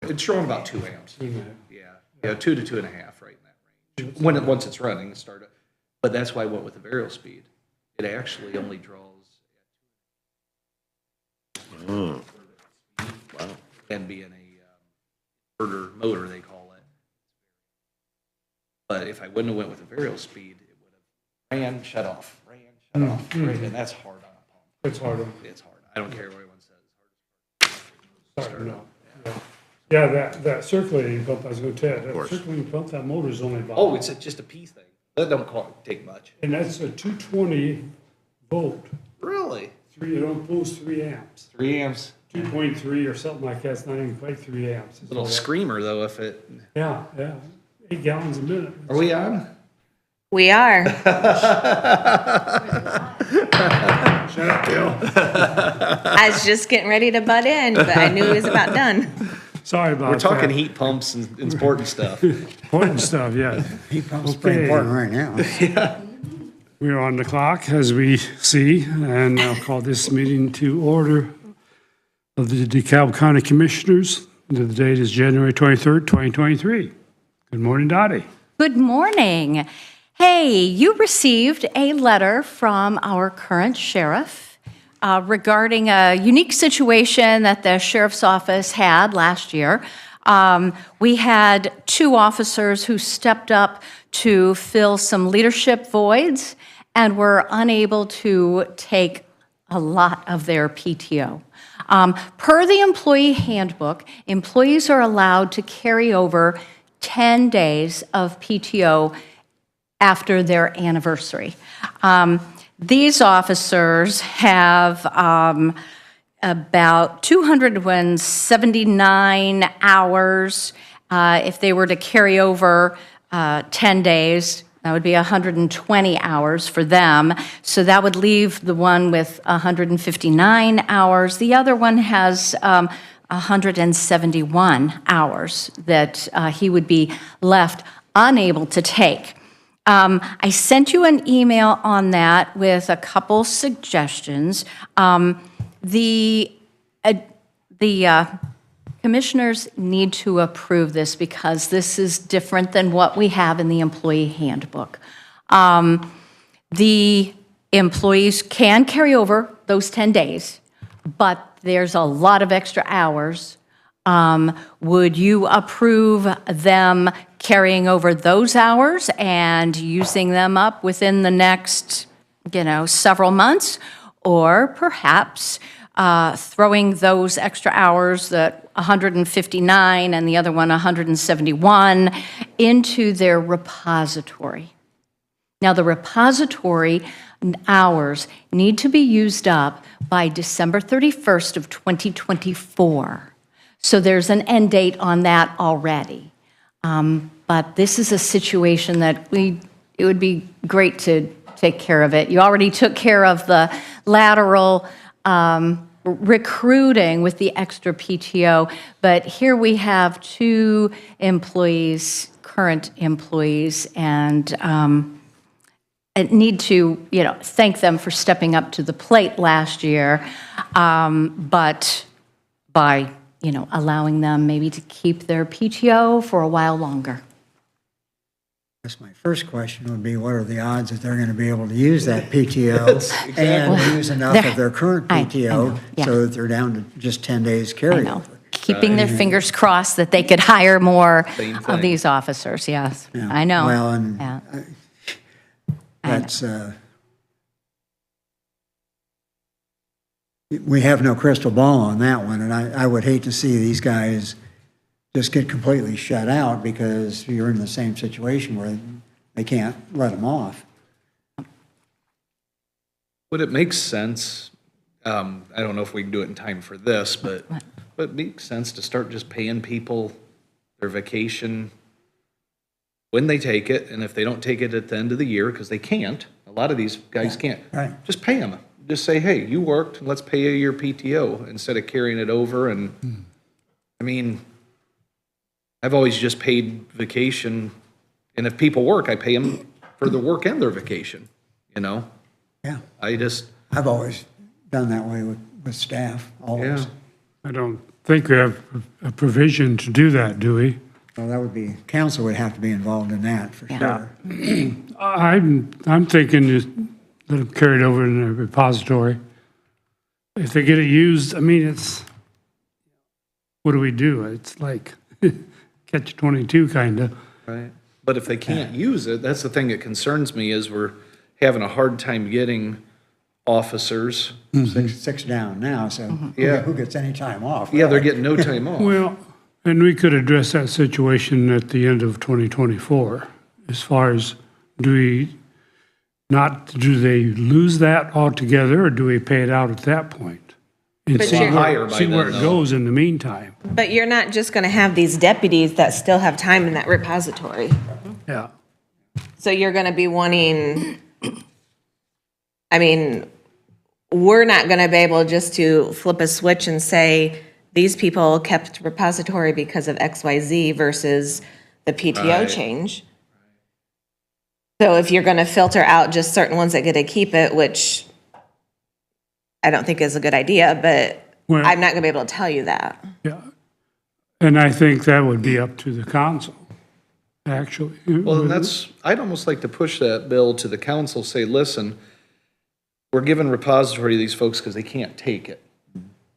It's showing about 2 amps. Mhm. Yeah, 2 to 2.5 right in that range. Once it's running, it started. But that's why I went with the variable speed. It actually only draws. Wow. And being a inverter motor, they call it. But if I wouldn't have went with the variable speed, it would have ran, shut off, and that's hard on a pump. It's harder. It's hard. I don't care what anyone says. Sorry, no. Yeah, that circulating pump, I was gonna tell you, that course. circulating pump, that motor's only about. Oh, it's just a P thing. That don't take much. And that's a 220 volt. Really? It don't pulls 3 amps. 3 amps. 2.3 or something like that. It's not even quite 3 amps. It's Little all that. screamer though, if it. Yeah. 8 gallons a minute. Are we on? We are. Shut up, Bill. I was just getting ready to butt in, but I knew it was about done. Sorry about We're talking that. heat pumps and important stuff. Important stuff, yeah. Heat pump's pretty Okay. important right now. We're on the clock, as we see, and I'll call this meeting to order of the DeKalb County Commissioners. The date is January 23rd, 2023. Good morning, Dottie. Good morning. Hey, you received a letter from our current sheriff regarding a unique situation that the sheriff's office had last year. We had 2 officers who stepped up to fill some leadership voids and were unable to take a lot of their PTO. Per the employee handbook, employees are allowed to carry over 10 days of PTO after their anniversary. These officers have about 279 hours. If they were to carry over 10 days, that would be 120 hours for them. So that would leave the one with 159 hours. The other one has 171 hours that he would be left unable to take. I sent you an email on that with a couple suggestions. The commissioners need to approve this because this is different than what we have in the employee handbook. The employees can carry over those 10 days, but there's a lot of extra hours. Would you approve them carrying over those hours and using them up within the next, several months? Or perhaps throwing those extra hours, that 159 and the other one 171, into their repository. Now, the repository hours need to be used up by December 31st of 2024. So there's an end date on that already. But this is a situation that it would be great to take care of it. You already took care of the lateral recruiting with the extra PTO, but here we have 2 employees, current employees, and need to, thank them for stepping up to the plate last year, but by, allowing them maybe to keep their PTO for a while longer. I guess my first question would be, what are the odds that they're going to be able to use that PTO and use enough of their current I PTO know, yeah. so that they're down to just 10 days I carryover? know. Keeping their fingers crossed that they could hire more Same of thing. these officers, yes. Yeah. I know. Well, and Yeah. that's, we have no crystal ball on that one, and I would hate to see these guys just get completely shut out because you're in the same situation where they can't let them off. Would it make sense, I don't know if we can do it in time for this, but it makes sense to start just paying people their vacation when they take it, and if they don't take it at the end of the year, because they can't, a lot of these guys can't. Right. Just pay them. Just say, hey, you worked, let's pay you your PTO, instead of carrying it over, and, I mean, I've always just paid vacation, and if people work, I pay them for their work and their vacation, Yeah, I just, I've always done that way with staff, always. yeah. I don't think we have a provision to do that, do we? Well, that would be, council would have to be involved in that for sure. I'm thinking just let them carry it over in a repository. If they get it used, I mean, it's, what do we do? It's like catch-22 kind of. Right. But if they can't use it, that's the thing that concerns me is we're having a hard time getting officers. Six down now, so Yeah. who gets any time off? Yeah, they're getting no time off. Well, and we could address that situation at the end of 2024, as far as do they lose that altogether, or do we pay it out at that point? And But see you're- Higher by see where then, it though. goes in the meantime. But you're not just gonna have these deputies that still have time in that repository. Yeah. So you're gonna be wanting, I mean, we're not gonna be able just to flip a switch and say, these people kept repository because of XYZ versus the PTO Right. change. So if you're gonna filter out just certain ones that get to keep it, which I don't think is a good idea, but Well- I'm not gonna be able to tell you that. Yeah. And I think that would be up to the council, actually. Well, then I'd almost like to push that bill to the council, say, listen, we're giving repository to these folks because they can't take it.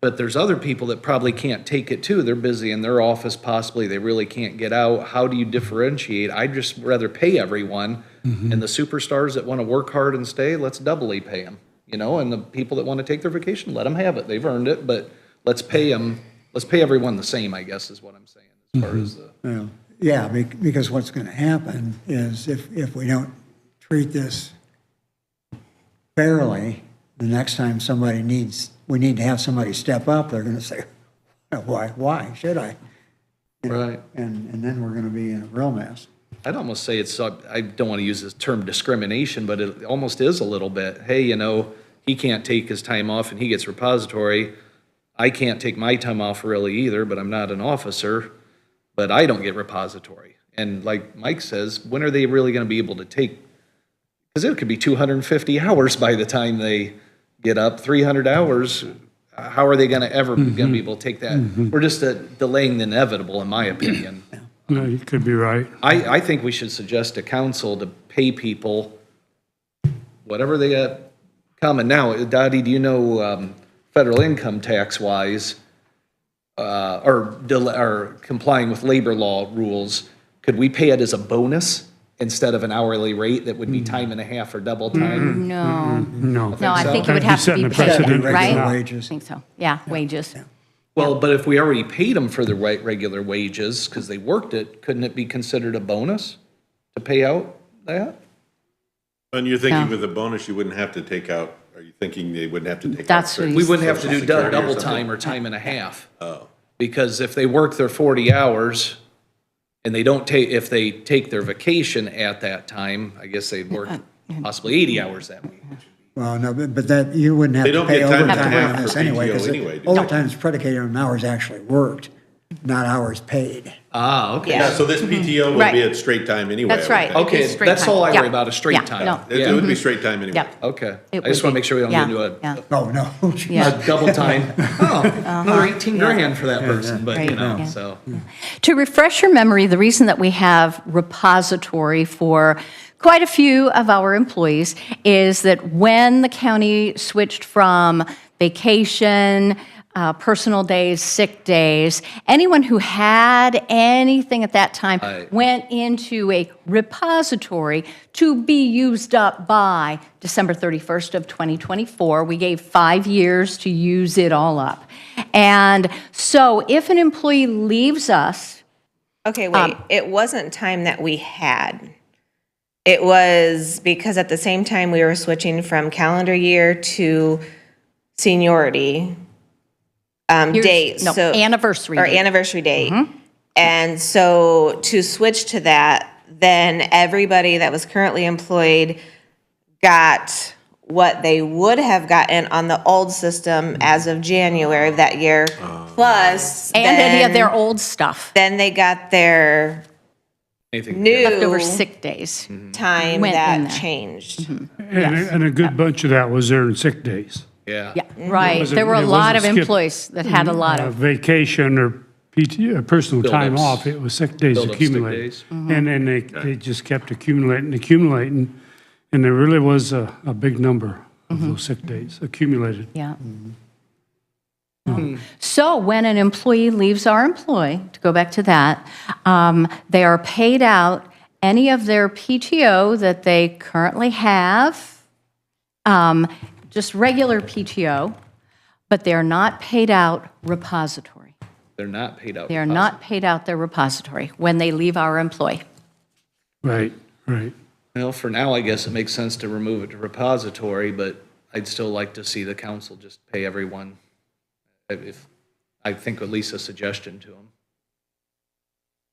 But there's other people that probably can't take it too. They're busy in their office possibly, they really can't get out. How do you differentiate? I'd just rather pay everyone. And the superstars that want to work hard and stay, let's doubly pay them. You know, and the people that want to take their vacation, let them have it. They've earned it, but let's pay them, let's pay everyone the same, I guess is what I'm saying, as far as the. Well, yeah, because what's going to happen is if we don't treat this fairly, the next time we need to have somebody step up, they're going to say, why should I? Right. And then we're going to be in a real mess. I'd almost say it's, I don't want to use this term discrimination, but it almost is a little bit. Hey, you know, he can't take his time off and he gets repository. I can't take my time off really either, but I'm not an officer, but I don't get repository. And like Mike says, when are they really going to be able to take? Because it could be 250 hours by the time they get up, 300 hours. How are they going to ever going to be able to take that? We're just delaying the inevitable, in my opinion. No, you could be right. I think we should suggest to council to pay people whatever they got coming. Now, Dottie, do you know, federal income tax wise, or complying with labor law rules, could we pay it as a bonus instead of an hourly rate that would be time and a half or double time? No, No. no, I so. think it would That'd be have to setting be a paid, precedent right right? now. I Wages. think so, yeah, wages. Well, but if we already paid them for the regular wages because they worked it, couldn't it be considered a bonus to pay out that? And you're thinking No. with a bonus, you wouldn't have to take out, are you thinking they wouldn't have to take out? That's what certain We wouldn't have to do Social Security or double something? time or time and a half. Oh, Because if they work their 40 hours and they don't take, if they take their vacation at that time, I guess they'd work possibly 80 hours that week. Well, no, but that, you wouldn't have They to don't pay get time and a overtime half on this for anyway, PTO because anyway, do they? overtime is predicated on hours actually worked, not hours paid. Ah, okay. yeah, so this PTO would Right. be at straight time anyway. That's I would right. think. Okay, It's straight that's time. all I Yeah. worry about, is straight Yeah, time. no. It would be straight time anyway. Yep. Okay. It I just would want to be. make sure we don't Yeah, get into yeah. Oh, no. Yeah. a double time. Oh, another 18 grand for that person, but you Right, know, yeah. so. To refresh your memory, the reason that we have repository for quite a few of our employees is that when the county switched from vacation, personal days, sick days, anyone who had anything at that time Right. went into a repository to be used up by December 31st of 2024. We gave 5 years to use it all up. And so if an employee leaves us, Okay, wait, it wasn't time that we had. It was because at the same time we were switching from calendar year to seniority date. no, so- anniversary Or date. anniversary date. And so to switch to that, then everybody that was currently employed got what they would have gotten on the old system as of January of that year, plus and any of then- their old stuff, Then they got their Anything. new leftover sick days. time Went in that there. changed. And a good bunch of that was earned sick days. Yeah. Yeah, right. wasn't- There were a it lot of wasn't skip- employees that had a lot of, Vacation or personal time Build-ups. off, it was sick days Build-up sick accumulated. days. And then they just kept accumulating, and there really was a big number of those sick days accumulated. yeah. So when an employee leaves our employ, to go back to that, they are paid out any of their PTO that they currently have, just regular PTO, but they are not paid out repository. They're not paid out. They are not paid out their repository when they leave our employ. Right, right. Well, for now, I guess it makes sense to remove it to repository, but I'd still like to see the council just pay everyone. If, I think at least a suggestion to them.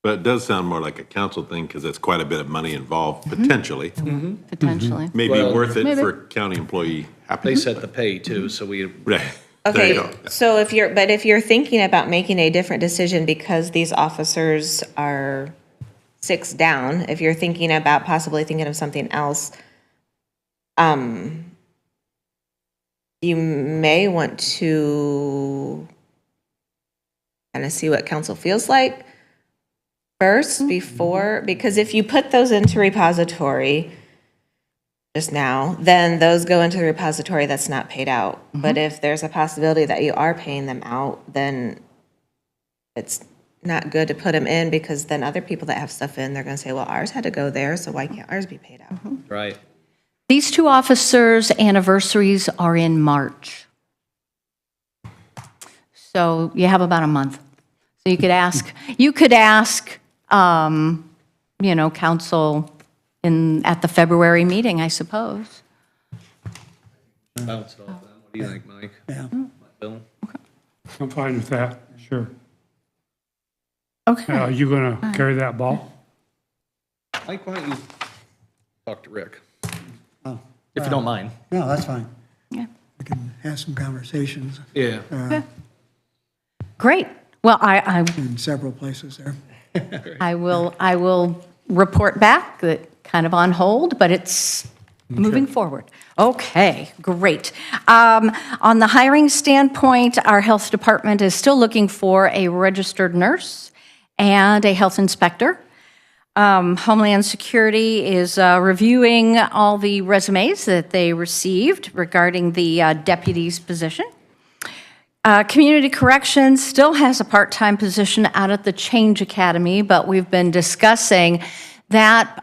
But it does sound more like a council thing because it's quite a bit of money involved, potentially. Potentially. Maybe Well, worth it maybe. for a county employee. They Happiness. set the pay too, so we, Right. There you Okay, go. so if you're thinking about making a different decision because these officers are 6 down, if you're thinking about possibly thinking of something else, you may want to kind of see what council feels like first before, because if you put those into repository just now, then those go into the repository that's not paid out. But if there's a possibility that you are paying them out, then it's not good to put them in because then other people that have stuff in, they're going to say, well, ours had to go there, so why can't ours be paid out? right. These two officers' anniversaries are in March. So you have about a month. So you could ask, council at the February meeting, I suppose. Bounce it off them. What do you think, Mike? Yeah. Bill? I'm fine with that, sure. Okay. Are you going to carry that ball? Mike, why don't you talk to Rick, Oh, if you don't mind? no, that's fine. Yeah. We can have some conversations Yeah. Great. Well, I in several places there. I will report back that kind of on hold, but it's moving forward. Okay, great. On the hiring standpoint, our health department is still looking for a registered nurse and a health inspector. Homeland Security is reviewing all the resumes that they received regarding the deputy's position. Community Corrections still has a part-time position out at the Change Academy, but we've been discussing that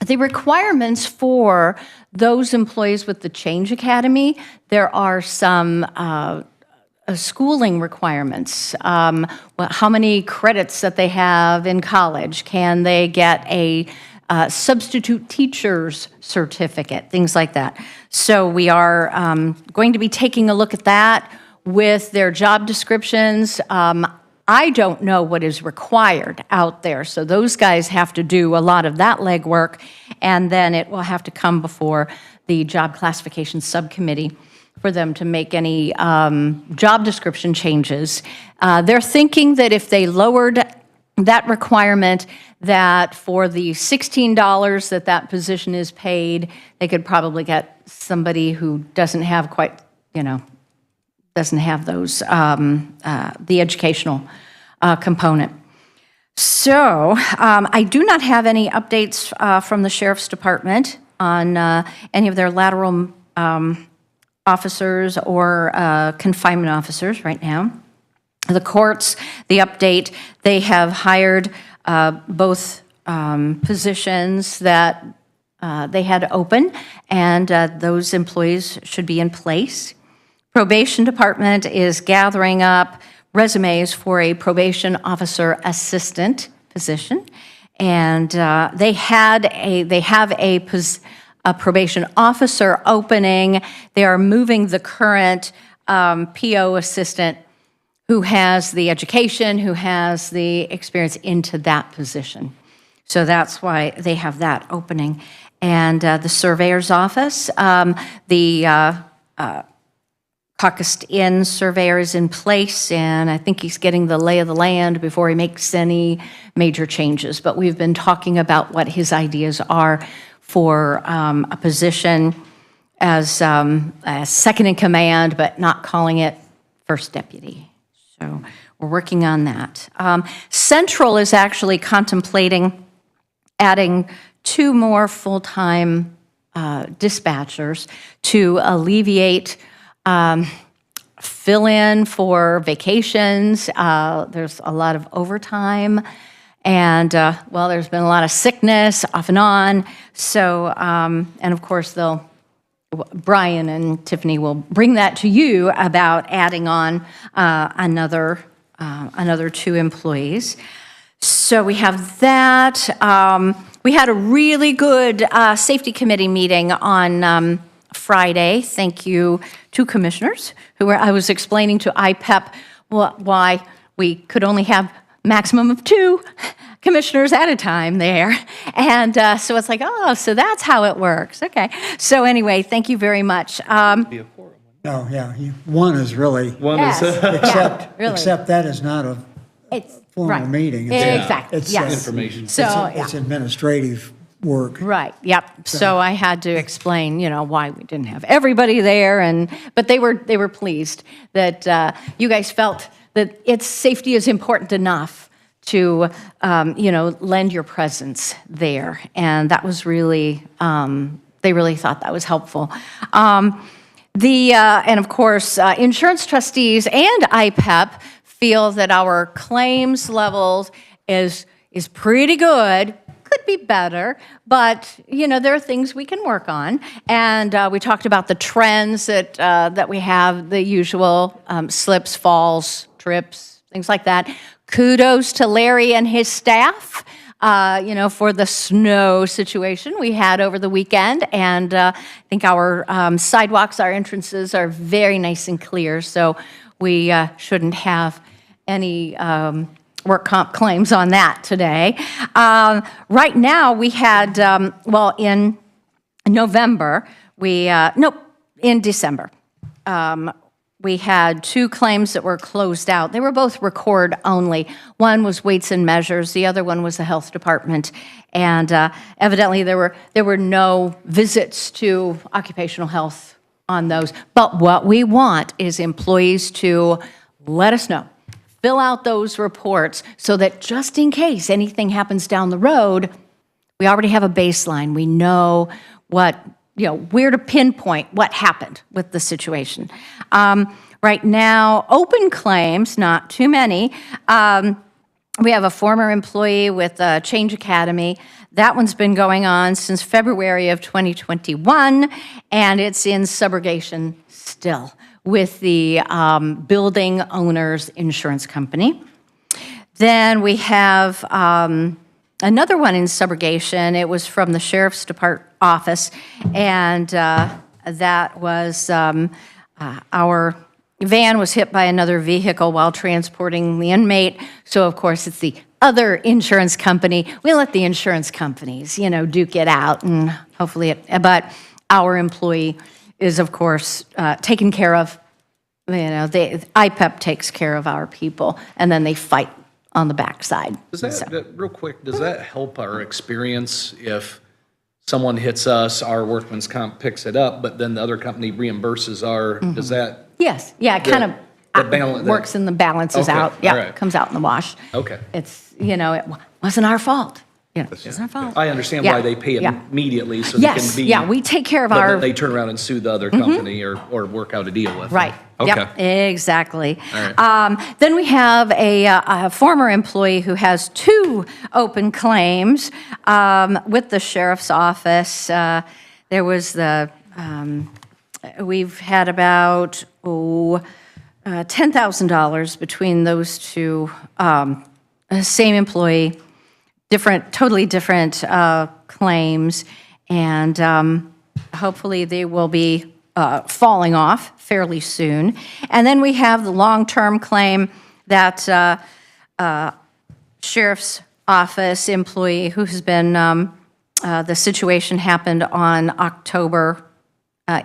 the requirements for those employees with the Change Academy, there are some schooling requirements. How many credits that they have in college? Can they get a substitute teacher's certificate? Things like that. So we are going to be taking a look at that with their job descriptions. I don't know what is required out there, so those guys have to do a lot of that legwork, and then it will have to come before the Job Classification Subcommittee for them to make any job description changes. They're thinking that if they lowered that requirement, that for the $16 that position is paid, they could probably get somebody who doesn't have quite, doesn't have those, the educational component. So I do not have any updates from the Sheriff's Department on any of their lateral officers or confinement officers right now. The courts, the update, they have hired both positions that they had open, and those employees should be in place. Probation Department is gathering up resumes for a probation officer assistant position, and they have a probation officer opening. They are moving the current PO assistant who has the education, who has the experience into that position. So that's why they have that opening. And the surveyor's office, the Caucused Inn surveyor is in place, and I think he's getting the lay of the land before he makes any major changes. But we've been talking about what his ideas are for a position as second in command, but not calling it first deputy. So we're working on that. Central is actually contemplating adding 2 more full-time dispatchers to alleviate fill in for vacations. There's a lot of overtime. And, well, there's been a lot of sickness off and on. So, and of course, Brian and Tiffany will bring that to you about adding on another 2 employees. So we have that. We had a really good safety committee meeting on Friday. Thank you to commissioners I was explaining to IPEP why we could only have maximum of 2 commissioners at a time there. And so it's like, oh, so that's how it works. Okay. So anyway, thank you very much. No, yeah, one is really, Yes, yeah, really. except that is not a It's formal right. meeting. It's- Exactly, it's, yes. Information. So, yeah. It's administrative work. Right, yep. So I had to explain, why we didn't have everybody there, but they were pleased that you guys felt that its safety is important enough to, lend your presence there. And that was really, they really thought that was helpful. And of course, insurance trustees and IPEP feel that our claims levels is pretty good. Could be better, but there are things we can work on. And we talked about the trends that we have, the usual slips, falls, trips, things like that. Kudos to Larry and his staff, for the snow situation we had over the weekend. And I think our sidewalks, our entrances are very nice and clear, so we shouldn't have any work comp claims on that today. Right now, we had, in November, in December, we had 2 claims that were closed out. They were both record only. One was weights and measures, the other one was the health department. And evidently, there were no visits to occupational health on those. But what we want is employees to let us know. Fill out those reports so that just in case anything happens down the road, we already have a baseline. We know where to pinpoint what happened with the situation. Right now, open claims, not too many. We have a former employee with Change Academy. That one's been going on since February of 2021, and it's in subrogation still with the building owner's insurance company. Then we have another one in subrogation. It was from the sheriff's office, and that was our van was hit by another vehicle while transporting the inmate. So, of course, it's the other insurance company. We let the insurance companies, duke it out, and hopefully but our employee is, of course, taken care of. IPEP takes care of our people, and then they fight on the backside. Does real quick, does that help our experience if someone hits us, our workman's comp picks it up, but then the other company reimburses does that? Yes, yeah, it kind of works and the balances Okay, out. all Yeah, right. comes out in the wash. Okay. It wasn't our fault. It wasn't our fault. I understand Yeah, why they pay yeah. immediately so they Yes, can be. yeah, we take care of But our. then they turn around and sue the other company or work out a deal with them. Right. Okay. Yep, exactly. All right. Then we have a former employee who has 2 open claims with the sheriff's office. There was we've had about $10,000 between those 2, same employee, totally different claims, and hopefully they will be falling off fairly soon. And then we have the long-term claim that sheriff's office employee who has been, the situation happened on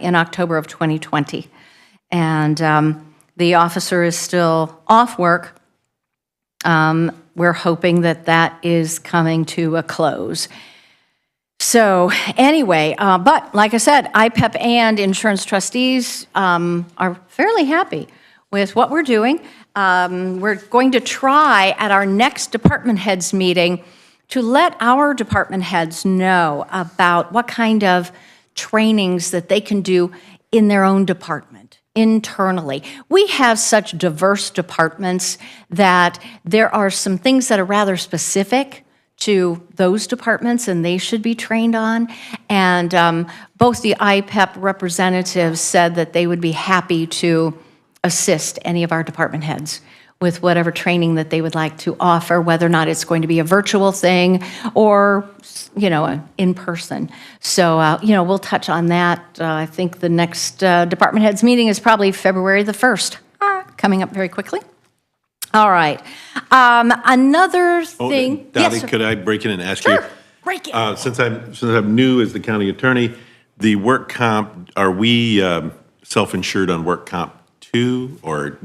in October of 2020. And the officer is still off work. We're hoping that is coming to a close. So anyway, but like I said, IPEP and insurance trustees are fairly happy with what we're doing. We're going to try at our next department heads meeting to let our department heads know about what kind of trainings that they can do in their own department, internally. We have such diverse departments that there are some things that are rather specific to those departments and they should be trained on. And both the IPEP representatives said that they would be happy to assist any of our department heads with whatever training that they would like to offer, whether or not it's going to be a virtual thing or, in person. So, we'll touch on that. I think the next department heads meeting is probably February the 1st, coming up very quickly. All right. Another thing. Dottie, Yes, sir. could I break in and ask you? Sure. Break it. Since I'm new as the county attorney, the work comp, are we self-insured on work comp too? Or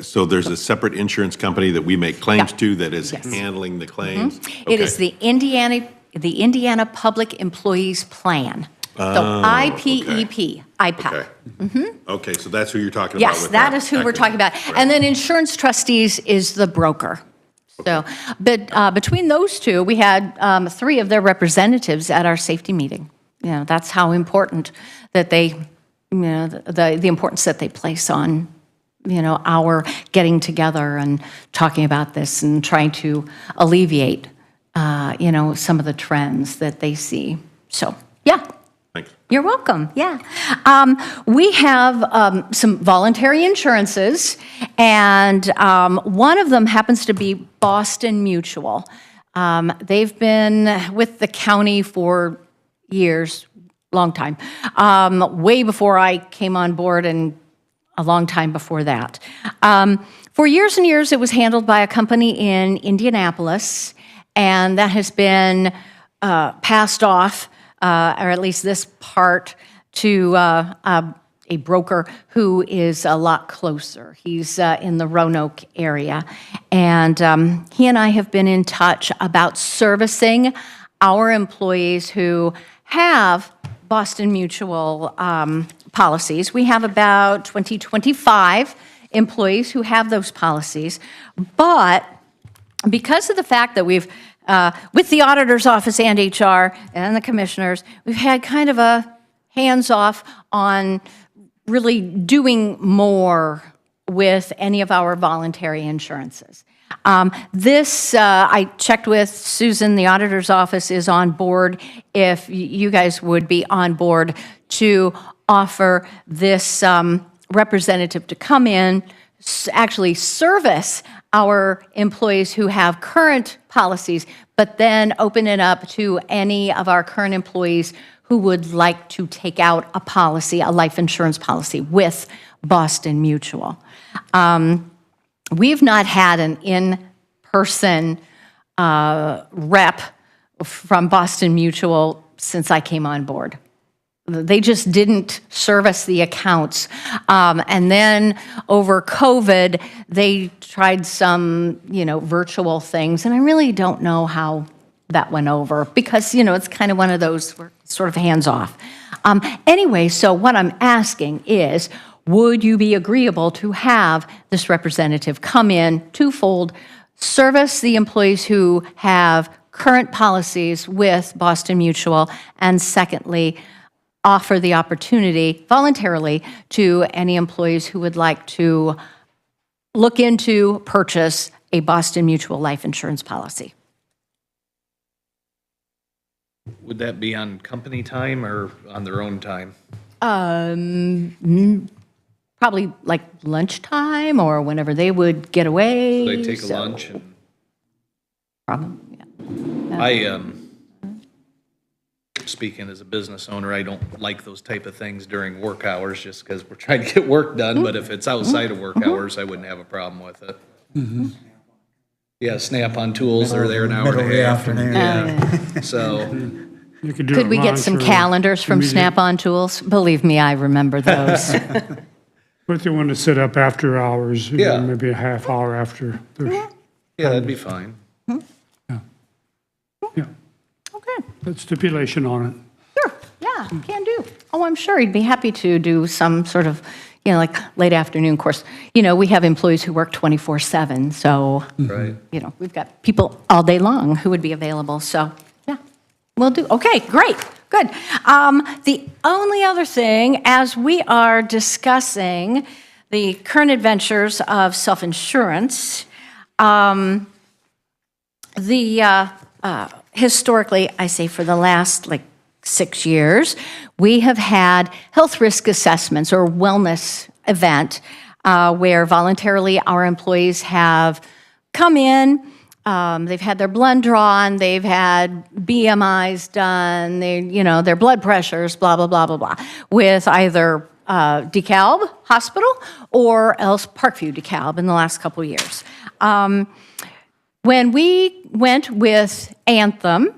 so there's a separate insurance company that we make claims Yeah. to that is Yes. handling the claims? It is the Indiana Public Employees Plan. So IPEP, IPEP. Okay. Okay, so that's who you're talking about Yes, with that is who we're talking about. And then insurance trustees is the broker. So, but between those two, we had 3 of their representatives at our safety meeting. That's how important that they, the importance that they place on, our getting together and talking about this and trying to alleviate, some of the trends that they see. So, yeah. Thanks. You're welcome, yeah. We have some voluntary insurances, and one of them happens to be Boston Mutual. They've been with the county for years, long time, way before I came on board and a long time before that. For years and years, it was handled by a company in Indianapolis, and that has been passed off, or at least this part, to a broker who is a lot closer. He's in the Roanoke area. And he and I have been in touch about servicing our employees who have Boston Mutual policies. We have about 25 employees who have those policies. But because of the fact that we've with the auditor's office and HR and the commissioners, we've had kind of a hands-off on really doing more with any of our voluntary insurances. I checked with Susan, the auditor's office is on board. If you guys would be on board to offer this representative to come in, actually service our employees who have current policies, but then open it up to any of our current employees who would like to take out a policy, a life insurance policy with Boston Mutual. We've not had an in-person rep from Boston Mutual since I came on board. They just didn't service the accounts. And then over COVID, they tried some, virtual things. And I really don't know how that went over because, it's kind of one of those we're sort of hands-off. Anyway, so what I'm asking is, would you be agreeable to have this representative come in twofold, service the employees who have current policies with Boston Mutual, and secondly, offer the opportunity voluntarily to any employees who would like to look into purchase a Boston Mutual life insurance policy? Would that be on company time or on their own time? Probably like lunchtime or whenever they would get away. They take a so- lunch and Probably, yeah. I, speaking as a business owner, I don't like those type of things during work hours just because we're trying to get work done. But if it's outside of work hours, I wouldn't have a problem with it. Yeah, Snap-on tools are there an hour and Middle of a the half. afternoon. Yeah, so, You could do Could it we get live some through calendars from immediate- Snap-on Tools? Believe me, I remember those. But they want to sit up after hours, Yeah. maybe a half hour after. yeah, that'd be fine. Yeah. Okay. Put stipulation on it. Sure, yeah, can do. Oh, I'm sure he'd be happy to do some sort of, like late afternoon course. We have employees who work 24/7, so, Right. we've got people all day long who would be available, so, yeah, we'll do. Okay, great, good. The only other thing, as we are discussing the current adventures of self-insurance, historically, I say for the last 6 years, we have had health risk assessments or wellness event where voluntarily our employees have come in, they've had their blood drawn, they've had BMIs done, their blood pressures, blah, blah, blah, blah, blah, with either DeKalb Hospital or else Parkview DeKalb in the last couple of years. When we went with Anthem,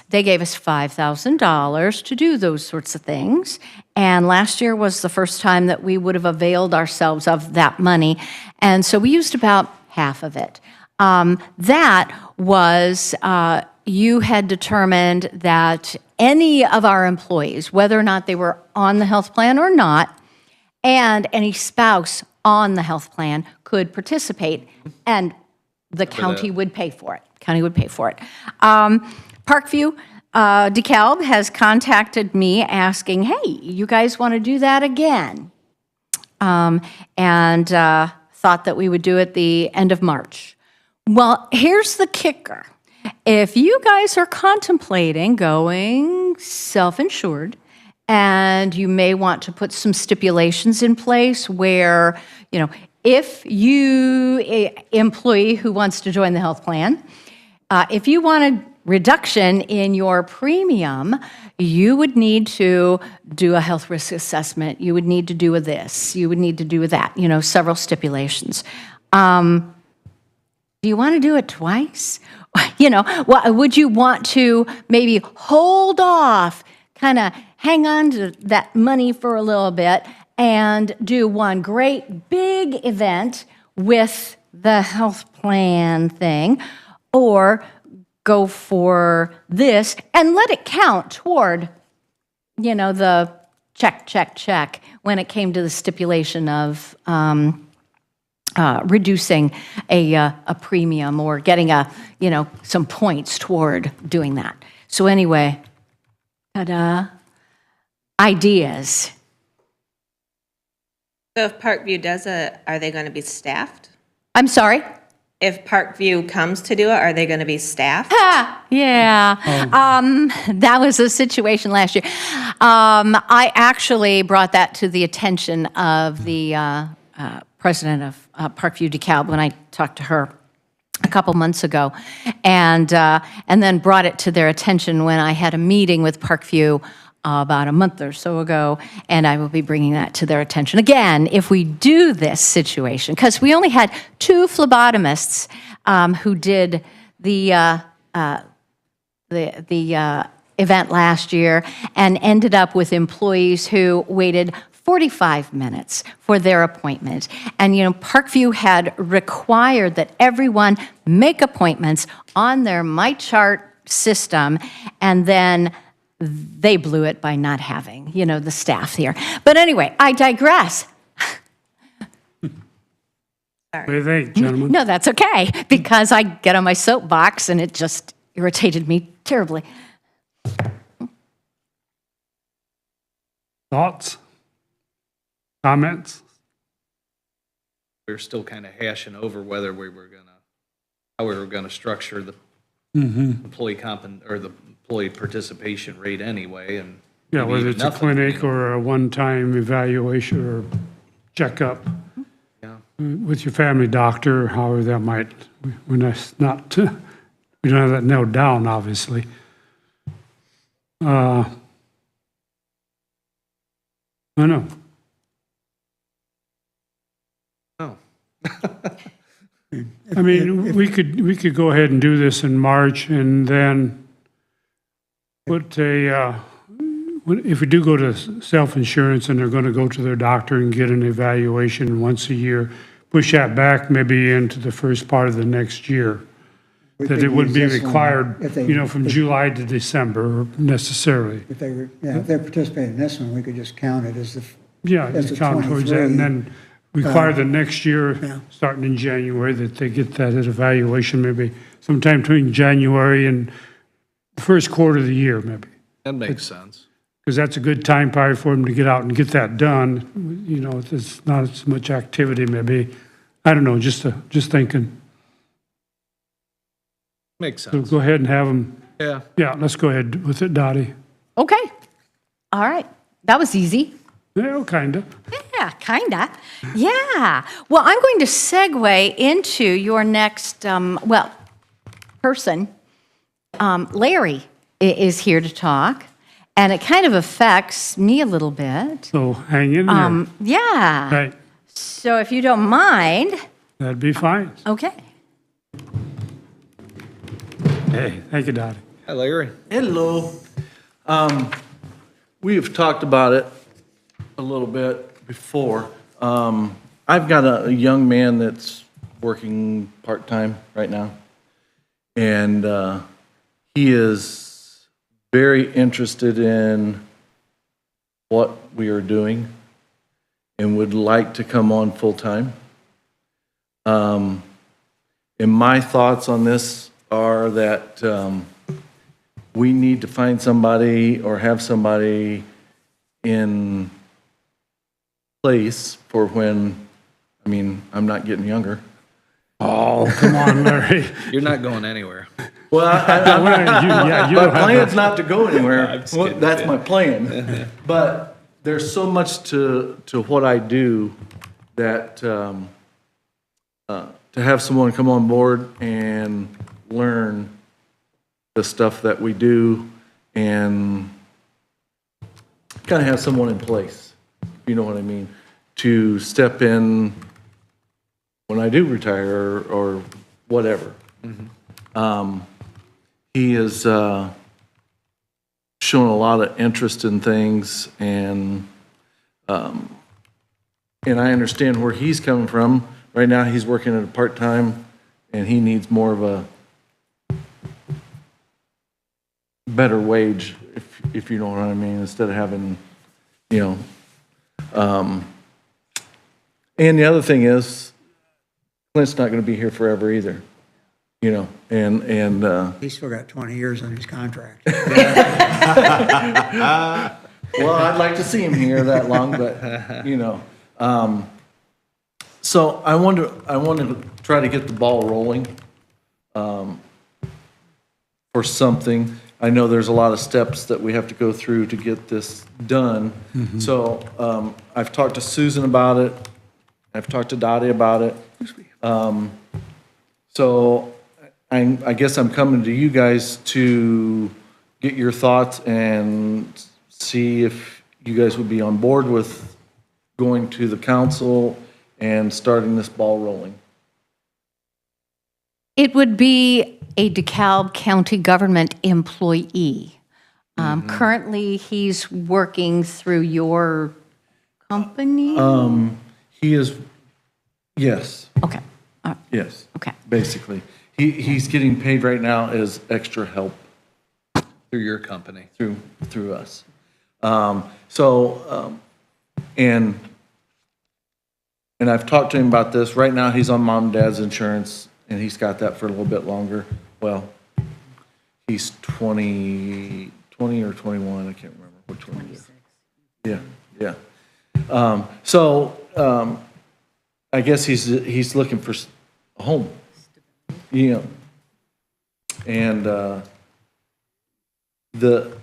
they gave us $5,000 to do those sorts of things. And last year was the first time that we would have availed ourselves of that money. And so we used about half of it. That was, you had determined that any of our employees, whether or not they were on the health plan or not, and any spouse on the health plan could participate, and the county would pay for it. Parkview, DeKalb has contacted me asking, hey, you guys want to do that again? And thought that we would do it the end of March. Well, here's the kicker. If you guys are contemplating going self-insured, and you may want to put some stipulations in place where, if you, an employee who wants to join the health plan, if you want a reduction in your premium, you would need to do a health risk assessment. You would need to do this. You would need to do that, several stipulations. Do you want to do it twice? Would you want to maybe hold off, kind of hang on to that money for a little bit and do one great big event with the health plan thing, or go for this and let it count toward, the check when it came to the stipulation of reducing a premium or getting some points toward doing that. So anyway, ta-da, ideas. So if Parkview does it, are they going to be staffed? I'm sorry? If Parkview comes to do it, are they going to be staffed? Yeah. That was a situation last year. I actually brought that to the attention of the president of Parkview DeKalb when I talked to her a couple months ago, and then brought it to their attention when I had a meeting with Parkview about a month or so ago, and I will be bringing that to their attention again if we do this situation, because we only had 2 phlebotomists who did the event last year, and ended up with employees who waited 45 minutes for their appointment. And, Parkview had required that everyone make appointments on their MyChart system, and then they blew it by not having, the staff here. But anyway, I digress. What do you think, gentlemen? No, that's okay, because I get on my soapbox and it just irritated me terribly. Thoughts? Comments? We were still kind of hashing over whether how we were gonna structure the employee or the employee participation rate anyway, and Yeah, maybe whether even it's a nothing, clinic or a one-time evaluation or checkup Yeah. with your family doctor, however that might, we don't have that nailed down, obviously. I don't know. Oh. I mean, we could go ahead and do this in March, and then put if we do go to self-insurance and they're going to go to their doctor and get an evaluation once a year, push that back maybe into the first part of the next year. We that could it wouldn't be use this one required, if they- you know, from July to December necessarily. If they were, yeah, if they participate in this one, we could just count it as the, Yeah, as you a count towards that, and 23. then require the next year, Yeah. starting in January, that they get that evaluation maybe sometime between January and the first quarter of the year, maybe. That makes sense. Because that's a good time probably for them to get out and get that done. You know, it's not as much activity maybe. I don't know, just thinking. Makes So sense. go ahead and have them, Yeah. yeah, let's go ahead with it, Dottie. Okay. All right. That was easy. Yeah, kinda. Yeah, kinda. Yeah. Well, I'm going to segue into your next, person. Larry is here to talk, and it kind of affects me a little bit. So hang in there. Yeah. Right, So if you don't mind, that'd be fine. okay. Hey, thank you, Dottie. Hi, Larry. Hello. We have talked about it a little bit before. I've got a young man that's working part-time right now. And he is very interested in what we are doing and would like to come on full-time. And my thoughts on this are that we need to find somebody or have somebody in place for when, I mean, I'm not getting younger. Oh, come on, Larry. You're not going anywhere. Well, Yeah, you my don't have plan's not to go anywhere. just Well, kidding, that's yeah. my plan. But there's so much to what I do that to have someone come on board and learn the stuff that we do and kind of have someone in place, if you know what I mean, to step in when I do retire or whatever. He has shown a lot of interest in things, and I understand where he's coming from. Right now, he's working at a part-time, and he needs more of a better wage, if you know what I mean, instead of having, you know. And the other thing is, Clint's not going to be here forever either, you know, and he's still got 20 years on his contract. well, I'd like to see him here that long, but, you know. So I want to try to get the ball rolling for something. I know there's a lot of steps that we have to go through to get this done. So I've talked to Susan about it. I've talked to Dottie about it. So I guess I'm coming to you guys to get your thoughts and see if you guys would be on board with going to the council and starting this ball rolling. It would be a DeKalb County government employee. Currently, he's working through your company? He is, yes, Okay, yes, okay. basically. He's getting paid right now as extra help Through your company. through us. And I've talked to him about this. Right now, he's on mom and dad's insurance, and he's got that for a little bit longer. Well, he's 20 or 21, I can't remember which one he is. Yeah, yeah. I guess he's looking for a home, you know. And the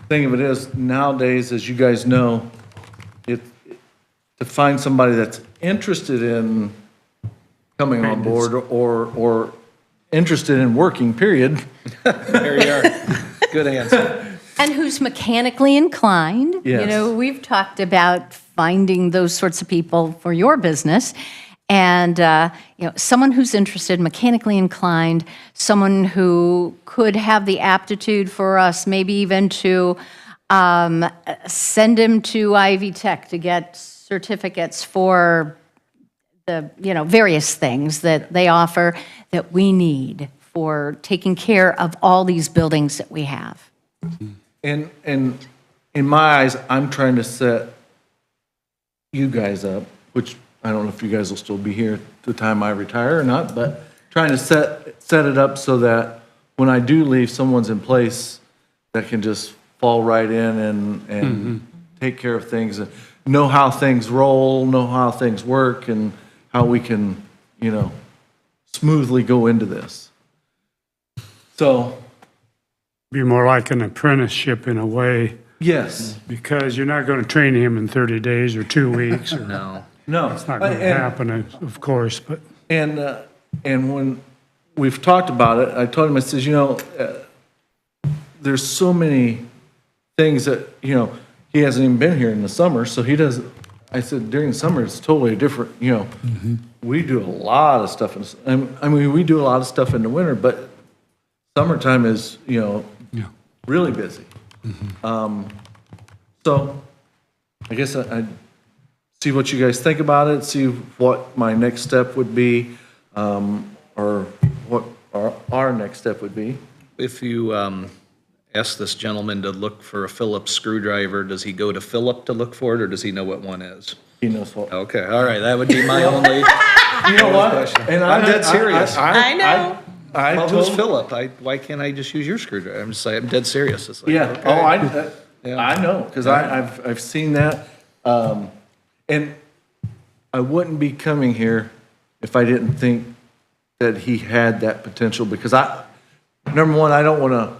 thing of it is, nowadays, as you guys know, to find somebody that's interested in coming on board or interested in working, period. There you are. Good answer. And who's mechanically inclined. You Yes. know, we've talked about finding those sorts of people for your business. And, someone who's interested, mechanically inclined, someone who could have the aptitude for us, maybe even to send him to Ivy Tech to get certificates for the, various things that they offer that we need for taking care of all these buildings that we have. And in my eyes, I'm trying to set you guys up, which I don't know if you guys will still be here at the time I retire or not, but trying to set it up so that when I do leave, someone's in place that can just fall right in and take care of things, and know how things roll, know how things work, and how we can, smoothly go into this. So, Be more like an apprenticeship in a way, yes. because you're not going to train him in 30 days or 2 weeks, or No. No. it's not going to happen, of course, but And when we've talked about it, I told him, I says, there's so many things that, he hasn't even been here in the summer, so he doesn't, I said, during the summer, it's totally different, we do a lot of stuff, we do a lot of stuff in the winter, but summertime is, really busy. So I guess I'd see what you guys think about it, see what my next step would be, or what our next step would be. If you ask this gentleman to look for a Phillips screwdriver, does he go to Philip to look for it, or does he know what one is? He knows what. Okay, all right, that would be my only, You know what? And I'm dead serious. I know. I well, who's told, Philip? Why can't I just use your screwdriver? I'm just like, I'm dead serious. It's like, yeah, okay. I know, because I've seen that. And I wouldn't be coming here if I didn't think that he had that potential, because number one, I don't want to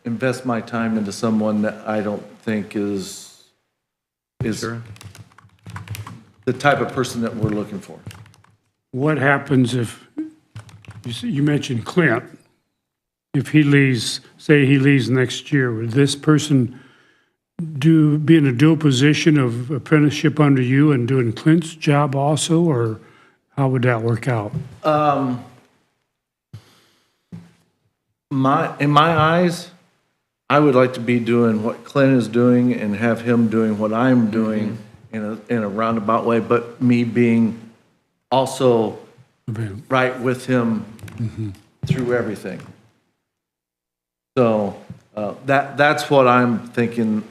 invest my time into someone that I don't think is Sure. the type of person that we're looking for. what happens if, you mentioned Clint, if he leaves, say he leaves next year, would this person be in a dual position of apprenticeship under you and doing Clint's job also, or how would that work out? In my eyes, I would like to be doing what Clint is doing and have him doing what I'm doing in a roundabout way, but me being also right with him through everything. So that's what I'm thinking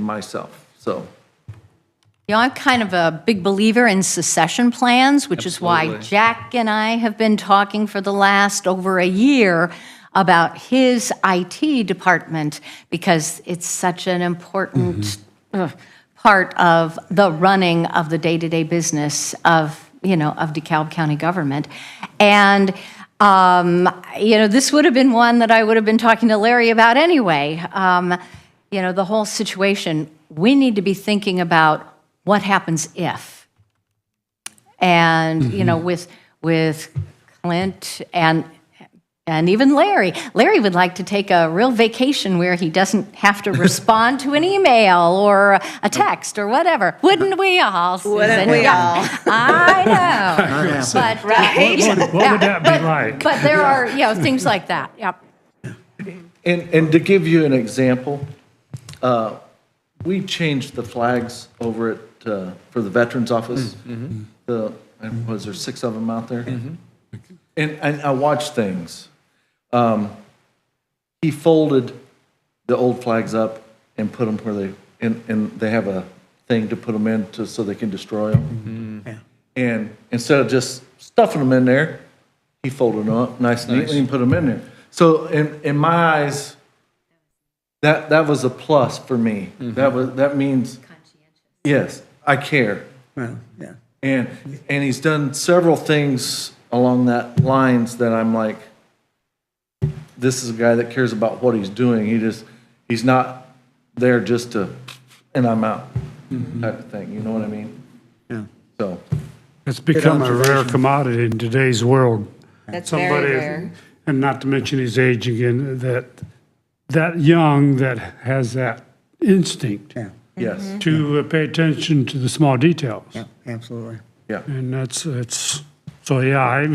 myself. So I'm kind of a big believer in succession plans, which is why Absolutely. Jack and I have been talking for the last over a year about his IT department, because it's such an important part of the running of the day-to-day business of DeKalb County government. And, this would have been one that I would have been talking to Larry about anyway. The whole situation, we need to be thinking about what happens if. And, with Clint and even Larry. Larry would like to take a real vacation where he doesn't have to respond to an email or a text or whatever. Wouldn't we all, Susan? Wouldn't we all? I know. But, Right? What would that be like? but there are, things like that. Yep. and to give you an example, we changed the flags over at for the Veterans Office. Was there 6 of them out there? And I watched things. He folded the old flags up and put them where and they have a thing to put them in so they can destroy them. And instead of just stuffing them in there, he folded them up nice and neatly and put them in there. So in my eyes, that was a plus for me. That means, yes, I care. Well, yeah. And he's done several things along that lines that I'm like, this is a guy that cares about what he's doing. He's not there just to, and I'm out type of thing. You know what I mean? Yeah. So, It's become a rare commodity in today's world. That's very rare. And not to mention his age again, that young that has that instinct Yeah, yes, to pay attention to the small details. yeah, absolutely. yeah. And so yeah,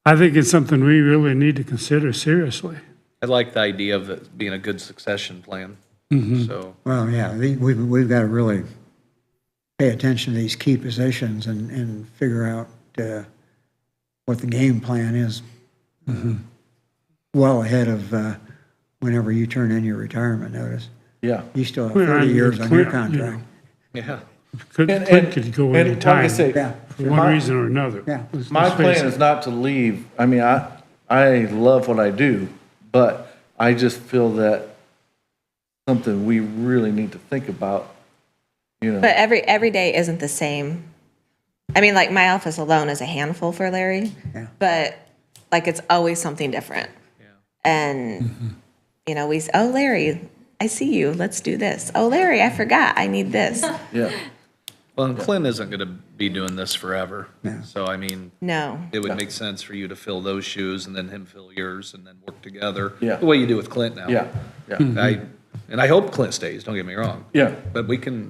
I think it's something we really need to consider seriously. I like the idea of it being a good succession plan. So, Well, yeah, we've got to really pay attention to these key positions and figure out what the game plan is well ahead of whenever you turn in your retirement notice. Yeah. You still have Well, 30 years on your Clint, you know, contract. Yeah. Clint could go and any like I time, say, Yeah. for one reason or another. Yeah. my Let's face plan it. is not to leave. I mean, I love what I do, but I just feel that something we really need to think about, you know. But every day isn't the same. I mean, like my office alone is a handful for Larry, but like it's always something different. And you know, oh Larry, I see you. Let's do this. Oh Larry, I forgot. I need this. Yeah. Well, and Clint isn't gonna be doing this forever. So, I mean, No. it would make sense for you to fill those shoes and then him fill yours and then work together. Yeah. The way you do with Clint now. Yeah. Yeah. And I hope Clint stays, don't get me wrong. Yeah. But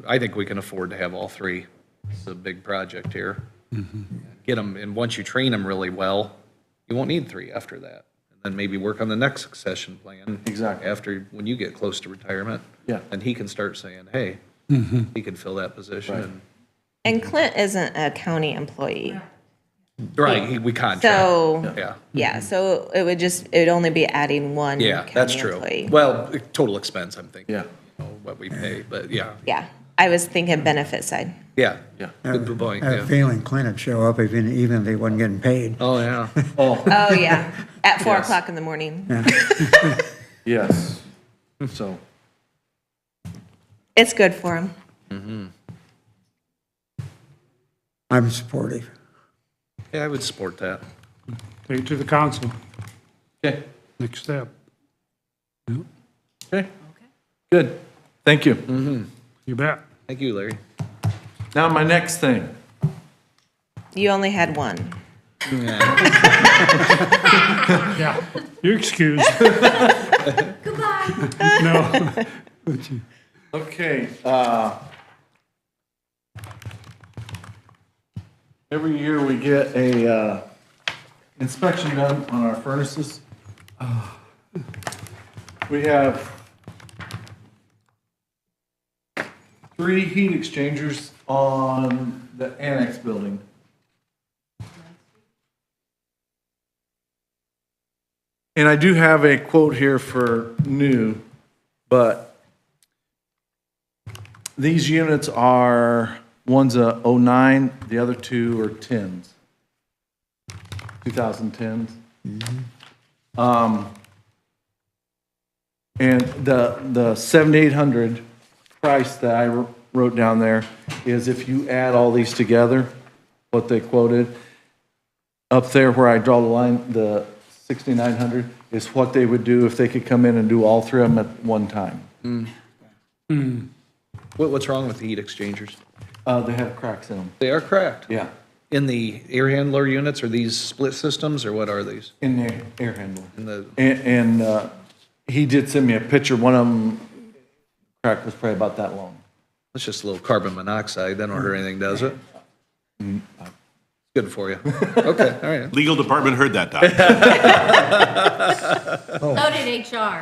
I think we can afford to have all three. It's a big project here. Get them, and once you train them really well, you won't need three after that. And then maybe work on the next succession plan. Exactly. After, when you get close to retirement. Yeah. And he can start saying, hey, he can fill that position. And Clint isn't a county employee. Right, we contract. So, Yeah. yeah, so it would only be adding one Yeah, that's county true. employee. Well, total expense, I'm thinking. Yeah. You know, what we pay, but yeah, Yeah, I was thinking benefit side. yeah. Yeah. Good point, I have a yeah. feeling Clint would show up even if he wasn't getting paid. Oh, yeah. Oh, Oh, yeah, at 4:00 in the morning. yes. So, It's good for him. I'm supportive. Yeah, I would support that. Take it to the council, okay, next step. okay. Good. Thank you. You bet. Thank you, Larry. Now, my next thing. You only had one. Yeah, you're excused. Goodbye. No. Okay, every year we get a, inspection done on our furnaces. We have 3 heat exchangers on the annex building. And I do have a quote here for new, but these units are, one's a '09, the other 2 are 10s. 2010s. And the 7,800 price that I wrote down there is if you add all these together, what they quoted, up there where I draw the line, the 6,900 is what they would do if they could come in and do all 3 of them at one time. What's wrong with the heat exchangers? They have cracks in them. They are cracked. Yeah. In the air handler units, are these split systems, or what are these? In the air handler. In the, And he did send me a picture. One of them crack was probably about that long. it's just a little carbon monoxide, that don't hurt anything, does it? Good for you. Okay, all right. Legal department heard that, Doc. So did HR.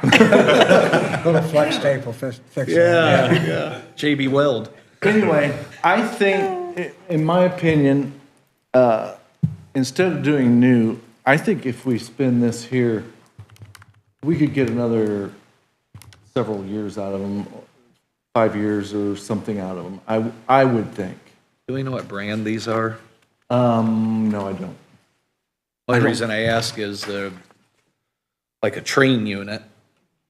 Little flex tape will fix it. Yeah. JB Weld. Anyway, I think, in my opinion, instead of doing new, I think if we spin this here, we could get another several years out of them, 5 years or something out of them. I would think. Do we know what brand these are? No, I don't. Only reason I ask is like a train unit,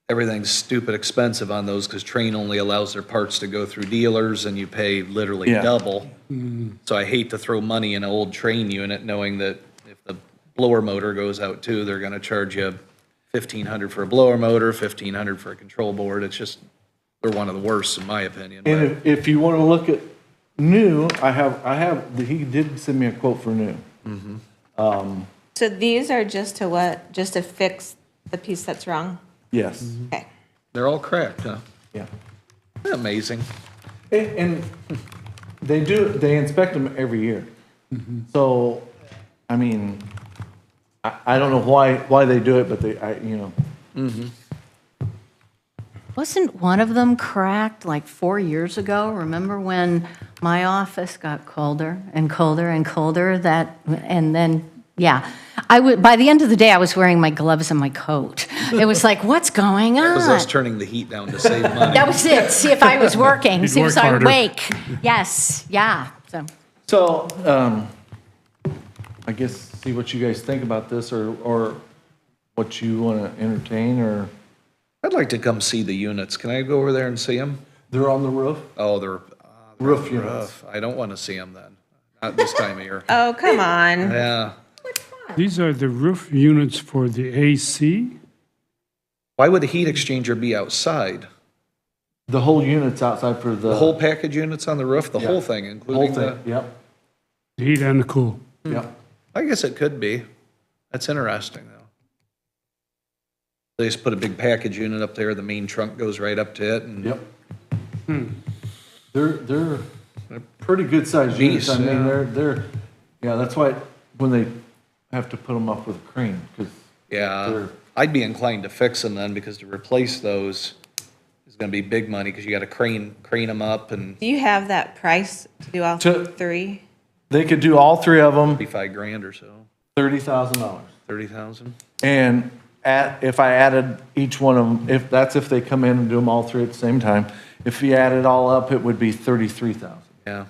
everything's stupid expensive on those because train only allows their parts to go through dealers and you pay literally Yeah. double. So I hate to throw money in an old train unit knowing that if the blower motor goes out too, they're gonna charge you $1,500 for a blower motor, $1,500 for a control board. It's just, they're one of the worst in my opinion. And But if you want to look at new, he did send me a quote for new. So these are just to what? Just to fix the piece that's wrong? Yes. Okay. they're all cracked, huh? Yeah. Isn't that amazing? And they inspect them every year. So, I mean, I don't know why they do it, but Wasn't one of them cracked like 4 years ago? Remember when my office got colder and colder and colder, and then Yeah. By the end of the day, I was wearing my gloves and my coat. It was like, what's going It was us on? turning the heat down to save money. That was it. See if I was working, see if work I was harder. awake. Yes, yeah, so. So, I guess, see what you guys think about this, or what you want to entertain, or I'd like to come see the units. Can I go over there and see them? they're on the roof? Oh, they're. Roof units. I don't want to see them then. Not this time of year. Oh, come on. Yeah. These are the roof units for the AC? Why would a heat exchanger be outside? The whole unit's outside for the. The whole package units on the roof, the whole thing, Whole including the, thing, yep, The heat and the cool. yep. I guess it could be. That's interesting, though. They just put a big package unit up there, the main trunk goes right up to it, and Yep. They're pretty good sized units. I Beasts, mean, yeah. they're, yeah, that's why when they have to put them up with a crane, because yeah, They're- I'd be inclined to fix them then, because to replace those is gonna be big money, because you gotta crane them up and Do you have that price to do all To- three? they could do all three of them, 35 grand or so, $30,000. 30,000. And if I added each one of them, if they come in and do them all three at the same time, if you add it all up, it would be 33,000. Yeah,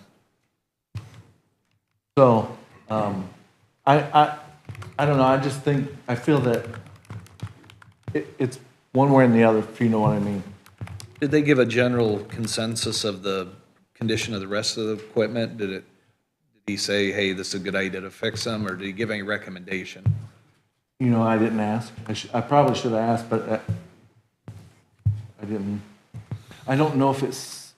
So, I don't know, I just think, I feel that it's one way and the other, if you know what I mean. did they give a general consensus of the condition of the rest of the equipment? Did he say, hey, this is a good idea to fix them, or did he give any recommendation? You know, I didn't ask. I probably should have asked, but I didn't. I don't know if it's,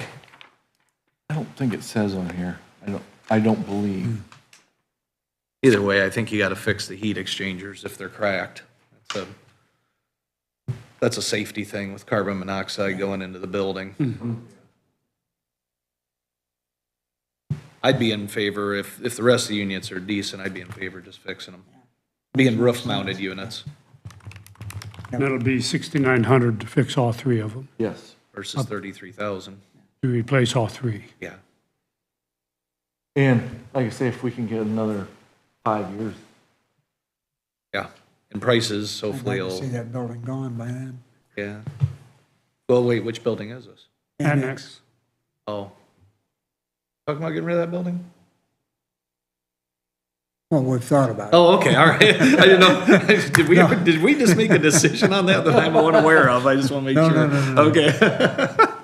I don't think it says on here. I don't believe. Either way, I think you gotta fix the heat exchangers if they're cracked. That's a safety thing with carbon monoxide going into the building. I'd be in favor, if the rest of the units are decent, I'd be in favor of just fixing them. Being roof-mounted units That'll be 6,900 to fix all three of them, Yes. versus 33,000. to replace all three. Yeah. And like I say, if we can get another 5 years, Yeah. And prices, I'd hopefully, like to see will that building gone by then. yeah. Well, wait, which building is this? Annex. Oh. Talking about getting rid of that building? Well, we've thought about it. Oh, okay, all right. I didn't know, did we just make a decision on that I'm unaware of? I just want to make No, sure. no, no, no. Okay.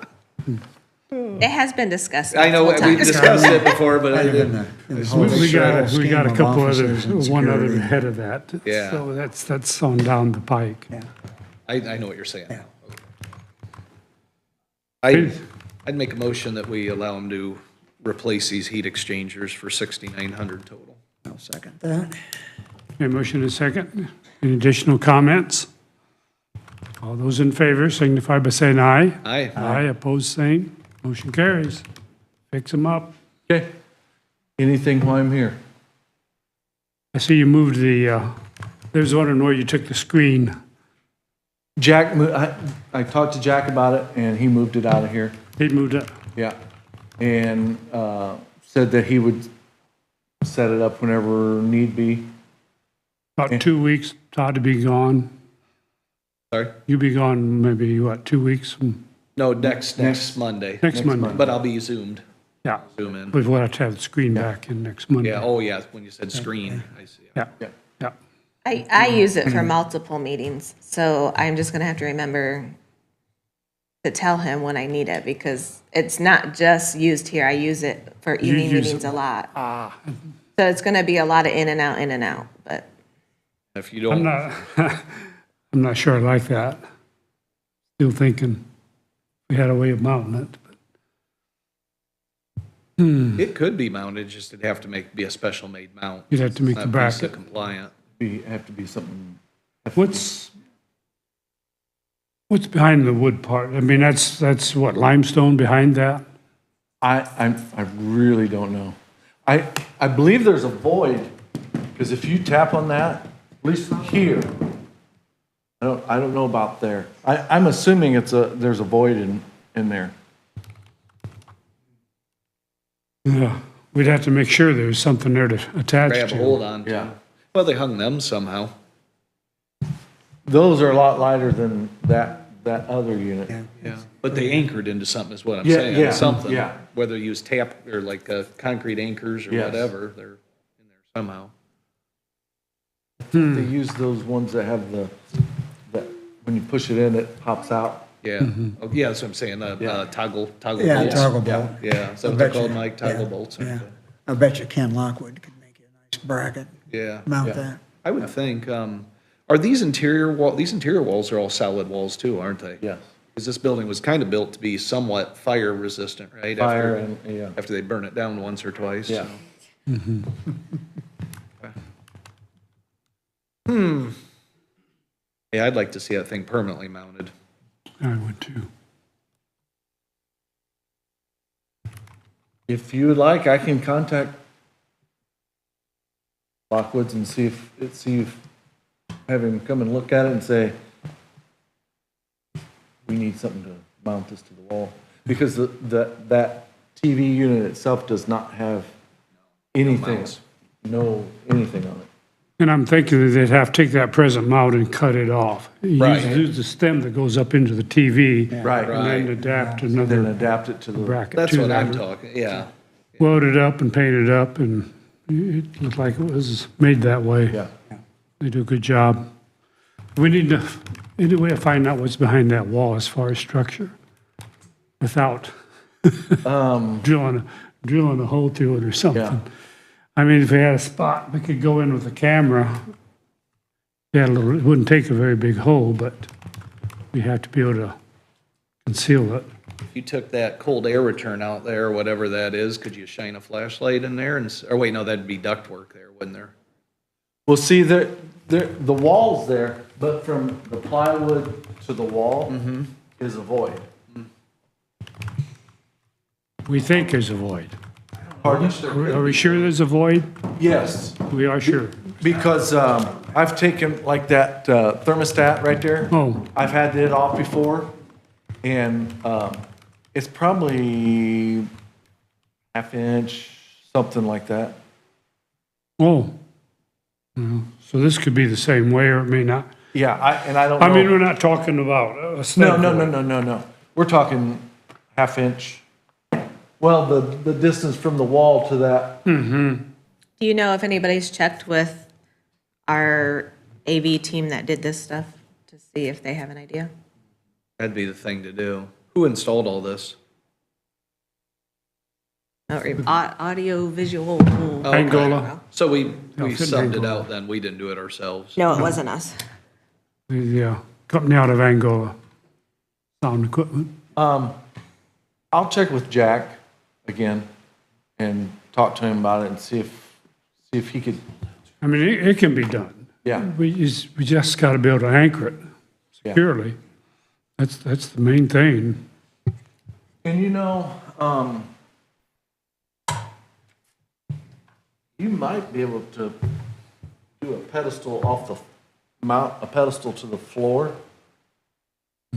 It has been discussed. I know, multiple we times. discussed it before, but I Kind of in didn't. the whole We got a scheme of couple other, offices and one other security. ahead of that. Yeah. So that's on down the pike. Yeah. I know what you're saying. Yeah. I'd make a motion that we allow them to replace these heat exchangers for 6,900 total. I'll second that. Okay, motion is second. Any additional comments? All those in favor signify by saying aye. Aye. Aye, opposed, same. Motion carries. Fix them up. okay. Anything while I'm here? I see you moved there's wondering where you took the screen. Jack, I talked to Jack about it, and he moved it out of here. He moved it. Yeah. And said that he would set it up whenever need be. About 2 weeks, Todd to be gone. Sorry? You'll be gone maybe, what, 2 weeks? No, next Monday. Next Monday. But I'll be zoomed, Yeah. zoom in. But we'll have to have the screen back in next Monday. Yeah, oh yeah, when you said screen, I see. Yeah, Yeah. yeah. I use it for multiple meetings, so I'm just gonna have to remember to tell him when I need it, because it's not just used here. I use it for evening use meetings it- a lot. So it's gonna be a lot of in and out, but If you I'm don't, not, I'm not sure I like that. Still thinking we had a way of mounting it. it could be mounted, just it'd have to be a special made mount. You'd have to make It's the not VISA bracket. compliant. Have to be something. What's behind the wood part? I mean, that's what, limestone behind that? I really don't know. I believe there's a void, because if you tap on that, at least here, I don't know about there. I'm assuming there's a void in there. Yeah, we'd have to make sure there's something there to attach grab to. hold on to. Yeah. Well, they hung them somehow. Those are a lot lighter than that other unit. Yeah, but they anchored into something is what I'm Yeah, saying. yeah, Something, yeah. whether you use tap or like concrete anchors or Yes. whatever, they're in there somehow. They use those ones that have that when you push it in, it pops out. Yeah, oh, yeah, that's what I'm saying, toggle Yeah, bolts. toggle bolt. Yeah, is that I what they're bet called, you- Mike, toggle yeah, bolts? Yeah, I bet you Ken Lockwood could make you a nice bracket, Yeah, mount that. I would think, are these interior walls are all solid walls too, aren't they? Yes. Because this building was kind of built to be somewhat fire resistant, right? Fire After- and, yeah. After they burn it down once or twice, Yeah. so. Yeah, I'd like to see that thing permanently mounted. I would too. If you would like, I can contact Lockwoods and see if, have him come and look at it and say, we need something to mount this to the wall. Because that TV unit itself does not have anything, mounts. anything on it. And I'm thinking that they'd have to take that present mount and cut it off. Right. Use the stem that goes up into the TV. Right. And then adapt Then another adapt it to the. bracket That's to what I'm that. talking, yeah. Weld it up and paint it up, and it looked like it was made that way. Yeah. They do a good job. We need to, any way to find out what's behind that wall as far as structure, without drilling a hole through it or something. I mean, if we had a spot, we could go in with a camera. Yeah, it wouldn't take a very big hole, but we have to be able to conceal it. If you took that cold air return out there, whatever that is, could you shine a flashlight in there and, or wait, no, that'd be ductwork there, wouldn't there? Well, see, the wall's there, but from the plywood to the wall is a void. We think there's a void. Pardon? Are we sure there's a void? Yes, We are sure. because I've taken like that thermostat right there. Oh. I've had it off before, and it's probably half inch, something like that. Oh. So this could be the same way, or it may not. Yeah, I don't know. I mean, we're not talking about a step. No. We're talking half inch. Well, the distance from the wall to that, Do you know if anybody's checked with our AV team that did this stuff to see if they have an idea? That'd be the thing to do. Who installed all this? Audio visual. Angola. So we fit subbed it Angola. out then, we didn't do it ourselves. No, it wasn't us. The company out of Angola, sound equipment. I'll check with Jack again and talk to him about it and see if he could, I mean, it can be done. yeah. We just got to be able to anchor it securely. That's the main thing. And you know, you might be able to do a pedestal mount a pedestal to the floor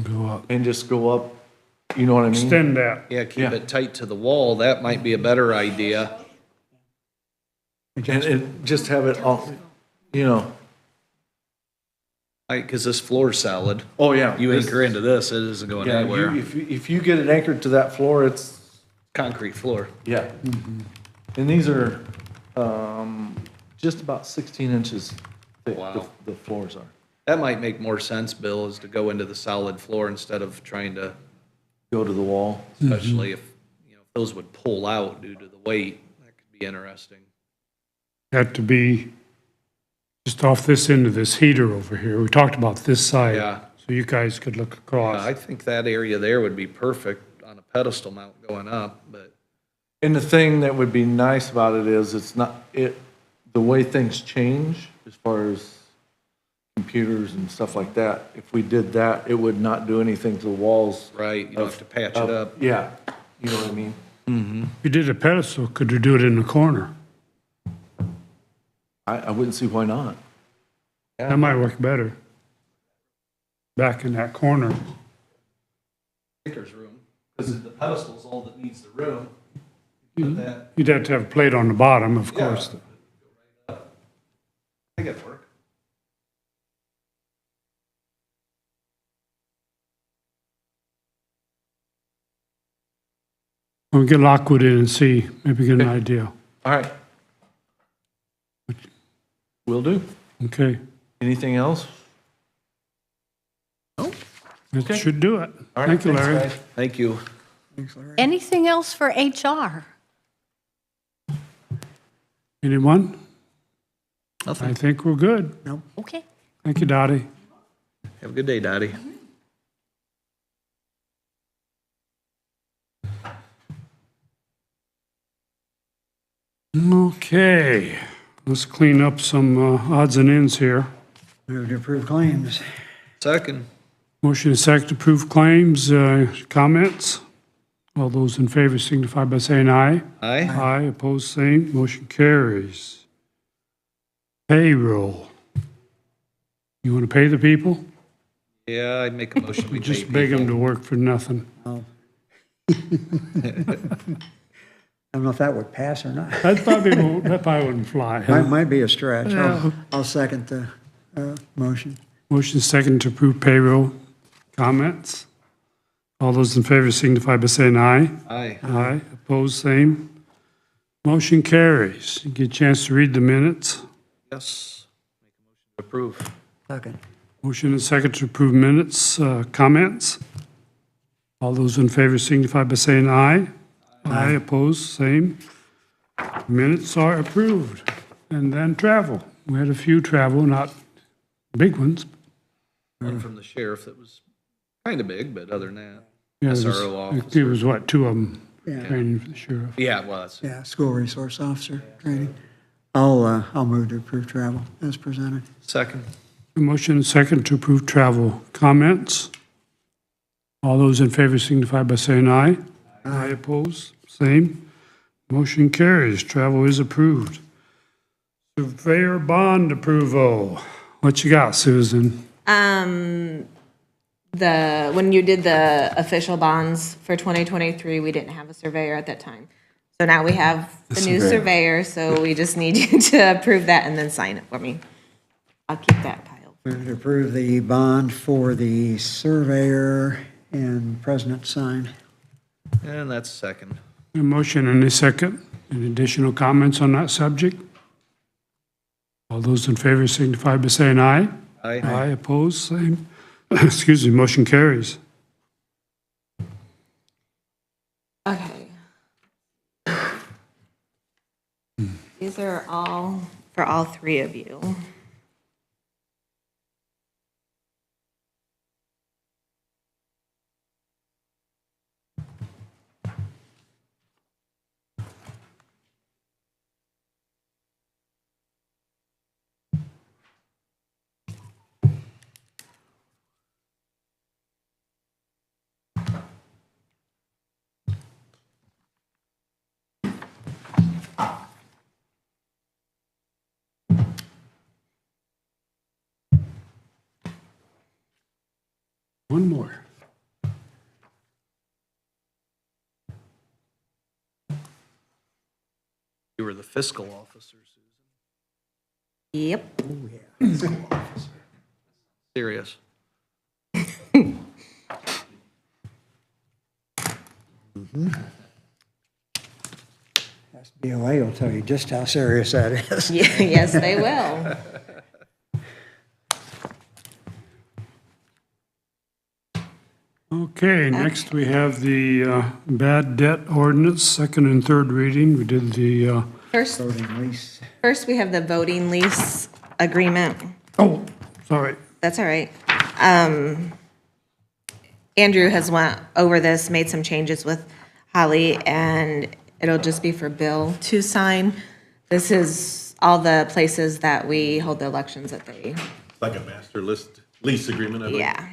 Go up. and just go up, you know what I mean? Extend that. Yeah, keep Yeah. it tight to the wall, that might be a better idea. And just have it all, you know. Because this floor's solid. Oh, yeah. You anchor into this, it isn't going Yeah, anywhere. if you get it anchored to that floor, it's, Concrete floor. yeah. And these are, just about 16 inches thick, Wow. the floors are. That might make more sense, Bill, is to go into the solid floor instead of trying to, Go to the wall. especially if, if those would pull out due to the weight, that could be interesting. Had to be just off this end of this heater over here. We talked about this side. Yeah. So you guys could look across. I think that area there would be perfect on a pedestal mount going up, but And the thing that would be nice about it is it's not, the way things change as far as computers and stuff like that, if we did that, it would not do anything to the walls. right, you don't have to patch it up. Yeah, you know what I mean? If you did a pedestal, could you do it in the corner? I wouldn't see why not. That might work better. Back in that corner. Speaker's room, because the pedestal's all that needs the room. You'd have to have a plate on the bottom, of course. I think it'd work. We'll get Lockwood in and see, maybe get an idea. All right. Will do. Okay, Anything else? that should do it. All right, Thank you, thanks, Larry. guys. Thank you. Anything else for HR? Anyone? I Nothing. think we're good. Okay. Thank you, Dottie. Have a good day, Dottie. Okay, let's clean up some odds and ends here. Move to approve claims. Second. Motion is second to approve claims. Comments? All those in favor signify by saying aye. Aye. Aye, opposed, same. Motion carries. Payroll. You want to pay the people? Yeah, I'd make a motion. We pay Just beg them people. to work for nothing. I don't know if that would pass or not. That probably wouldn't fly. huh? Might be a stretch. I'll second the motion. Motion second to approve payroll. Comments? All those in favor signify by saying aye. Aye. Aye, opposed, same. Motion carries. You get a chance to read the minutes. Yes. Make a motion to approve. Second. Motion and second to approve minutes. Comments? All those in favor signify by saying aye. Aye, opposed, same. Minutes are approved. And then travel. We had a few travel, not big ones. One from the sheriff that was kind of big, but other than that. Yeah, it was- SRO It officer. was what, two of them Yeah. training for the sheriff. Yeah, it was. Yeah, school resource officer training. I'll move to approve travel as presented. Second. A motion and second to approve travel. Comments? All those in favor signify by saying aye. Aye, opposed, same. Motion carries. Travel is approved. Surveyor bond approval. What you got, Susan? When you did the official bonds for 2023, we didn't have a surveyor at that time. So now we have the new surveyor, so we just need you to approve that and then sign it for me. I'll keep that pile. Move to approve the bond for the surveyor and president sign. And that's second. A motion and a second. Any additional comments on that subject? All those in favor signify by saying aye. Aye. Aye, opposed, same. Excuse me, motion carries. Okay. These are all for all three of you. One more. You were the fiscal officer, Susan. Yep. Serious. SBOA will tell you just how serious that is. Yes, they will. Okay, next we have the bad debt ordinance, second and third reading. We did the, First, Voting lease. first we have the voting lease agreement. oh, sorry. That's all right. Andrew has went over this, made some changes with Holly, and it'll just be for Bill to sign. This is all the places that we hold the elections that they, Like a master lease agreement, I believe. yeah.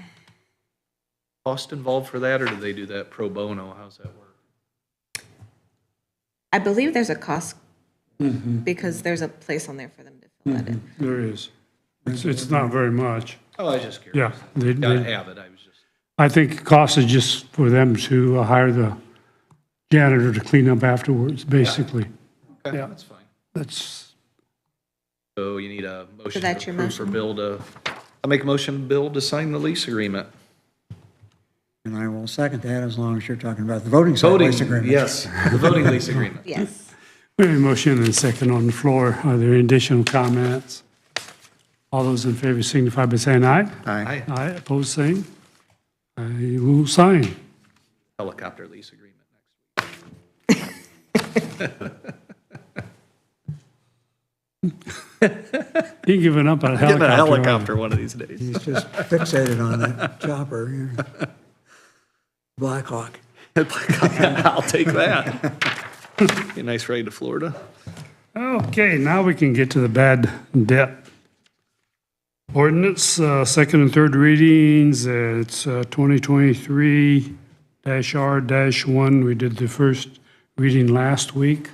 Cost involved for that, or do they do that pro bono? How's that work? I believe there's a cost because there's a place on there for them to fill that in. There is. It's not very much. Oh, I was just curious. Yeah, they- Gotta they- have it, I was just. I think the cost is just for them to hire the janitor to clean up afterwards, basically. Okay, Yeah. that's fine. That's, So you need a motion that's to your approve for motion? Bill to, I'll make a motion, Bill, to sign the lease agreement. And I will second that as long as you're talking about the voting site Voting, lease agreement. yes, the voting lease agreement. Yes. we have a motion and a second on the floor. Are there any additional comments? All those in favor signify by saying aye. Aye. Aye, opposed, same. I will sign. Helicopter lease agreement next week. He giving up on helicopter. Getting a helicopter one of these days. He's just fixated on that chopper. Here. Blackhawk. I'll take that. Be a nice ride to Florida. Okay, now we can get to the bad debt ordinance, second and third readings. It's 2023-R-1. We did the first reading last week.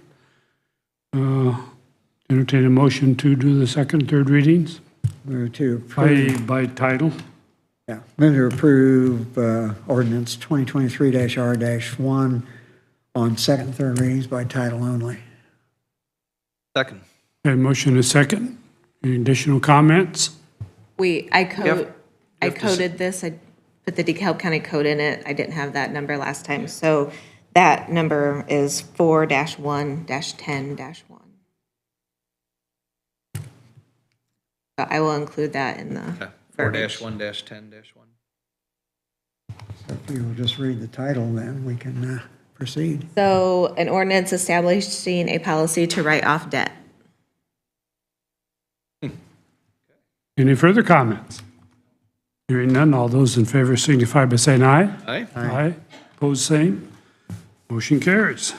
Entertain a motion to do the second and third readings Move to approve. by title. Yeah. Move to approve ordinance 2023-R-1 on second and third readings by title only. Second. A motion is second. Any additional comments? I have coded this, I put the DeKalb County code in it, I didn't have that number last time, so that number is 4-1-10-1. So I will include that in the Okay. verbiage. 4-1-10-1. So if we will just read the title, then we can proceed. So an ordinance establishing a policy to write off debt. Any further comments? Hearing none, all those in favor signify by saying aye. Aye. Aye. Opposed, same. Motion carries.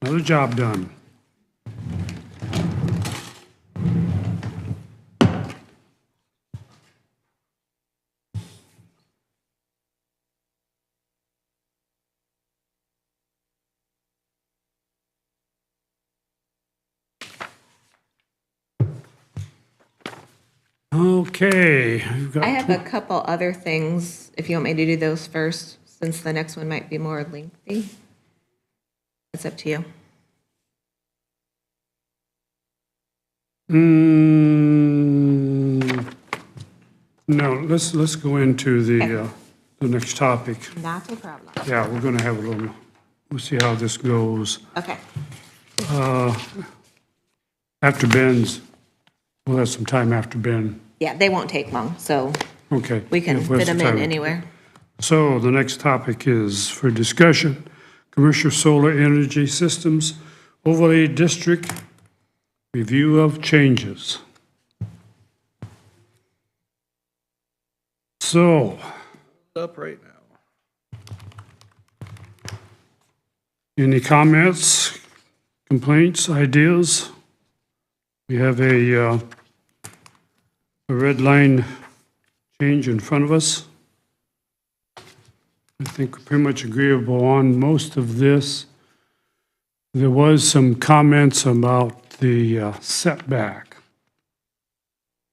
Another job done. Okay, we've got I have a couple other things, if you want me to do those first, since the next one might be more lengthy. It's up to you. No, let's go into the next topic. Not a problem. Yeah, we're gonna have a little, we'll see how this goes. Okay. After Ben's, we'll have some time after Ben. Yeah, they won't take long, so Okay. we can Yeah, we'll fit have them some in time. anywhere. So the next topic is for discussion, commercial solar energy systems overlay district review of changes. So, Up right now. any comments, complaints, ideas? We have a red line change in front of us. I think we're pretty much agreeable on most of this. There was some comments about the setback.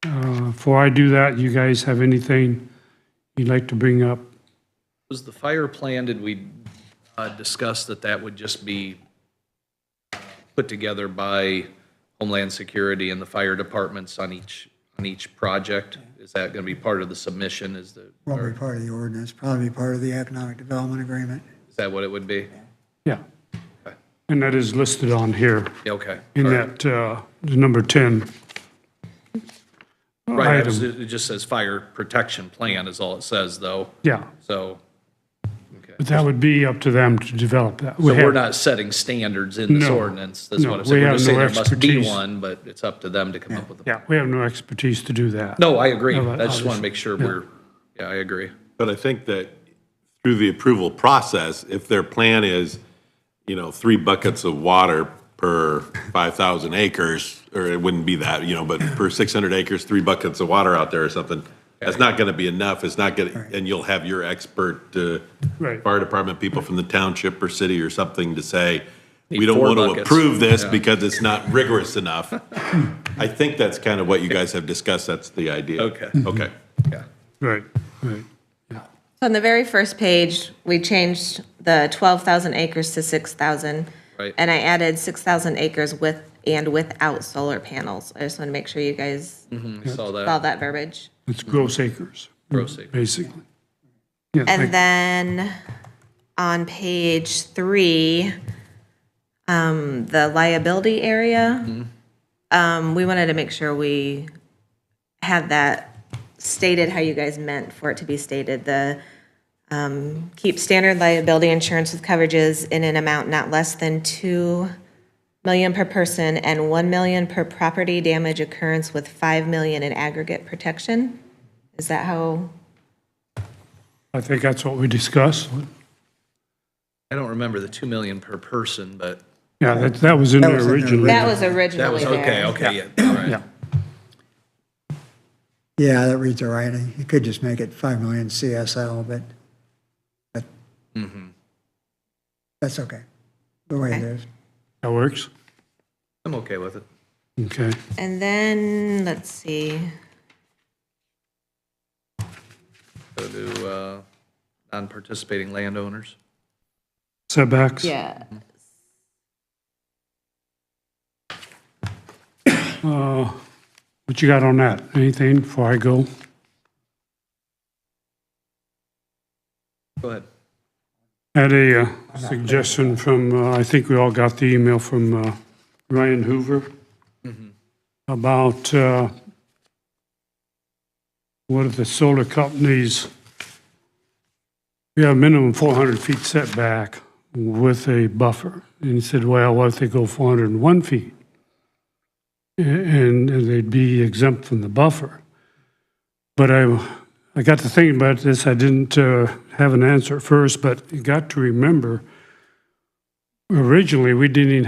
Before I do that, you guys have anything you'd like to bring up? Was the fire plan, did we discuss that that would just be put together by Homeland Security and the fire departments on each project? Is that going to be part of the submission? Is Won't be part of the ordinance, probably be part of the economic development agreement. that what it would be? Yeah. Okay. And that is listed on here Yeah, okay. in All right. that, the number 10 Right, item. it just says fire protection plan is all it says, though, Yeah, so, okay. but that would be up to them to develop that. So we're not setting standards in this No, ordinance, that's no, what I'm we saying. We're have just no saying there must be expertise. one, but it's up to them to come up with a. Yeah, we have no expertise to do that. No, I agree, No, I but just want to make sure obviously, yeah, I agree. But I think that through the approval process, if their plan is, 3 buckets of water per 5,000 acres, or it wouldn't be that, but per 600 acres, 3 buckets of water out there or something, that's not going to be enough. It's not going to, and you'll have your expert Right. fire department people from the township or city or something to say, we Need don't 4 want to buckets. approve this Yeah. because it's not rigorous enough. I think that's kind of what you guys have discussed. That's the idea. Okay. Okay. Yeah. Right, right. On the very first page, we changed the 12,000 acres to 6,000. Right. And I added 6,000 acres with and without solar panels. I just want to make sure you guys I saw saw that. that verbiage. It's gross acres, Gross acres. basically. Yeah, And then on page 3, the liability area, we wanted to make sure we had that stated how you guys meant for it to be stated. The keep standard liability insurance with coverages in an amount not less than 2 million per person and 1 million per property damage occurrence with 5 million in aggregate protection. Is that how? I think that's what we discussed. I don't remember the 2 million per person, but Yeah, that was in That there was in there originally. That was that originally was, there. okay, yeah, all right. Yeah, Yeah, that reads all right. You could just make it 5 million CSL, but that's okay, the way it is. that works. I'm okay with it. Okay. And then, let's see, Go to non-participating landowners. Setbacks? yeah, What you got on that? Anything before I go? Go ahead. Had a suggestion from, I think we all got the email from Ryan Hoover about what if the solar companies, we have minimum 400 feet setback with a buffer. And he said, well, what if they go 401 feet? And they'd be exempt from the buffer. But I got to thinking about this. I didn't have an answer at first, but you got to remember, originally we didn't even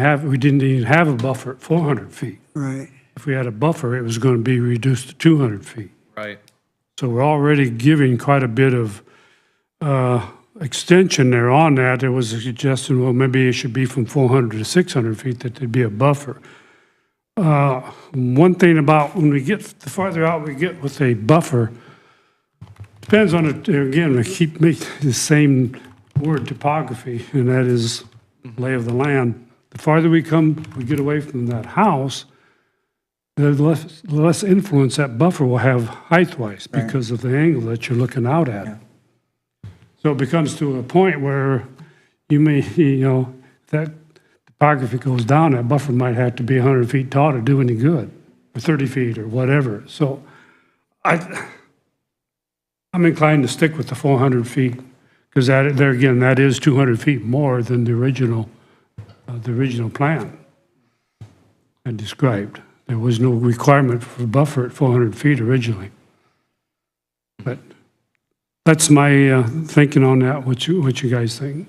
have a buffer at 400 feet. Right. If we had a buffer, it was going to be reduced to 200 feet. Right. So we're already giving quite a bit of extension there on that. There was a suggestion, well, maybe it should be from 400 to 600 feet, that there'd be a buffer. One thing about when we get, the farther out we get with a buffer, depends on it, again, we keep making the same word, topography, and that is lay of the land. The farther we get away from that house, the less influence that buffer will have height-wise because of the angle that you're looking out at. Yeah. So it becomes to a point where you may, that topography goes down, that buffer might have to be 100 feet tall to do any good, or 30 feet or whatever. So I'm inclined to stick with the 400 feet because that, there again, that is 200 feet more than the original plan I described. There was no requirement for a buffer at 400 feet originally. But that's my thinking on that. What you guys think?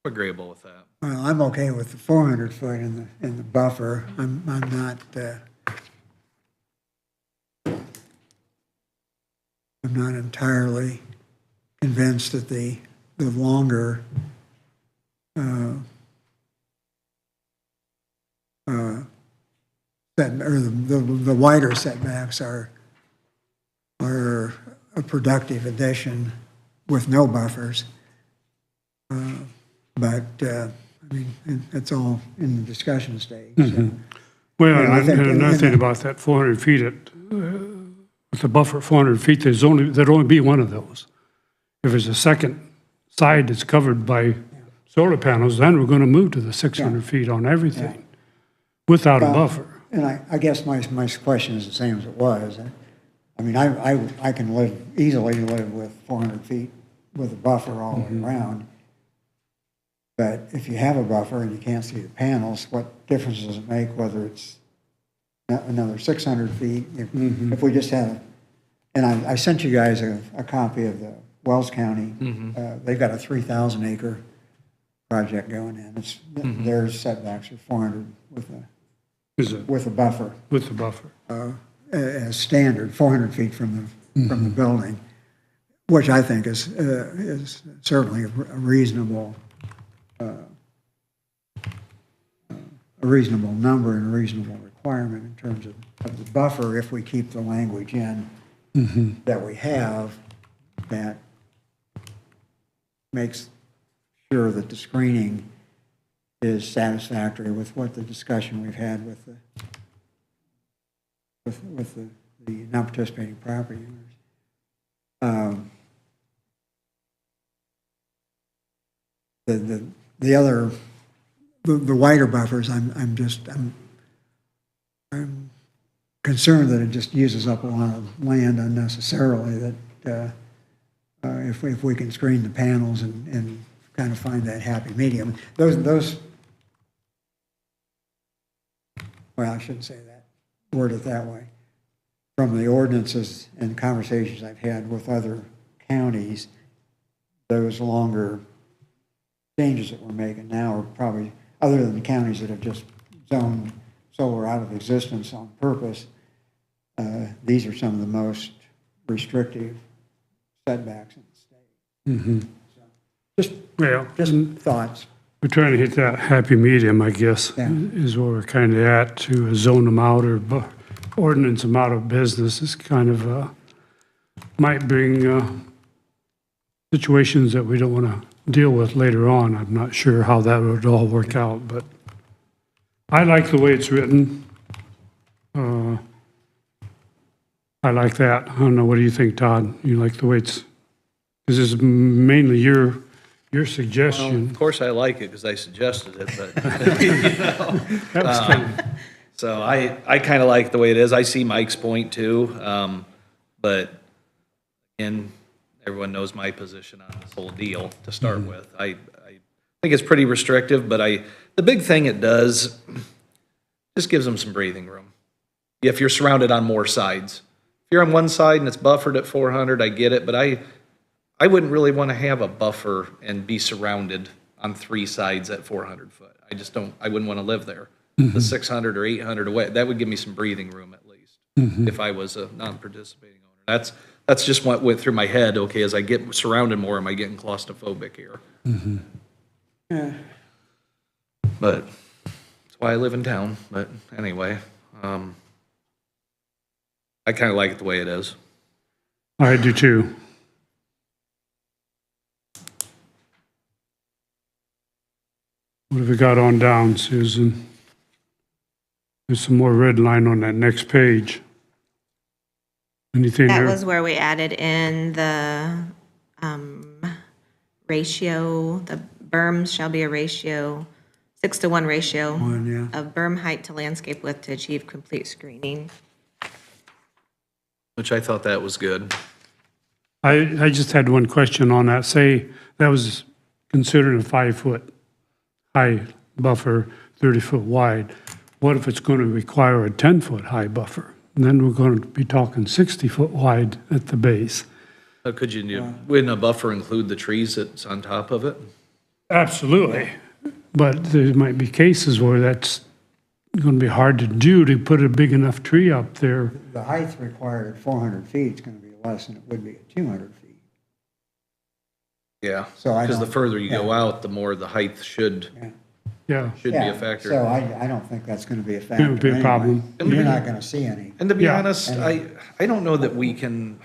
Agreeable with that. Well, I'm okay with the 400 foot in the buffer. I'm not entirely convinced that the longer the wider setbacks are a productive addition with no buffers. But, I mean, it's all in the discussion stage. So. Well, Yeah, I think and another in thing the- about that 400 feet, with the buffer at 400 feet, there'd only be one of those. If there's a second side that's covered by solar panels, then we're going to move to the 600 feet on everything without a buffer. And I guess my question is the same as it was. I mean, I can easily live with 400 feet with a buffer all the way around. But if you have a buffer and you can't see the panels, what difference does it make whether it's another 600 feet? If we just have, and I sent you guys a copy of the Wells County, they've got a 3,000 acre project going in. It's, their setbacks are 400 Is it with a buffer. with the buffer? As standard, 400 feet from the building, which I think is certainly a reasonable number and a reasonable requirement in terms of the buffer if we keep the language in that we have that makes sure that the screening is satisfactory with what the discussion we've had with the non-participating property owners. The other, the wider buffers, I'm concerned that it just uses up a lot of land unnecessarily, that if we can screen the panels and kind of find that happy medium. Those, well, I shouldn't say that, word it that way. From the ordinances and conversations I've had with other counties, those longer changes that we're making now are probably, other than the counties that have just zoned solar out of existence on purpose, these are some of the most restrictive setbacks in the state. So just thoughts. We're trying to hit that happy medium, I guess, Yeah. is where we're kind of at, to zone them out or ordinance them out of business. Is kind of, might bring situations that we don't want to deal with later on. I'm not sure how that would all work out, but I like the way it's written. I like that. I don't know, what do you think, Todd? You like the way it's, because it's mainly your Well, suggestion. of course I like it because I suggested it, but, That was kind of- so I kind of like the way it is. I see Mike's point too. But again, everyone knows my position on this whole deal to start with. I think it's pretty restrictive, but the big thing it does, just gives them some breathing room. If you're surrounded on more sides. If you're on one side and it's buffered at 400, I get it, but I wouldn't really want to have a buffer and be surrounded on three sides at 400 foot. I wouldn't want to live there. The 600 or 800 away, that would give me some breathing room at least, if I was a non-participating owner. That's just what went through my head, okay, as I get surrounded more, am I getting claustrophobic here? Yeah. But that's why I live in town, but anyway, I kind of like it the way it is. I do too. What have we got on down, Susan? There's some more red line on that next page. Anything That there? was where we added in the ratio, the berms shall be a ratio, 6-to-1 ratio One, yeah. of berm height to landscape width to achieve complete screening. Which I thought that was good. I just had one question on that. Say that was considered a 5-foot high buffer, 30-foot wide. What if it's going to require a 10-foot high buffer? And then we're going to be talking 60-foot wide at the base. Wouldn't a buffer include the trees that's on top of it? Absolutely. But there might be cases where that's going to be hard to do, to put a big enough tree up there. The height required at 400 feet is going to be less than it would be at 200 feet. Yeah, So I because the don't- further you go yeah. out, the more the height should Yeah. be Yeah, a factor. So I don't think that's going to be a factor. would be a anyway. problem. You're not going to see any. And to be Yeah. honest, I don't know that we can,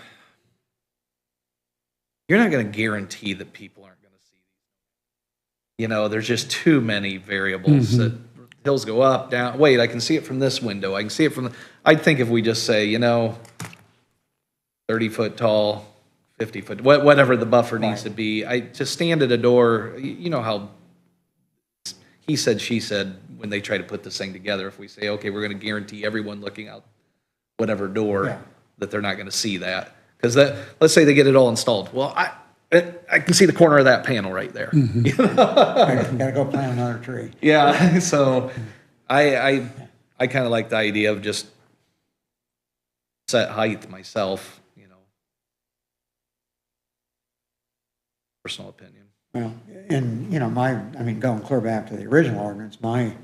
you're not going to guarantee that people aren't going to see these. You know, there's just too many variables that hills go up, down. Wait, I can see it from this window. I can see it from, I think if we just say, 30 foot tall, 50 foot, whatever the buffer needs to be, to stand at a door, you know how he said, she said, when they try to put this thing together, if we say, okay, we're going to guarantee everyone looking out whatever door, Yeah. that they're not going to see that. Because let's say they get it all installed. Well, I can see the corner of that panel right there. Got to go plant another tree. Yeah, so I kind of like the idea of just set height myself, personal opinion. Well, and, going clear back to the original ordinance, my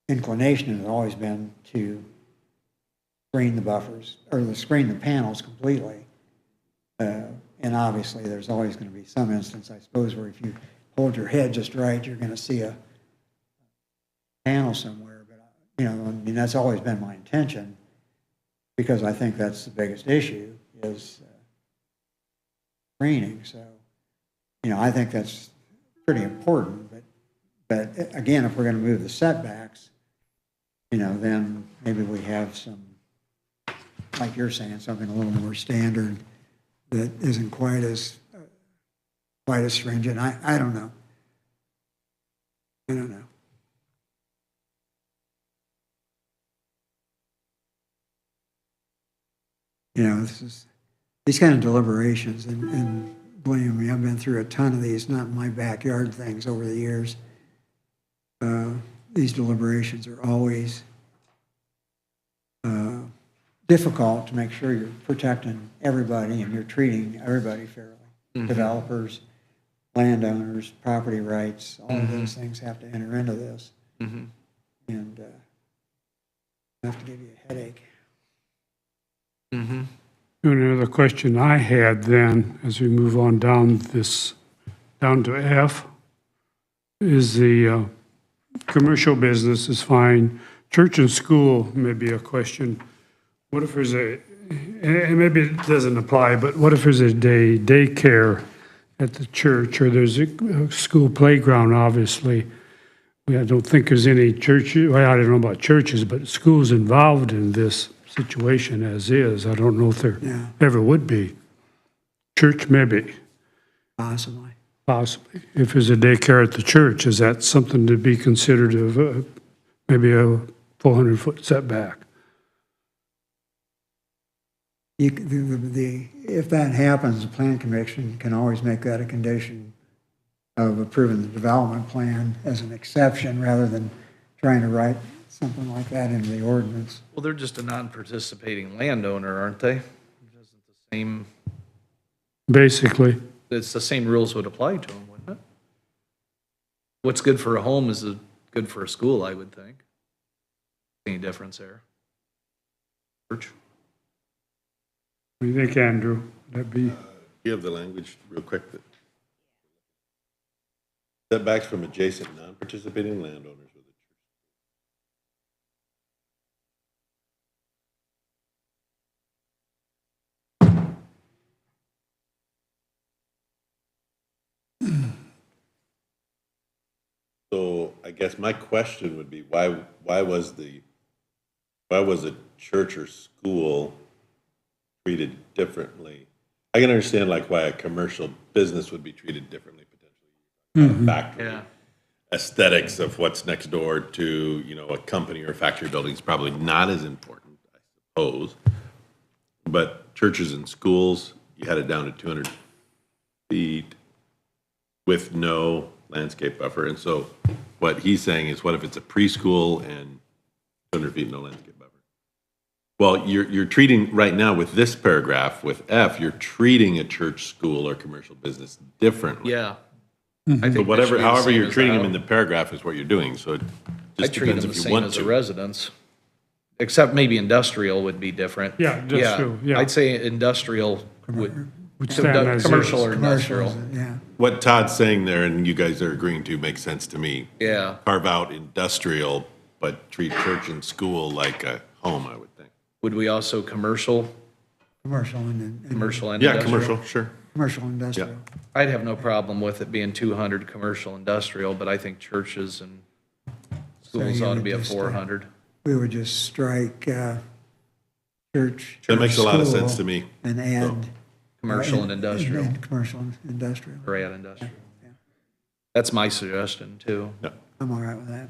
inclination has always been to screen the buffers, or to screen the panels completely. And obviously, there's always going to be some instance, I suppose, where if you hold your head just right, you're going to see a panel somewhere. But, that's always been my intention. because I think that's the biggest issue is screening. So, I think that's pretty important. But again, if we're going to move the setbacks, then maybe we have some, like you're saying, something a little more standard that isn't quite as stringent. I don't know. I don't know. These kind of deliberations, and believe me, I've been through a ton of these, not in my backyard things over the years. These deliberations are always difficult to make sure you're protecting everybody and you're treating everybody fairly. Developers, landowners, property rights, all of those things have to enter into this. And have to give you a headache. Another question I had then, as we move on down to F, is the commercial business is fine. Church and school may be a question. What if there's and maybe it doesn't apply, but what if there's a daycare at the church, or there's a school playground, obviously? I don't think there's any churches, well, I don't know about churches, but schools involved in this situation as is. I don't know if there ever would be. Church, maybe. Possibly. Possibly. If there's a daycare at the church, is that something to be considered of maybe a 400-foot setback? If that happens, the plan commission can always make that a condition of approving the development plan as an exception rather than trying to write something like that into the ordinance. Well, they're just a non-participating landowner, aren't they? Doesn't the same, Basically. it's the same rules would apply to them, wouldn't it? What's good for a home is good for a school, I would think. Any difference there? Church? What do you think, Andrew? Would that be? You have the language real quick. Setbacks from adjacent non-participating landowners with a So I guess my question would be, why was a church or school treated differently? I can understand like why a commercial business would be treated differently potentially. Factory aesthetics of what's next door to, a company or a factory building is probably not as important, I suppose. But churches and schools, you had it down to 200 feet with no landscape buffer. And so what he's saying is, what if it's a preschool and 200 feet, no landscape buffer? Well, you're treating, right now with this paragraph, with F, you're treating a church, school, or commercial business differently. Yeah. So whatever, however you're treating them in the paragraph is what you're doing, so it I just treat them depends the if you same want as a to. residence, except maybe industrial would be different. Yeah, industrial, yeah. I'd say industrial would, Would stand as commercial is. or industrial. Commercials, yeah. What Todd's saying there, and you guys are agreeing to, makes sense to me. Yeah. Carve out industrial, but treat church and school like a home, I would think. Would we also commercial And and Yeah, industrial? commercial, sure. commercial industrial. I'd have no problem with it being 200 commercial industrial, but I think churches and schools you ought to would be a just, 400. We would just strike church. That makes a lot of school, sense to me. And add. Commercial and industrial, And commercial and industrial. or add industrial. That's my suggestion too. Yeah. I'm all right with that.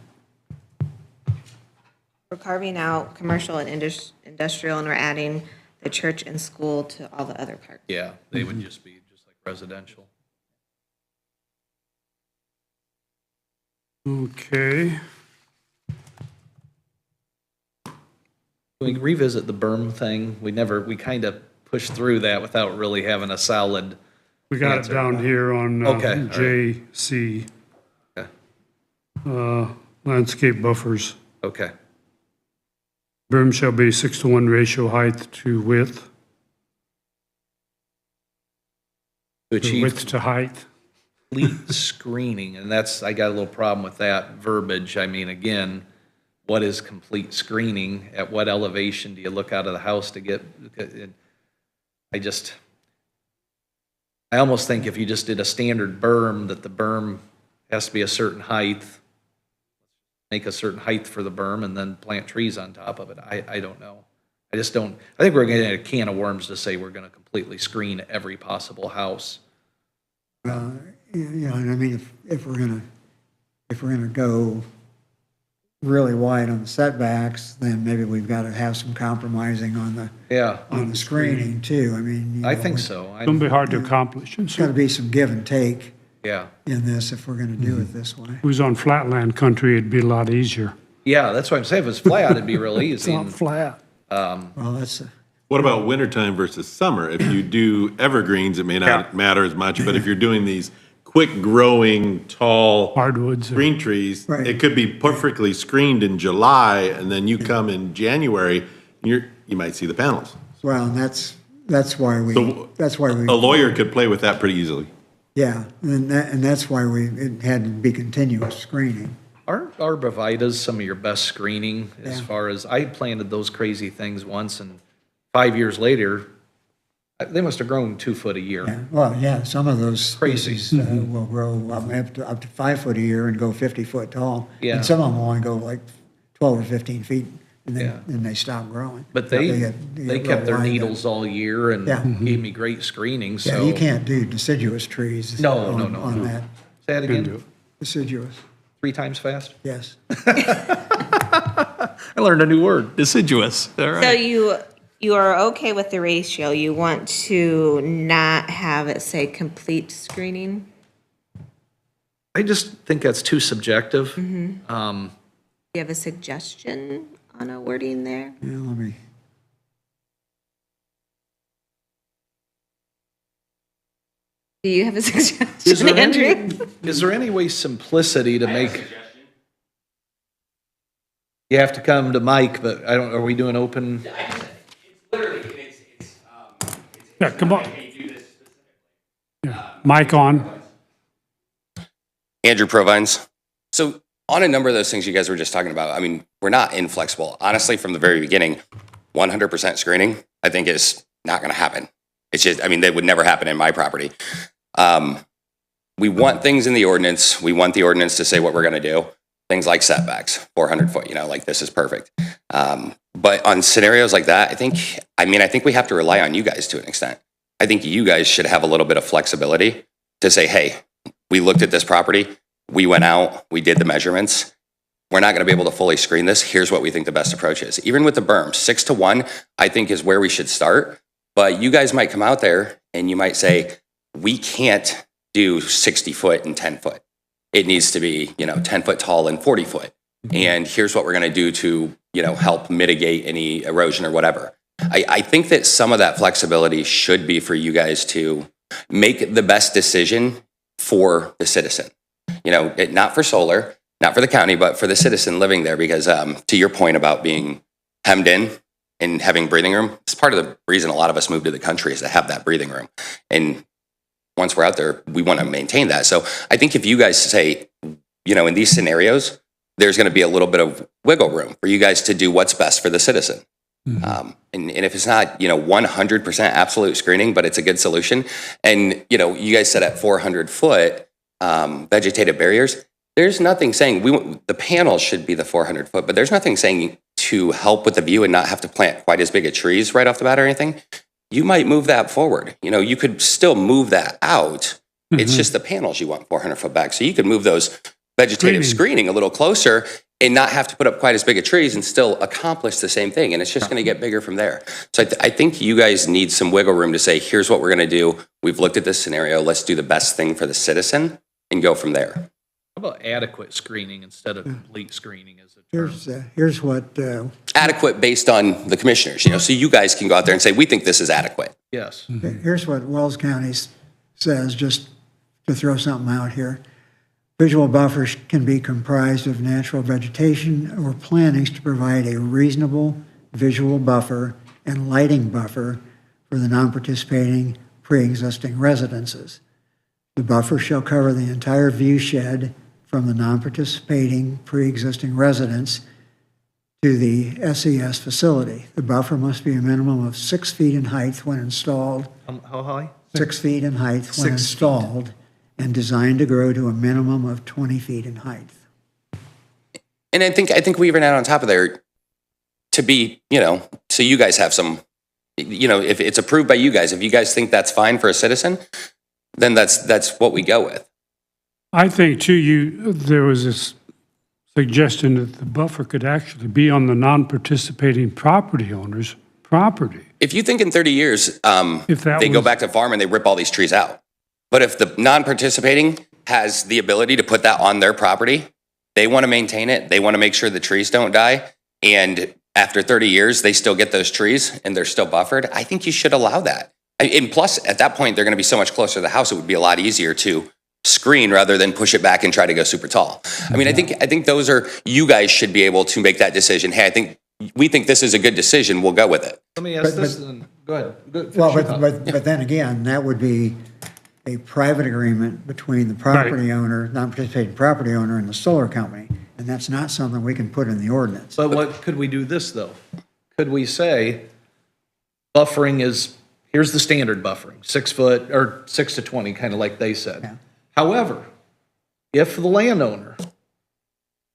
We're carving out commercial and industrial, and we're adding the church and school to all the other parts. Yeah, they would just be just like residential. Okay. We revisit the berm thing. We kind of pushed through that without really having a solid. We got it Answer. down here on Okay, all right. JC, Okay. landscape buffers. Okay. Berm shall be 6-to-1 ratio height to width, To achieve width to height. complete screening, and I got a little problem with that verbiage. I mean, again, what is complete screening? At what elevation do you look out of the house to get, I almost think if you just did a standard berm, that the berm has to be a certain height, make a certain height for the berm, and then plant trees on top of it. I don't know. I just don't, I think we're getting a can of worms to say we're gonna completely screen every possible house. And I mean, if we're gonna go really wide on the setbacks, then maybe we've got to have some compromising on the screening too. I mean, I think so. It's going to be hard to accomplish. And There's got to so be some give and take Yeah. in this if we're going to do it this way. if it was on flatland country, it'd be a lot easier. Yeah, that's what I'm saying. If it's flat, it'd be real It's easy. not flat. Well, that's, What about wintertime versus summer? If you do evergreens, it may not matter as much, but if you're doing these quick growing, tall Hardwoods. green trees, Right. it could be perfectly screened in July, and then you come in January, you might see the panels. well, and that's why we, So- A lawyer could play with that pretty easily. yeah, and that's why it had to be continuous screening. Aren't arborvitaes some of your best screening as Yeah. far as, I planted those crazy things once and 5 years later, they must have grown 2 foot a year. Yeah, well, yeah, some of those Crazy. species will grow up to 5 foot a year and go 50 foot tall. Yeah. And some of them will only go like 12 or 15 feet, and Yeah. then they stop growing. But they get kept their real wide needles all year and Yeah. gave me great screening, then. so. Yeah, you can't do deciduous trees. No, on- no. On that, Say that Couldn't do again, it. deciduous, 3 times fast? yes. I learned a new word, deciduous, all So right. you are okay with the ratio. You want to not have it say complete screening? I just think that's too subjective. Do you have a suggestion on a wording there? Yeah, let me, Do you have a Is suggestion, there Andrew? is there any way simplicity to make? You have to come to Mike, but I don't, are we doing open? Yeah, come on. Yeah, mic on. Andrew Provines. So on a number of those things you guys were just talking about, I mean, we're not inflexible. Honestly, from the very beginning, 100% screening, I think is not going to happen. It's just, I mean, that would never happen in my property. We want things in the ordinance. We want the ordinance to say what we're going to do. Things like setbacks, 400 foot, you know, like this is perfect. But on scenarios like that, I think we have to rely on you guys to an extent. I think you guys should have a little bit of flexibility to say, hey, we looked at this property, we went out, we did the measurements. We're not going to be able to fully screen this. Here's what we think the best approach is. Even with the berm, 6 to 1, I think is where we should start. But you guys might come out there and you might say, we can't do 60 foot and 10 foot. It needs to be, 10 foot tall and 40 foot. And here's what we're going to do to, help mitigate any erosion or whatever. I think that some of that flexibility should be for you guys to make the best decision for the citizen. Not for solar, not for the county, but for the citizen living there. Because to your point about being hemmed in and having breathing room, it's part of the reason a lot of us moved to the country is to have that breathing room. And once we're out there, we want to maintain that. So I think if you guys say, in these scenarios, there's going to be a little bit of wiggle room for you guys to do what's best for the citizen. And if it's not, 100% absolute screening, but it's a good solution. And, you guys said at 400 foot vegetative barriers, there's nothing saying the panels should be the 400 foot, but there's nothing saying to help with the view and not have to plant quite as big of trees right off the bat or anything. You might move that forward. You could still move that out. It's just the panels you want 400 foot back. So you could move those vegetative screening a little closer and not have to put up quite as big of trees and still accomplish the same thing. And it's just going to get bigger from there. So I think you guys need some wiggle room to say, here's what we're going to do. We've looked at this scenario. Let's do the best thing for the citizen and go from there. How about adequate screening instead of complete screening as a term? Here's what, Adequate based on the commissioners, so you guys can go out there and say, we think this is adequate. Yes. here's what Wells County says, just to throw something out here. Visual buffers can be comprised of natural vegetation or plantings to provide a reasonable visual buffer and lighting buffer for the non-participating pre-existing residences. The buffer shall cover the entire view shed from the non-participating pre-existing residence to the SES facility. The buffer must be a minimum of 6 feet in height when installed, How high? 6 feet in height when 6 feet. installed, and designed to grow to a minimum of 20 feet in height. And I think we even add on top of there to be, so you guys have some, if it's approved by you guys, if you guys think that's fine for a citizen, then that's what we go with. I think too, there was this suggestion that the buffer could actually be on the non-participating property owner's property. If you think in 30 years, If that they go was- back to farm and they rip all these trees out. But if the non-participating has the ability to put that on their property, they want to maintain it, they want to make sure the trees don't die, and after 30 years, they still get those trees and they're still buffered, I think you should allow that. And plus, at that point, they're going to be so much closer to the house, it would be a lot easier to screen rather than push it back and try to go super tall. I mean, I think those are, you guys should be able to make that decision. Hey, we think this is a good decision, we'll go with it. Let me ask this, and go ahead. Finish Well, your thought. but then again, that would be a private agreement between the property owner, non-participating property owner and the solar company. And that's not something we can put in the ordinance. But what, could we do this, though? Could we say buffering is, here's the standard buffering, 6 foot, or 6 to 20, kind of like they said. Yeah. However, if the landowner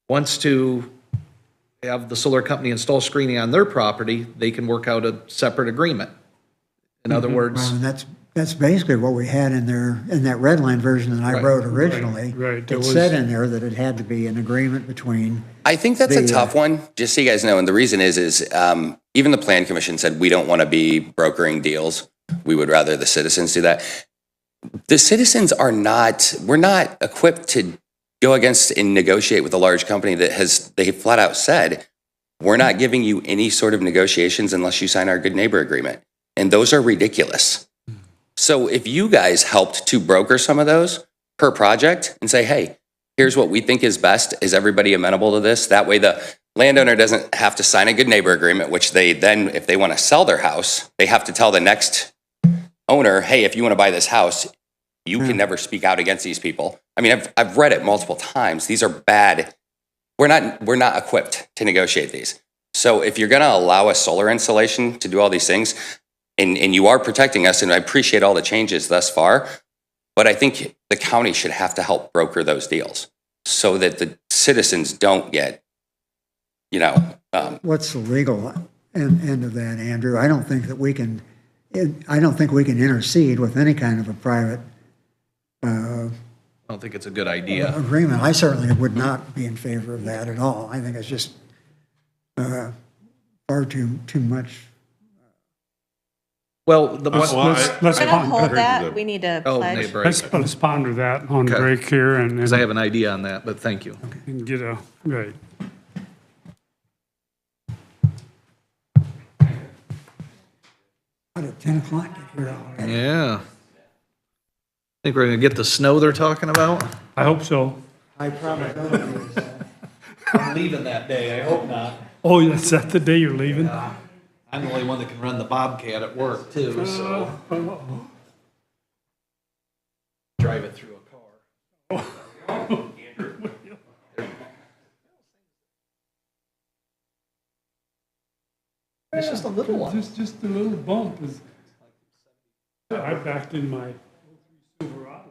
wants to have the solar company install screening on their property, they can work out a separate agreement. In other words, Well, and that's basically what we had in there, in that red line version that I Right. wrote originally. Right, there It said was- in there that it had to be an agreement between, I think that's a The, tough one, just so you guys know. And the reason is even the plan commission said we don't want to be brokering deals. We would rather the citizens do that. The citizens we're not equipped to go against and negotiate with a large company that they flat out said, we're not giving you any sort of negotiations unless you sign our good neighbor agreement. And those are ridiculous. So if you guys helped to broker some of those per project and say, hey, here's what we think is best. Is everybody amenable to this? That way the landowner doesn't have to sign a good neighbor agreement, which they then, if they want to sell their house, they have to tell the next owner, hey, if you want to buy this house, you can never speak out against these people. I mean, I've read it multiple times. These are bad. We're not equipped to negotiate these. So if you're going to allow a solar installation to do all these things, and you are protecting us, and I appreciate all the changes thus far, but I think the county should have to help broker those deals so that the citizens don't get, what's the legal end of that, Andrew? I don't think we can intercede with any kind of a private I don't think it's a good idea. agreement. I certainly would not be in favor of that at all. I think it's just far too much. Well, Let's We're gonna ponder, hold that, we need to oh, pledge. neighbor, let's ponder that on Okay. break here because I have an idea on that, but thank you. and get right. What, at 10 o'clock? We're all right. Yeah. Think we're gonna get the snow they're talking about? I hope so. High probability is, I'm leaving that day, I hope not. Oh, is that the day you're leaving? I'm the only one that can run the Bobcat at work too, so. Drive it through a car. It's just a little one. Just a little bump. I backed in my Silverado.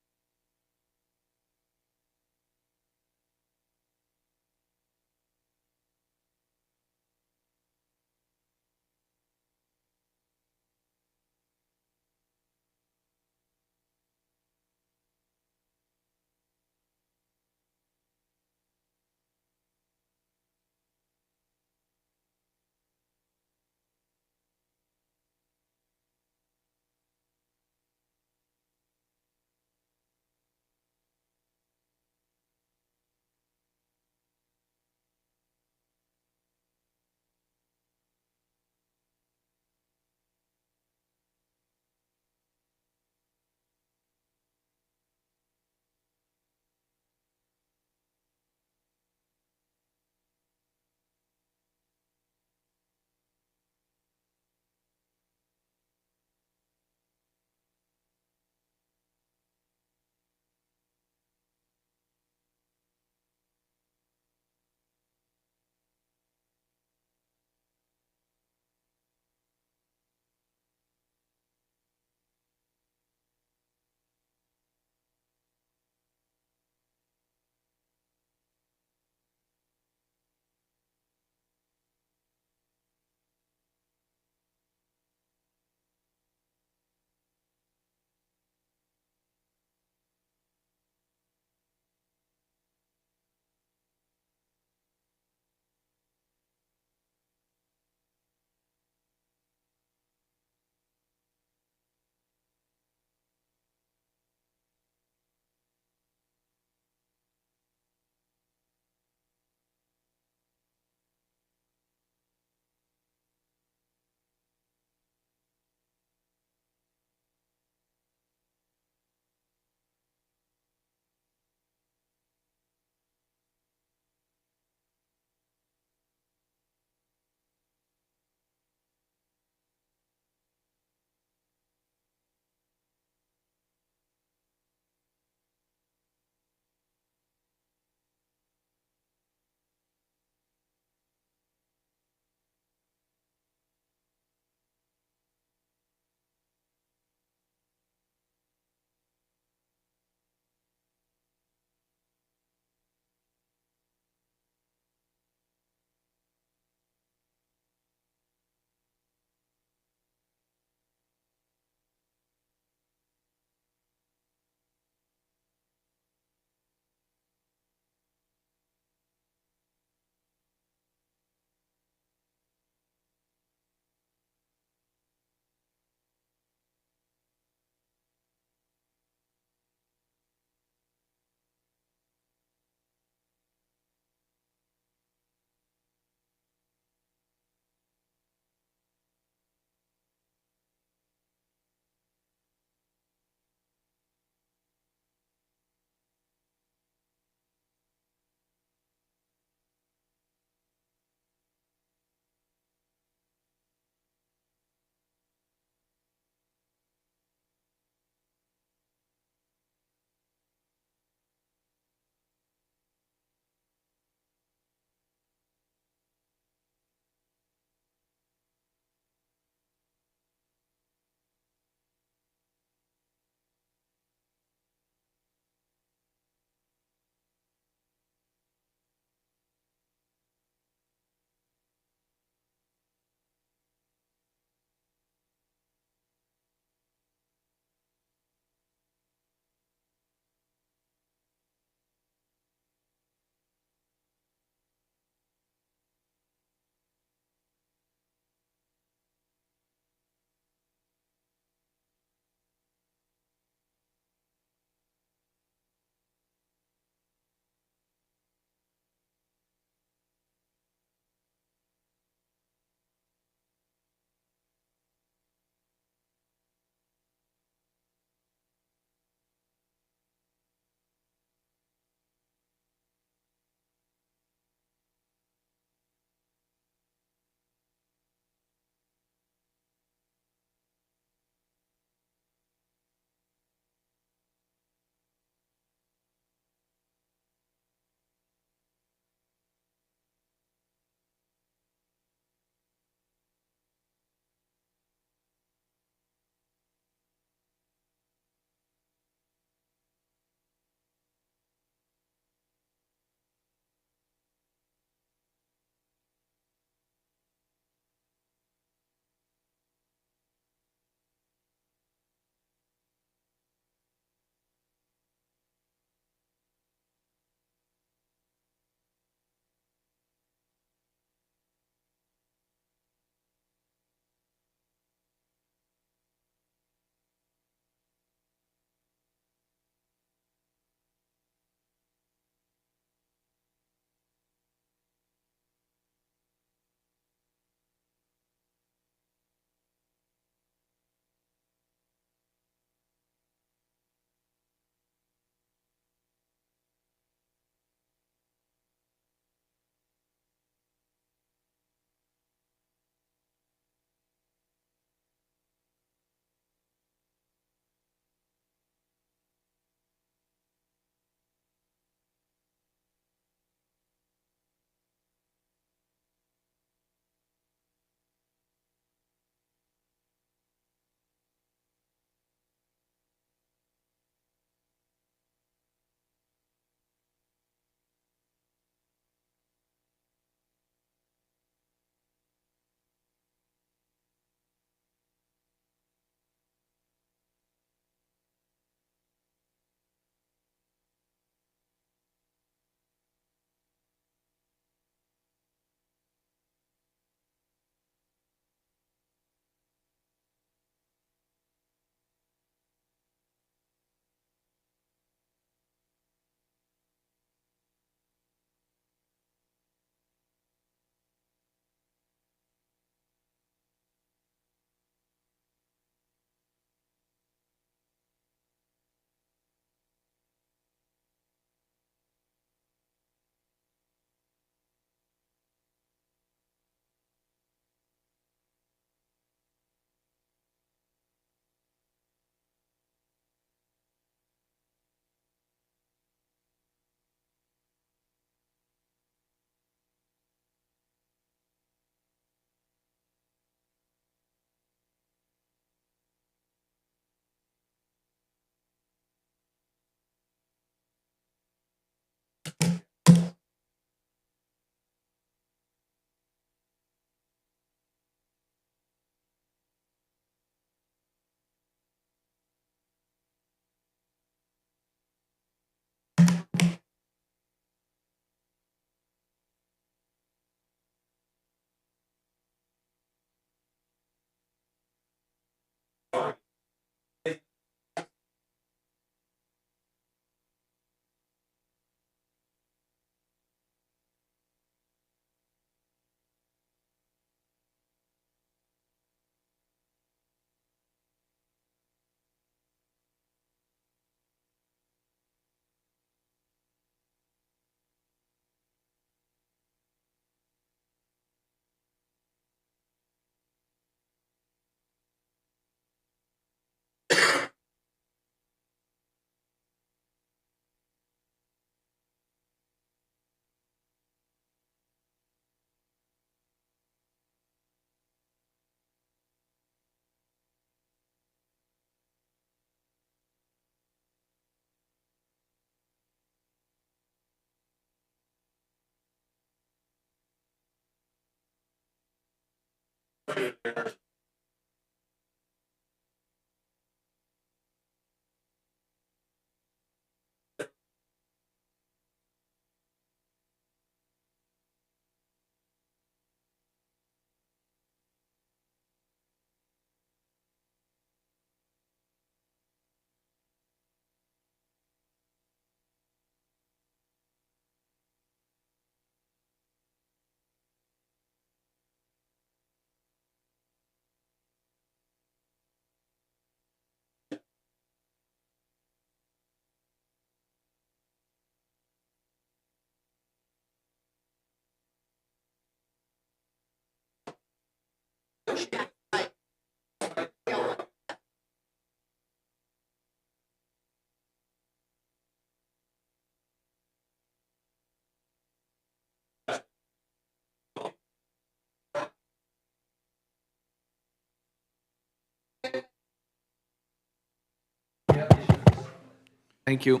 Thank you.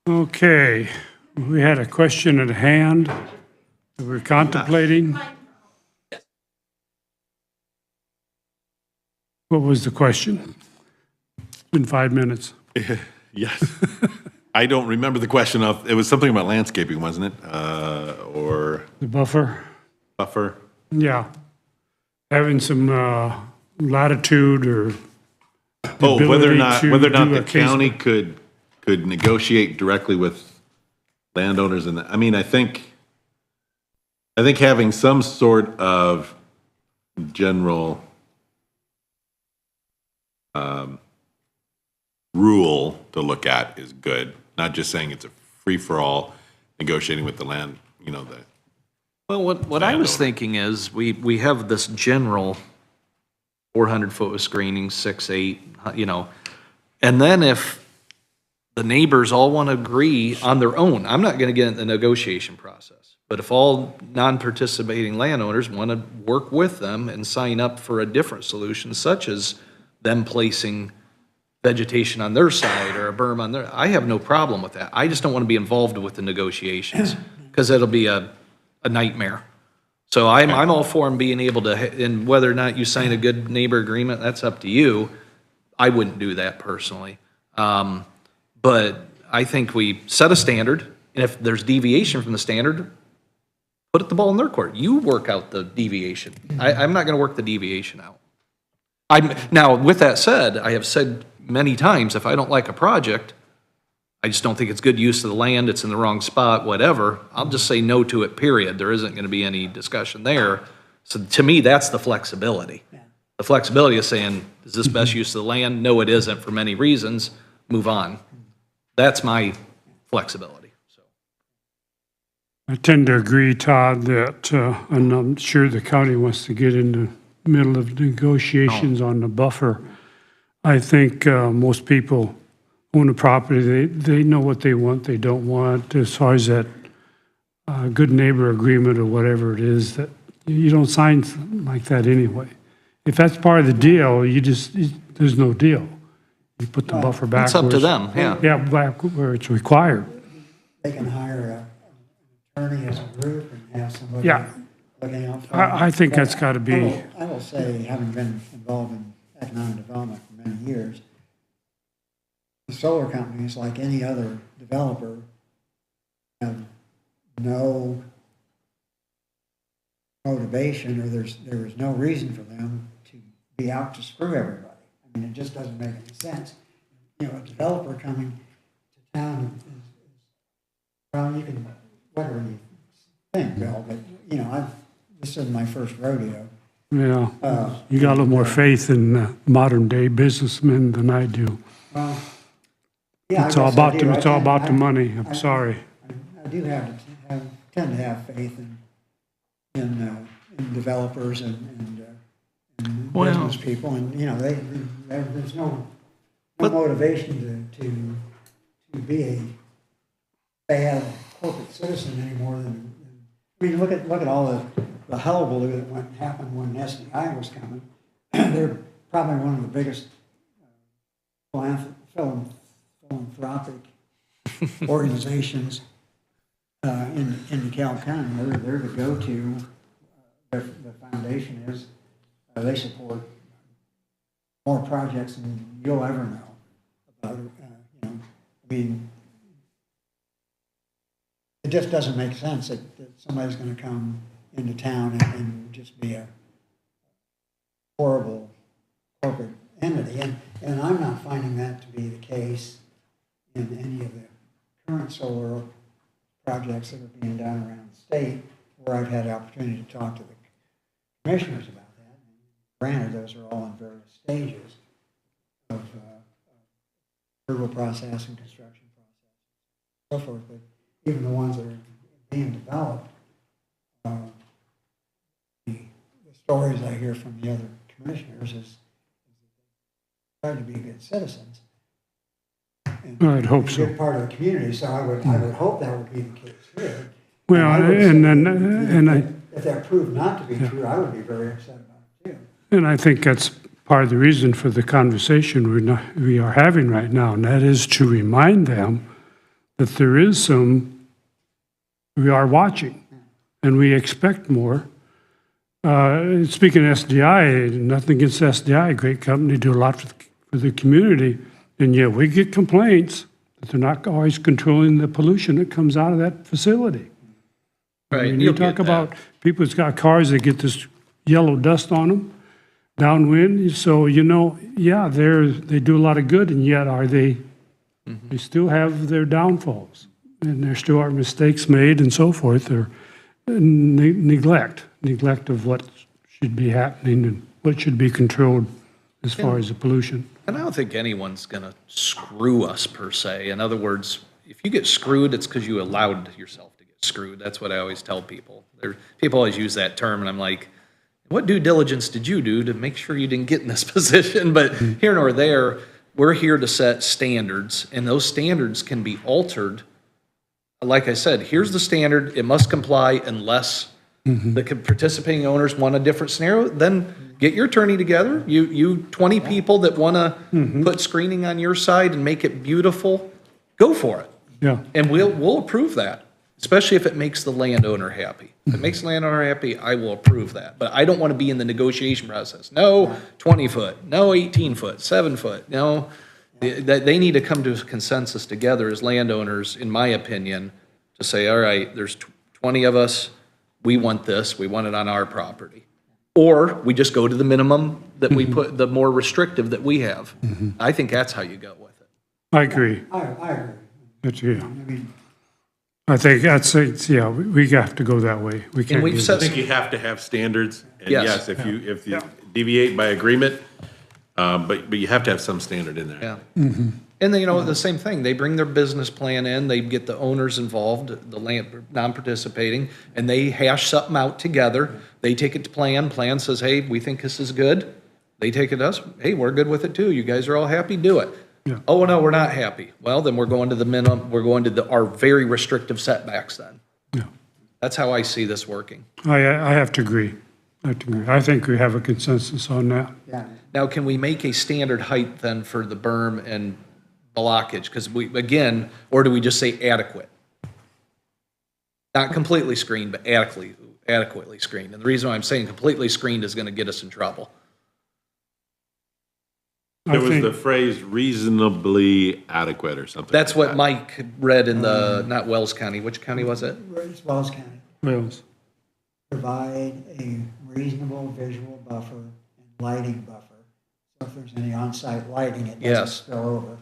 Okay, we had a question at hand that we're contemplating. What was the question? It's been 5 minutes. Yes. I don't remember the question of, it was something about landscaping, wasn't it? Or The buffer? buffer? Yeah. Having some latitude or Oh, whether or not, ability to whether or not do the a case- county could negotiate directly with landowners and, I mean, I think having some sort of general rule to look at is good, not just saying it's a free-for-all negotiating with the land, you know, the, Well, what I was thinking is, we have this general 400-foot with screening, 6, 8, you know, and then if the neighbors all want to agree on their own, I'm not going to get into the negotiation process, but if all non-participating landowners want to work with them and sign up for a different solution, such as them placing vegetation on their side or a berm on their, I have no problem with that. I just don't want to be involved with the negotiations, because it'll be a nightmare. So I'm all for them being able to, and whether or not you sign a good neighbor agreement, that's up to you. I wouldn't do that personally. But I think we set a standard, and if there's deviation from the standard, put the ball in their court. You work out the deviation. I'm not gonna work the deviation out. Now, with that said, I have said many times, if I don't like a project, I just don't think it's good use of the land, it's in the wrong spot, whatever, I'll just say no to it, period. There isn't gonna be any discussion there. So to me, that's the flexibility. The flexibility is saying, is this best use of the land? No, it isn't for many reasons, move on. That's my flexibility, so. I tend to agree, Todd, that, and I'm sure the county wants to get in the middle of negotiations on the buffer. I think most people own a property, they know what they want, they don't want, as far as that good neighbor agreement or whatever it is, that you don't sign something like that anyway. If that's part of the deal, there's no deal. You put the buffer back. It's up to them, yeah. Yeah, back where it's required. They can hire an attorney as a group and have somebody Yeah. looking out for them. I think that's got to be, I will say, having been involved in economic development for many years, the solar companies, like any other developer, have no motivation, or there is no reason for them to be out to screw everybody. I mean, it just doesn't make any sense. You know, a developer coming to town is well, you can, whatever you think, Bill, but, you know, this isn't my first rodeo. yeah, you got a little more faith in modern day businessmen than I do. Well, yeah, It's I all guess I about do. the, it's all about the money, I'm I- sorry. I do tend to have faith in developers and Well- business people, and, you know, there's no motivation to be a bad corporate citizen any more than, I mean, look at all the hullabaloo that happened when SDI was coming. probably one of the biggest philanthropic organizations in DeKalb County. They're the go-to. The foundation is, they support more projects than you'll ever know about. I mean, it just doesn't make sense that somebody's going to come into town and just be a horrible corporate entity. And I'm not finding that to be the case in any of the current solar projects that are being done around the state, where I've had the opportunity to talk to the commissioners about that. Granted, those are all in various stages of approval process and construction process, and so forth. But even the ones that are being developed, the stories I hear from the other commissioners is trying to be good citizens. And I'd hope be a so. good part of the community, so I would hope that would be the case here. Well, I would say and if that proved not to be true, I would be very upset about it too. And I think that's part of the reason for the conversation we are having right now, and that is to remind them that there is we are watching, and we expect more. Speaking of SDI, nothing against SDI, great company, do a lot for the community, and yet we get complaints that they're not always controlling the pollution that comes out of that facility. Right. When you'll you talk get that. about people that's got cars that get this yellow dust on them, downwind, so, yeah, they do a lot of good, and yet they still have their downfalls, and there still are mistakes made and so forth, or neglect of what should be happening and what should be controlled as far as the pollution. And I don't think anyone's going to screw us per se. In other words, if you get screwed, it's because you allowed yourself to get screwed. That's what I always tell people. People always use that term, and I'm like, what due diligence did you do to make sure you didn't get in this position? But here nor there, we're here to set standards, and those standards can be altered. Like I said, here's the standard. It must comply unless the participating owners want a different scenario. Then get your attorney together. You 20 people that want to put screening on your side and make it beautiful, go for it. Yeah. And we'll approve that, especially if it makes the landowner happy. If it makes the landowner happy, I will approve that. But I don't want to be in the negotiation process. No 20 foot, no 18 foot, 7 foot. No, they need to come to a consensus together as landowners, in my opinion, to say, all right, there's 20 of us. We want this. We want it on our property. Or we just go to the minimum that we put, the more restrictive that we have. I think that's how you go with it. I agree. I agree. But, yeah, I mean, I think yeah, we have to go that way. We can't we've do set- I think you have to have standards, and Yes. yes, if you deviate by agreement, but you have to have some standard in there. Yeah. And then, the same thing, they bring their business plan in, they get the owners involved, the land, non-participating, and they hash something out together. They take it to plan says, hey, we think this is good. They take it to us, hey, we're good with it too. You guys are all happy, do it. Yeah. Oh, no, we're not happy. Well, then we're going to the minimum, we're going to our very restrictive setbacks then. Yeah. That's how I see this working. I have to agree. I think we have a consensus on that. yeah. Now, can we make a standard height then for the berm and blockage? Because or do we just say adequate? Not completely screened, but adequately screened. And the reason why I'm saying completely screened is going to get us in trouble. There was think- the phrase reasonably adequate or something. That's like what that. Mike read in not Wells County. Which county was it? It's Wells County. Wells. Provide a reasonable visual buffer and lighting buffer. So if there's any on-site lighting, it doesn't Yes. spill over.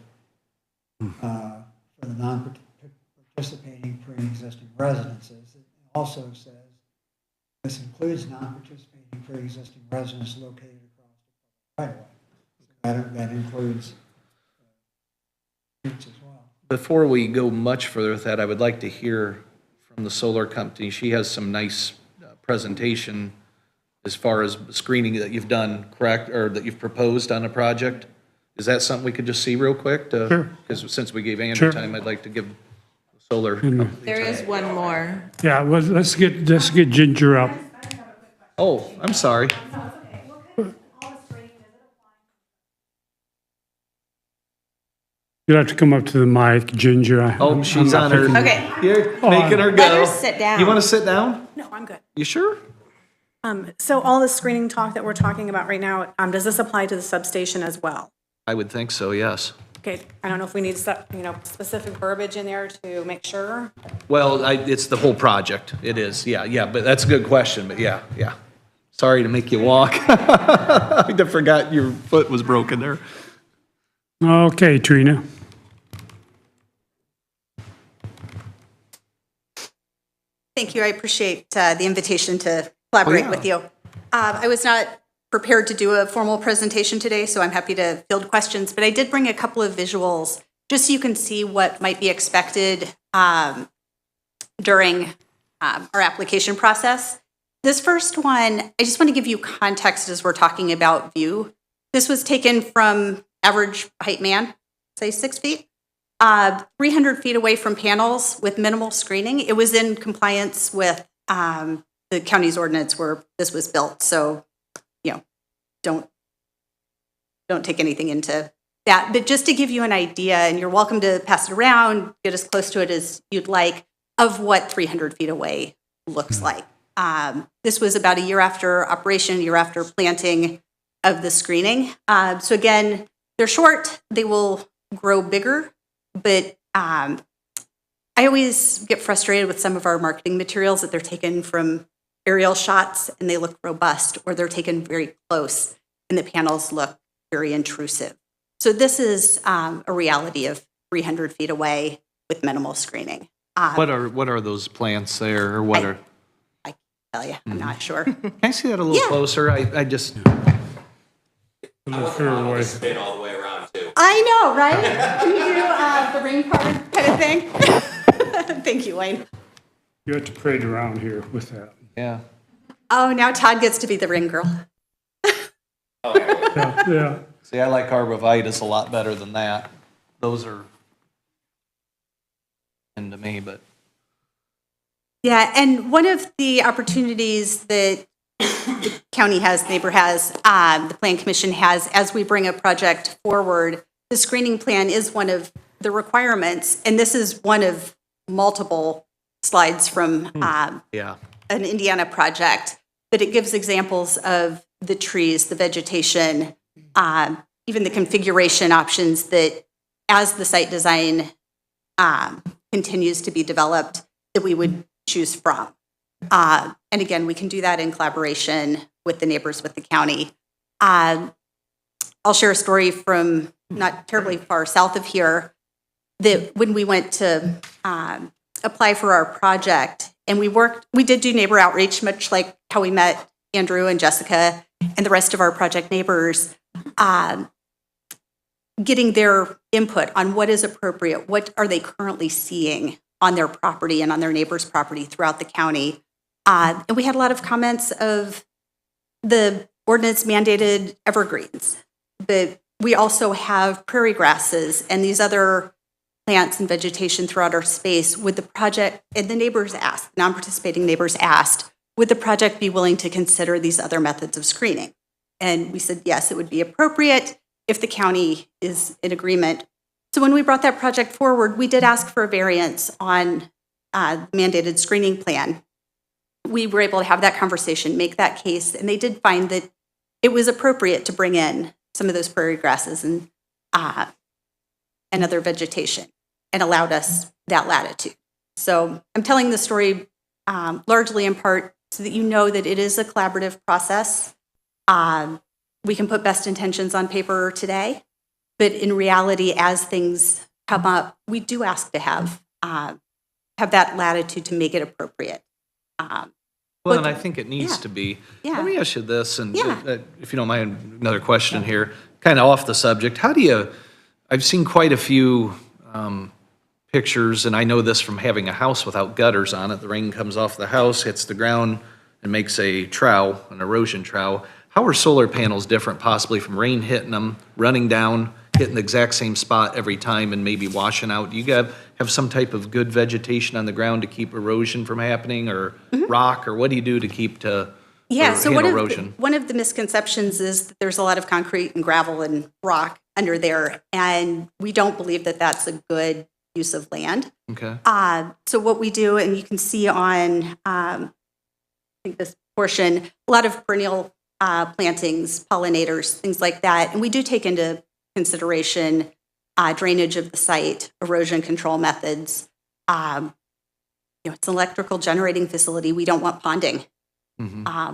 For the non-participating pre-existing residences. It also says, this includes non-participating pre-existing residents located across the right of way. That includes streets as well. Before we go much further with that, I would like to hear from the solar company. She has some nice presentation as far as screening that you've done, correct, or that you've proposed on a project. Is that something we could just see real quick? Sure. Because since we gave Andrew Sure. time, I'd like to give the solar company. There is one more. Yeah, well, let's get Ginger up. Oh, I'm sorry. You'll have to come up to the mic, Ginger. Oh, she's on her. Okay. You're making her Let her go. sit down. You want to sit down? No, I'm good. You sure? So all the screening talk that we're talking about right now, does this apply to the substation as well? I would think so, yes. Okay, I don't know if we need specific verbiage in there to make sure. Well, it's the whole project. It is, yeah, but that's a good question, but yeah. Sorry to make you walk. I forgot your foot was broken there. Okay, Trina. Thank you. I appreciate the invitation to collaborate with you. I was not prepared to do a formal presentation today, so I'm happy to field questions, but I did bring a couple of visuals just so you can see what might be expected during our application process. This first one, I just want to give you context as we're talking about view. This was taken from average height man, say 6 feet. 300 feet away from panels with minimal screening. It was in compliance with the county's ordinance where this was built. So, don't take anything into that. But just to give you an idea, and you're welcome to pass it around, get as close to it as you'd like, of what 300 feet away looks like. This was about a year after operation, a year after planting of the screening. So again, they're short, they will grow bigger. But I always get frustrated with some of our marketing materials that they're taken from aerial shots and they look robust, or they're taken very close and the panels look very intrusive. So this is a reality of 300 feet away with minimal screening. What are those plants there, or what are? I can't tell you, I'm not sure. Can I see that a little closer? I just. A little further away. Spin all the way around too. I know, right? Can you do the ring card kind of thing? Thank you, Wayne. You have to parade around here with that. Yeah. Oh, now Todd gets to be the ring girl. Yeah. See, I like arborvitae a lot better than that. Those are into me, but. Yeah, and one of the opportunities that the county has, neighbor has, the Plan Commission has, as we bring a project forward, the screening plan is one of the requirements, and this is one of multiple slides from Yeah. an Indiana project, but it gives examples of the trees, the vegetation, even the configuration options that as the site design continues to be developed, that we would choose from. And again, we can do that in collaboration with the neighbors, with the county. I'll share a story from not terribly far south of here, that when we went to apply for our project, and we did do neighbor outreach, much like how we met Andrew and Jessica and the rest of our project neighbors, getting their input on what is appropriate, what are they currently seeing on their property and on their neighbor's property throughout the county. And we had a lot of comments of the ordinance mandated evergreens, but we also have prairie grasses and these other plants and vegetation throughout our space. Would the project, and the neighbors asked, non-participating neighbors asked, would the project be willing to consider these other methods of screening? And we said, yes, it would be appropriate if the county is in agreement. So when we brought that project forward, we did ask for a variance on the mandated screening plan. We were able to have that conversation, make that case, and they did find that it was appropriate to bring in some of those prairie grasses and other vegetation, and allowed us that latitude. So I'm telling the story largely in part so that you know that it is a collaborative process. We can put best intentions on paper today, but in reality, as things come up, we do ask to have that latitude to make it appropriate. Well, and I think it needs to be. Yeah. Let me ask you this, and Yeah. if you don't mind, another question here, kind of off the subject. I've seen quite a few pictures, and I know this from having a house without gutters on it. The rain comes off the house, hits the ground, and makes a trough, an erosion trough. How are solar panels different possibly from rain hitting them, running down, hitting the exact same spot every time, and maybe washing out? Do you have some type of good vegetation on the ground to keep erosion from happening, or rock, or what do you do to keep Yeah, or so handle erosion? one of the misconceptions is that there's a lot of concrete and gravel and rock. under there, and we don't believe that that's a good use of land. Okay. So what we do, and you can see on, I think this portion, a lot of perennial plantings, pollinators, things like that. And we do take into consideration drainage of the site, erosion control methods. It's an electrical generating facility. We don't want ponding.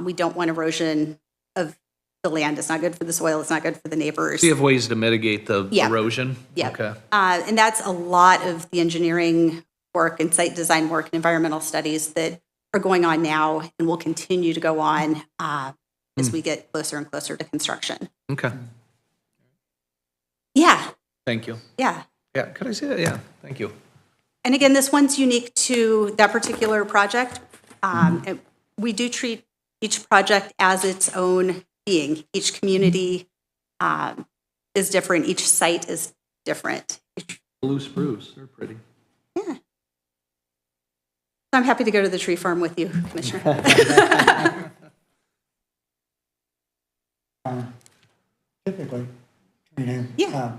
We don't want erosion of the land. It's not good for the soil. It's not good for the neighbors. Do you have ways to mitigate the Yeah. erosion? Yeah. Okay. And that's a lot of the engineering work and site design work and environmental studies that are going on now and will continue to go on as we get closer and closer to construction. Okay. Yeah, Thank you. yeah. Yeah, could I see that? Yeah, thank you. And again, this one's unique to that particular project. We do treat each project as its own being. Each community is different. Each site is different. Blue spruce, they're pretty. Yeah. I'm happy to go to the tree farm with you, Commissioner. Typically, Trina, Yeah.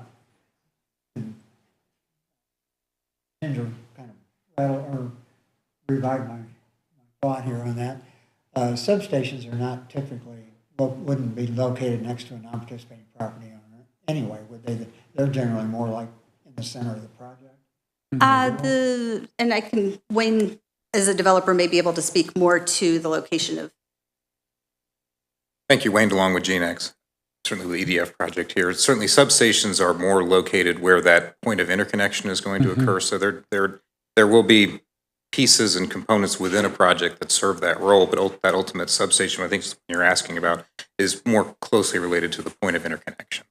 Ginger kind of rattle or revive my thought here on that. Substations are not typically, wouldn't be located next to a non-participating property owner anyway, would they? They're generally more like in the center of the project. And I can, Wayne, as a developer, may be able to speak more to the location of. Thank you, Wayne DeLong with GNX. Certainly the EDF project here. Certainly substations are more located where that point of interconnection is going to occur. So there will be pieces and components within a project that serve that role, but that ultimate substation, I think is what you're asking about, is more closely related to the point of interconnection.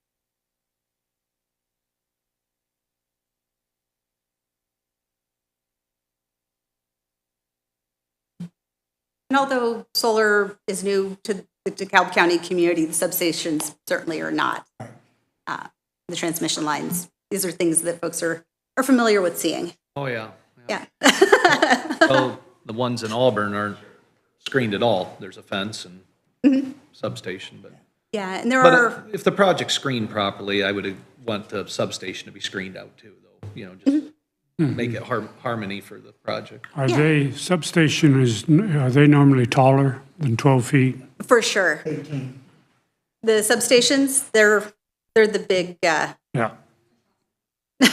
And although solar is new to the DeKalb County community, the substations certainly are not. The transmission lines, these are things that folks are familiar with seeing. Oh, yeah. Yeah. Well, the ones in Auburn aren't screened at all. There's a fence and substation, but. Yeah, and there But are, if the project's screened properly, I would want the substation to be screened out too, though, just make it harmony for the project. Are they, are they normally taller than 12 feet? for sure. 18. The substations, they're the big, Yeah. and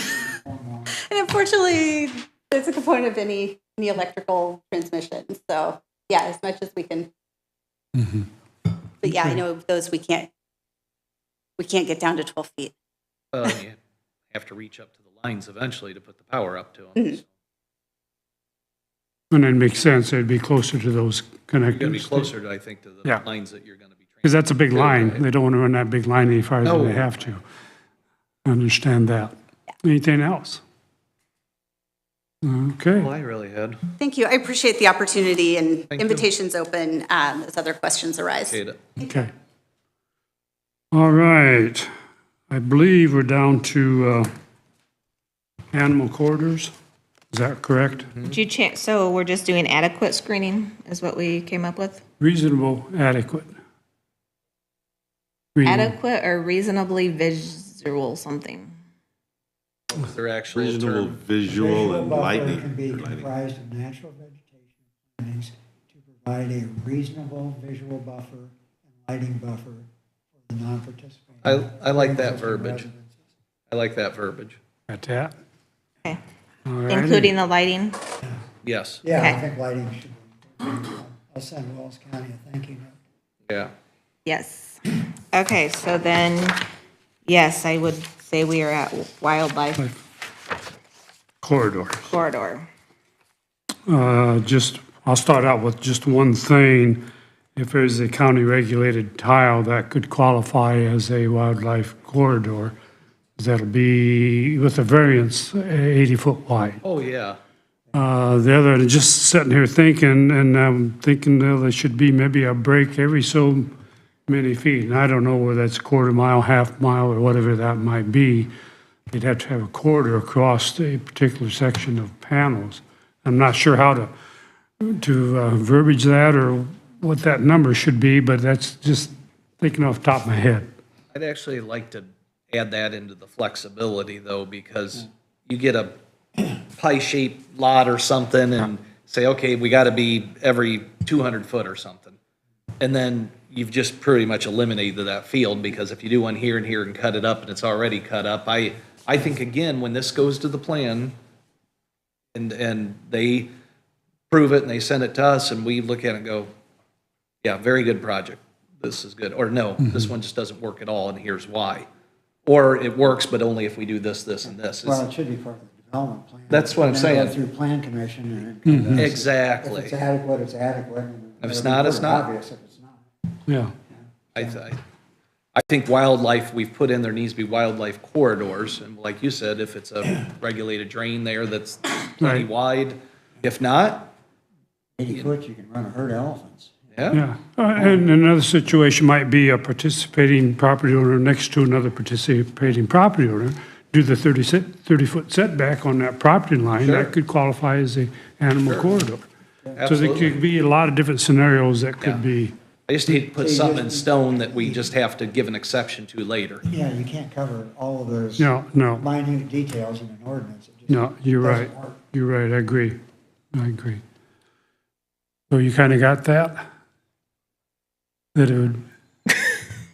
unfortunately, it's a component of any electrical transmission. So yeah, as much as we can. But yeah, I know those we can't get down to 12 feet. You have to reach up to the lines eventually to put the power up to them. So And it makes sense, it'd be closer to those you're gonna be connectors. closer, I think, to the Yeah. lines that you're gonna be Because training. that's a big line. They don't want to run that big line any farther than they No. have to. I understand that. Anything else? Okay. Well, I really had. Thank you. I appreciate the opportunity and Thank you. invitations open as other questions arise. Appreciate it. Okay. All right. I believe we're down to animal corridors. Is that correct? Did you change, so we're just doing adequate screening is what we came up with? Reasonable, adequate. Reasonable. Adequate or reasonably visual something? What's their actual Reasonable term? visual and buffer lighting. can be or lighting. comprised of natural vegetation plantings to provide a reasonable visual buffer and lighting buffer for the non-participating. I like that existing verbiage. residences. I like that verbiage. Got that? Okay. All righty. Including the lighting? Yes, Yeah, I Okay. think lighting should be. I'll send Wells County a thank you note. yeah. Yes. Okay, so then, yes, I would say we are at wildlife Corridors. corridor. I'll start out with just one thing. If there's a county-regulated tile that could qualify as a wildlife corridor, that'll be with a variance 80-foot wide. Oh, yeah. The other, just sitting here thinking, and I'm thinking there should be maybe a break every so many feet. And I don't know whether that's a quarter mile, half mile, or whatever that might be. You'd have to have a corridor across a particular section of panels. I'm not sure how to verbiage that or what that number should be, but that's just thinking off the top of my head. I'd actually like to add that into the flexibility though, because you get a pie-shaped lot or something and say, okay, we gotta be every 200 foot or something. And then you've just pretty much eliminated that field, because if you do one here and here and cut it up and it's already cut up, I think again, when this goes to the plan and they prove it and they send it to us and we look at it and go, yeah, very good project. This is good. Or no, this one just doesn't work at all and here's why. Or it works, but only if we do this, this, and this. Well, it should be part of the development plan. That's what I'm And then go saying. through plan commission and it comes out. Exactly. If it's adequate, it's adequate. and If it's it'll be not, it's very not. Obvious if it's not. Yeah. I think wildlife, we've put in, there needs to be wildlife corridors, and like you said, if it's a regulated drain there that's plenty Right. wide, if not, 80 foot, you can run a herd of elephants. yeah, Yeah, and another situation might be a participating property owner next to another participating property owner, do the 30-foot setback on that property line, Sure. that could qualify as a animal corridor. So there absolutely. could be a lot of different scenarios that could Yeah. be, I just hate to put something in stone that we just have to give an exception to later. Yeah, you can't cover all of those no, minute details in an ordinance. It just no, you're right, doesn't work. you're right, I agree, I agree. So you kind of got that? That it would,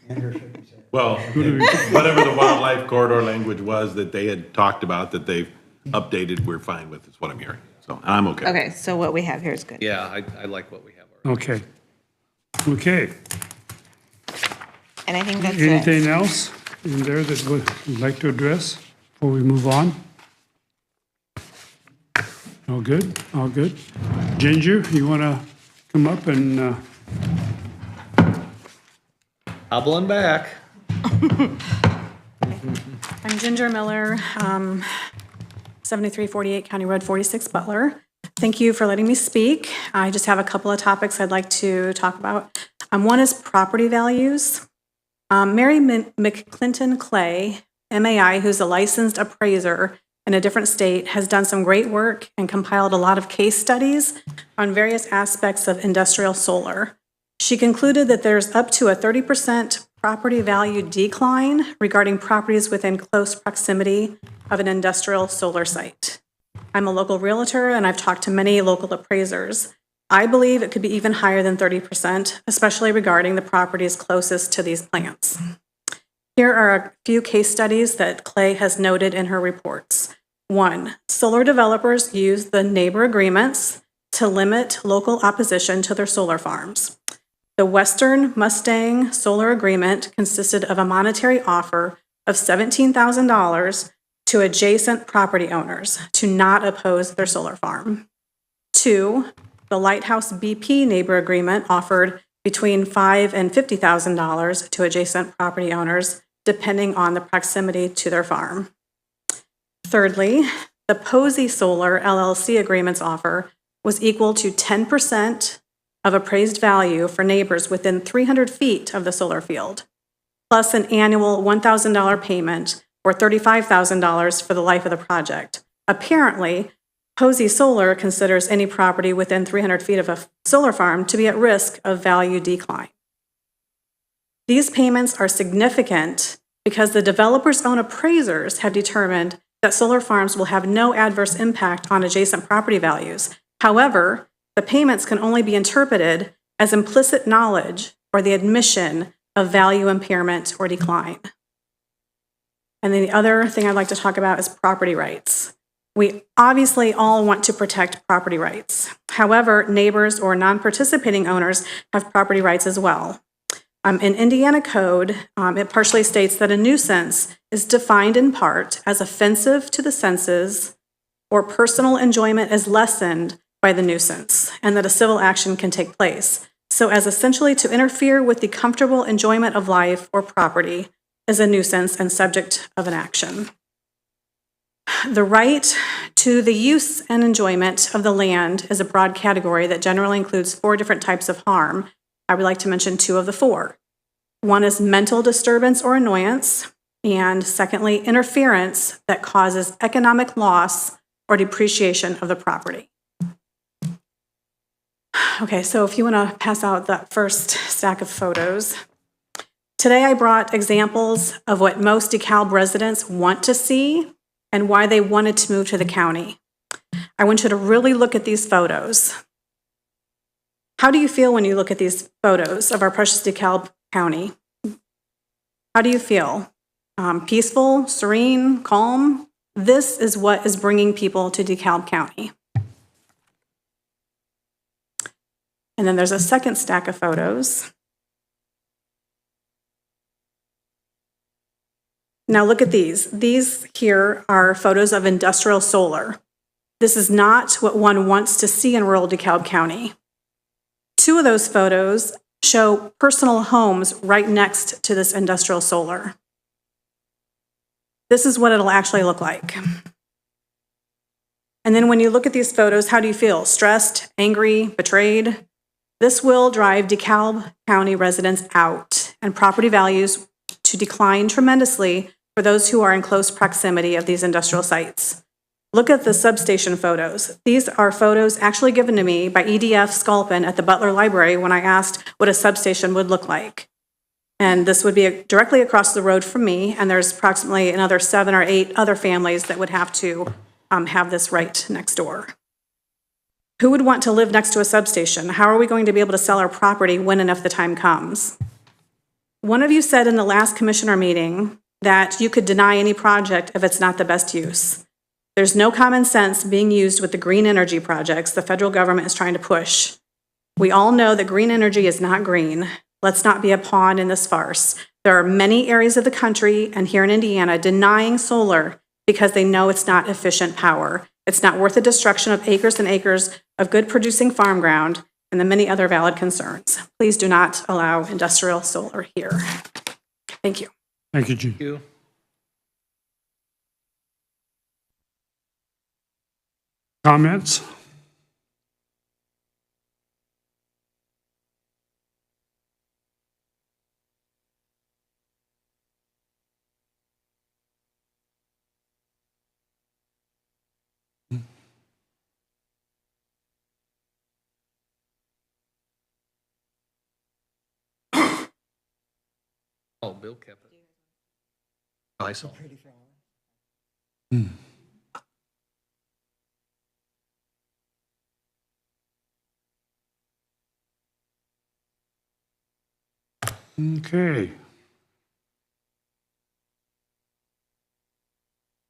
Andrew shook his head. Well, whatever the wildlife corridor language was that they had talked about, that they've updated, we're fine with, is what I'm hearing. So I'm okay. Okay, so what we have here is good. Yeah, I like what we have already. okay. Okay, And I think that's it. anything else in there that you'd like to address before we move on? All good, all good. Ginger, you want to come up and, Hobbling back. I'm Ginger Miller, 7348 County Road 46 Butler. Thank you for letting me speak. I just have a couple of topics I'd like to talk about. One is property values. Mary McClinton Clay, MAI, who's a licensed appraiser in a different state, has done some great work and compiled a lot of case studies on various aspects of industrial solar. She concluded that there's up to a 30% property value decline regarding properties within close proximity of an industrial solar site. I'm a local realtor and I've talked to many local appraisers. I believe it could be even higher than 30%, especially regarding the properties closest to these plants. Here are a few case studies that Clay has noted in her reports. 1, solar developers use the neighbor agreements to limit local opposition to their solar farms. The Western Mustang Solar Agreement consisted of a monetary offer of $17,000 to adjacent property owners to not oppose their solar farm. 2, the Lighthouse BP Neighbor Agreement offered between $5,000 and $50,000 to adjacent property owners, depending on the proximity to their farm. Thirdly, the Posey Solar LLC agreement's offer was equal to 10% of appraised value for neighbors within 300 feet of the solar field, plus an annual $1,000 payment or $35,000 for the life of the project. Apparently, Posey Solar considers any property within 300 feet of a solar farm to be at risk of value decline. These payments are significant because the developer's own appraisers have determined that solar farms will have no adverse impact on adjacent property values. However, the payments can only be interpreted as implicit knowledge or the admission of value impairment or decline. And then the other thing I'd like to talk about is property rights. We obviously all want to protect property rights. However, neighbors or non-participating owners have property rights as well. In Indiana code, it partially states that a nuisance is defined in part as offensive to the senses or personal enjoyment is lessened by the nuisance, and that a civil action can take place. So as essentially to interfere with the comfortable enjoyment of life or property is a nuisance and subject of an action. The right to the use and enjoyment of the land is a broad category that generally includes 4 different types of harm. I would like to mention 2 of the 4. One is mental disturbance or annoyance, and secondly, interference that causes economic loss or depreciation of the property. Okay, so if you want to pass out that first stack of photos. Today I brought examples of what most DeKalb residents want to see and why they wanted to move to the county. I want you to really look at these photos. How do you feel when you look at these photos of our precious DeKalb County? How do you feel? Peaceful, serene, calm? This is what is bringing people to DeKalb County. And then there's a second stack of photos. Now look at these. These here are photos of industrial solar. This is not what one wants to see in rural DeKalb County. Two of those photos show personal homes right next to this industrial solar. This is what it'll actually look like. And then when you look at these photos, how do you feel? Stressed, angry, betrayed? This will drive DeKalb County residents out and property values to decline tremendously for those who are in close proximity of these industrial sites. Look at the substation photos. These are photos actually given to me by EDF Sculpin at the Butler Library when I asked what a substation would look like. And this would be directly across the road from me, and there's approximately another 7 or 8 other families that would have to have this right next door. Who would want to live next to a substation? How are we going to be able to sell our property when and if the time comes? One of you said in the last commissioner meeting that you could deny any project if it's not the best use. There's no common sense being used with the green energy projects the federal government is trying to push. We all know that green energy is not green. Let's not be a pawn in this farce. There are many areas of the country and here in Indiana denying solar because they know it's not efficient power. It's not worth the destruction of acres and acres of good producing farm ground and the many other valid concerns. Please do not allow industrial solar here. Thank you. Thank you, Jean. Thank you. Comments? Oh, Bill kept it. I saw. Okay.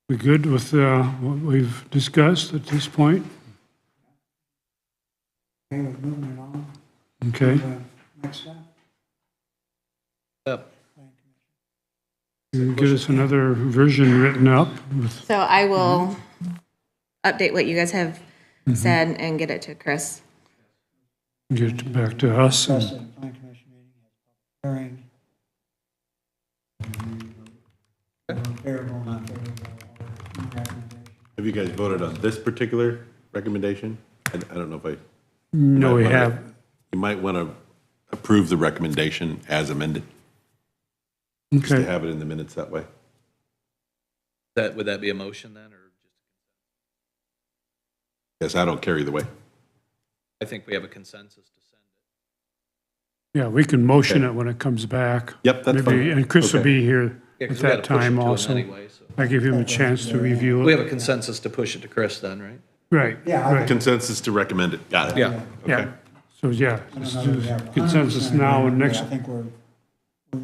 We good with what we've discussed at this point? Okay, we're moving on. Okay. Next step. Yep. You get us another version written up with, So I will update what you guys have said and get it to Chris. get it back to us. Discussed And at the plan commission meeting, has public hearing. Favorable, not favorable, or recommendation. Have you guys voted on this particular recommendation? I don't know if I. No, we might wanna- have. You might want to approve the recommendation as amended, just to Okay. have it in the minutes that way. Would that be a motion then, or just? Yes, I don't care either way. I think we have a consensus to send Yeah, we can motion Okay. it when it comes back. Yep, that's Maybe- fine. And Chris will Okay. be here it. Yeah, at 'cause we gotta that push it time to him also. anyway, so. I give him a chance to review We it. have a consensus to push it to Chris then, right? Right, Yeah, I right. Consensus to recommend it. Got it. Yeah. Yeah. Okay. So, yeah, I let's don't know that do we have consensus 100% now and agreement, next, but I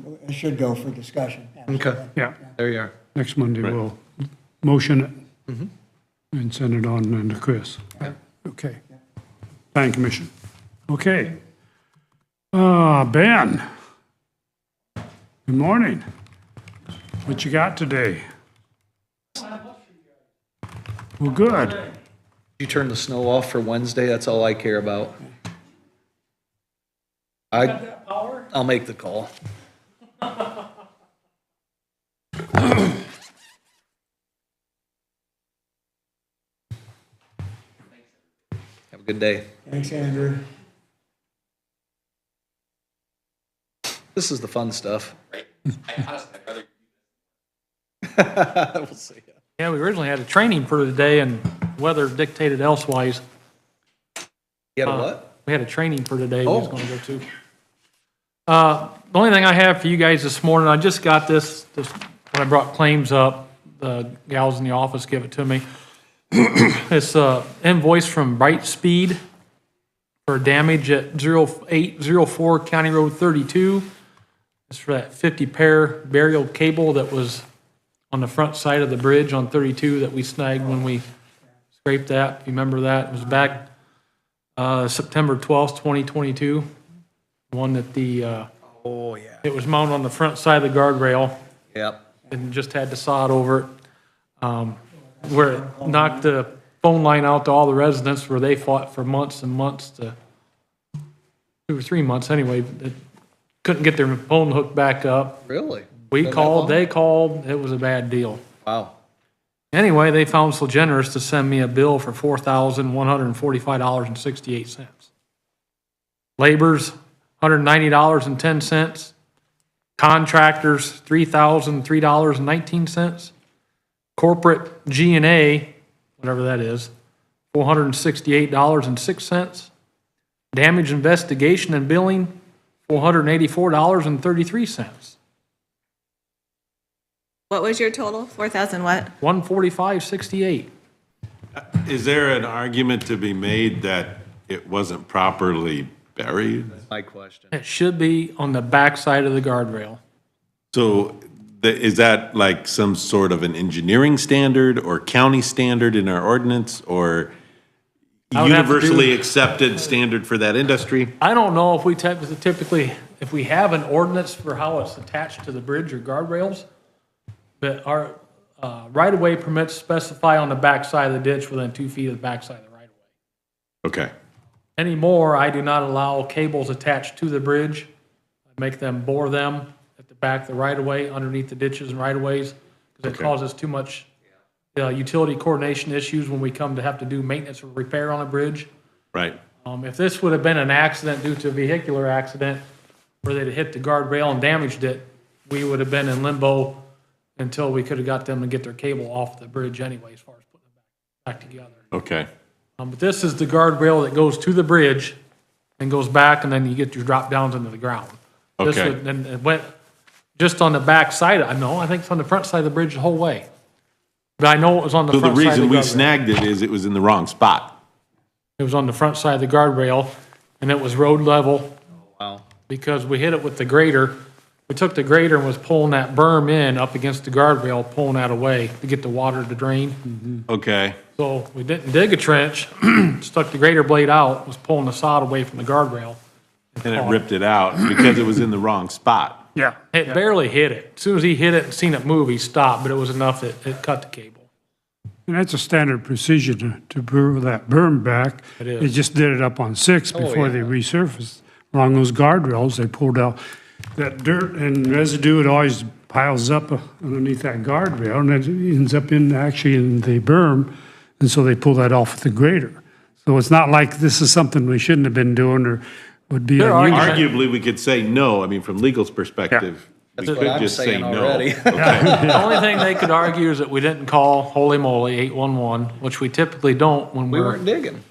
think it should go for discussion. Okay, yeah, there you are. next Monday Right. we'll motion it and send it on then to Chris. Okay. Planning Commission. Okay. Ben. Good morning. What you got today? Well, good. You turn the snow off for Wednesday, that's all I care about. I'll make the call. Have a good day. Thanks, Andrew. This is the fun stuff. We'll see. Yeah, we originally had a training for today and weather dictated elsewise. You had a what? We had a training for today we was Oh. gonna go to. The only thing I have for you guys this morning, I just got this when I brought claims up, the gals in the office gave it to me. It's a invoice from Brightspeed for damage at 0804 County Road 32. It's for that 50 pair burial cable that was on the front side of the bridge on 32 that we snagged when we scraped that. If you remember that, it was back September 12th, 2022. One that Oh, yeah. it was mounted on the front side of the guardrail Yep. and just had to sod over it. Where it knocked the phone line out to all the residents where they fought for months and months 2 or 3 months anyway. They couldn't get their phone hooked back up. Really? We Been that called, long? they called, it was a bad deal. Wow. Anyway, they found so generous to send me a bill for $4,145.68. Labor's $190.10. Contractors, $3,003.19. Corporate G&A, whatever that is, $468.06. Damage investigation and billing, $484.33. What was your total? 4,000 what? $145.68. Is there an argument to be made that it wasn't properly buried? My question. It should be on the backside of the guardrail. So is that like some sort of an engineering standard or county standard in our ordinance or I would have to do- universally accepted standard for that industry? I don't know if we typically, if we have an ordinance for how it's attached to the bridge or guardrails, but our right-of-way permits specify on the backside of the ditch within 2 feet of the backside of the right-of-way. Okay, Anymore, I do not allow cables attached to the bridge. I make them bore them at the back of the right-of-way, underneath the ditches and right-of-ways, because it Okay. causes too much utility coordination issues when we come to have to do maintenance or repair on a bridge. right. If this would have been an accident due to a vehicular accident where they'd hit the guardrail and damaged it, we would have been in limbo until we could have got them to get their cable off the bridge anyway, as far as putting them back together. Okay, But this is the guardrail that goes to the bridge and goes back, and then you get your drop downs into the ground. This Okay. would- And it went just on the back side, I think it's on the front side of the bridge the whole way. But I know it was on the so the front side of reason the we guardrail. snagged it is it was in the wrong spot. It was on the front side of the guardrail, and it was road level. Wow. Because we hit it with the grader. We took the grader and was pulling that berm in up against the guardrail, pulling that away to get the water to drain. Okay, So we didn't dig a trench, stuck the grader blade out, was pulling the sod away from the guardrail. and it ripped it out because it was in the wrong spot. Yeah. It barely hit it. As soon as he hit it and seen it move, he stopped, but it was enough that it cut the cable. And that's a standard procedure to bring that berm back. It is. They just did it up on 6 before they resurfaced. Along those guardrails, they pulled out that dirt and residue, it always piles up underneath that guardrail, and it ends up actually in the berm, and so they pull that off with the grader. So it's not like this is something we shouldn't have been doing or would be There are unusual. Arguably, we could say no. I mean, from legal's perspective, we That's what could I'm just say saying no. already. Okay. The only thing they could argue is that we didn't call holy moly 811, which we typically don't when We we're, weren't digging.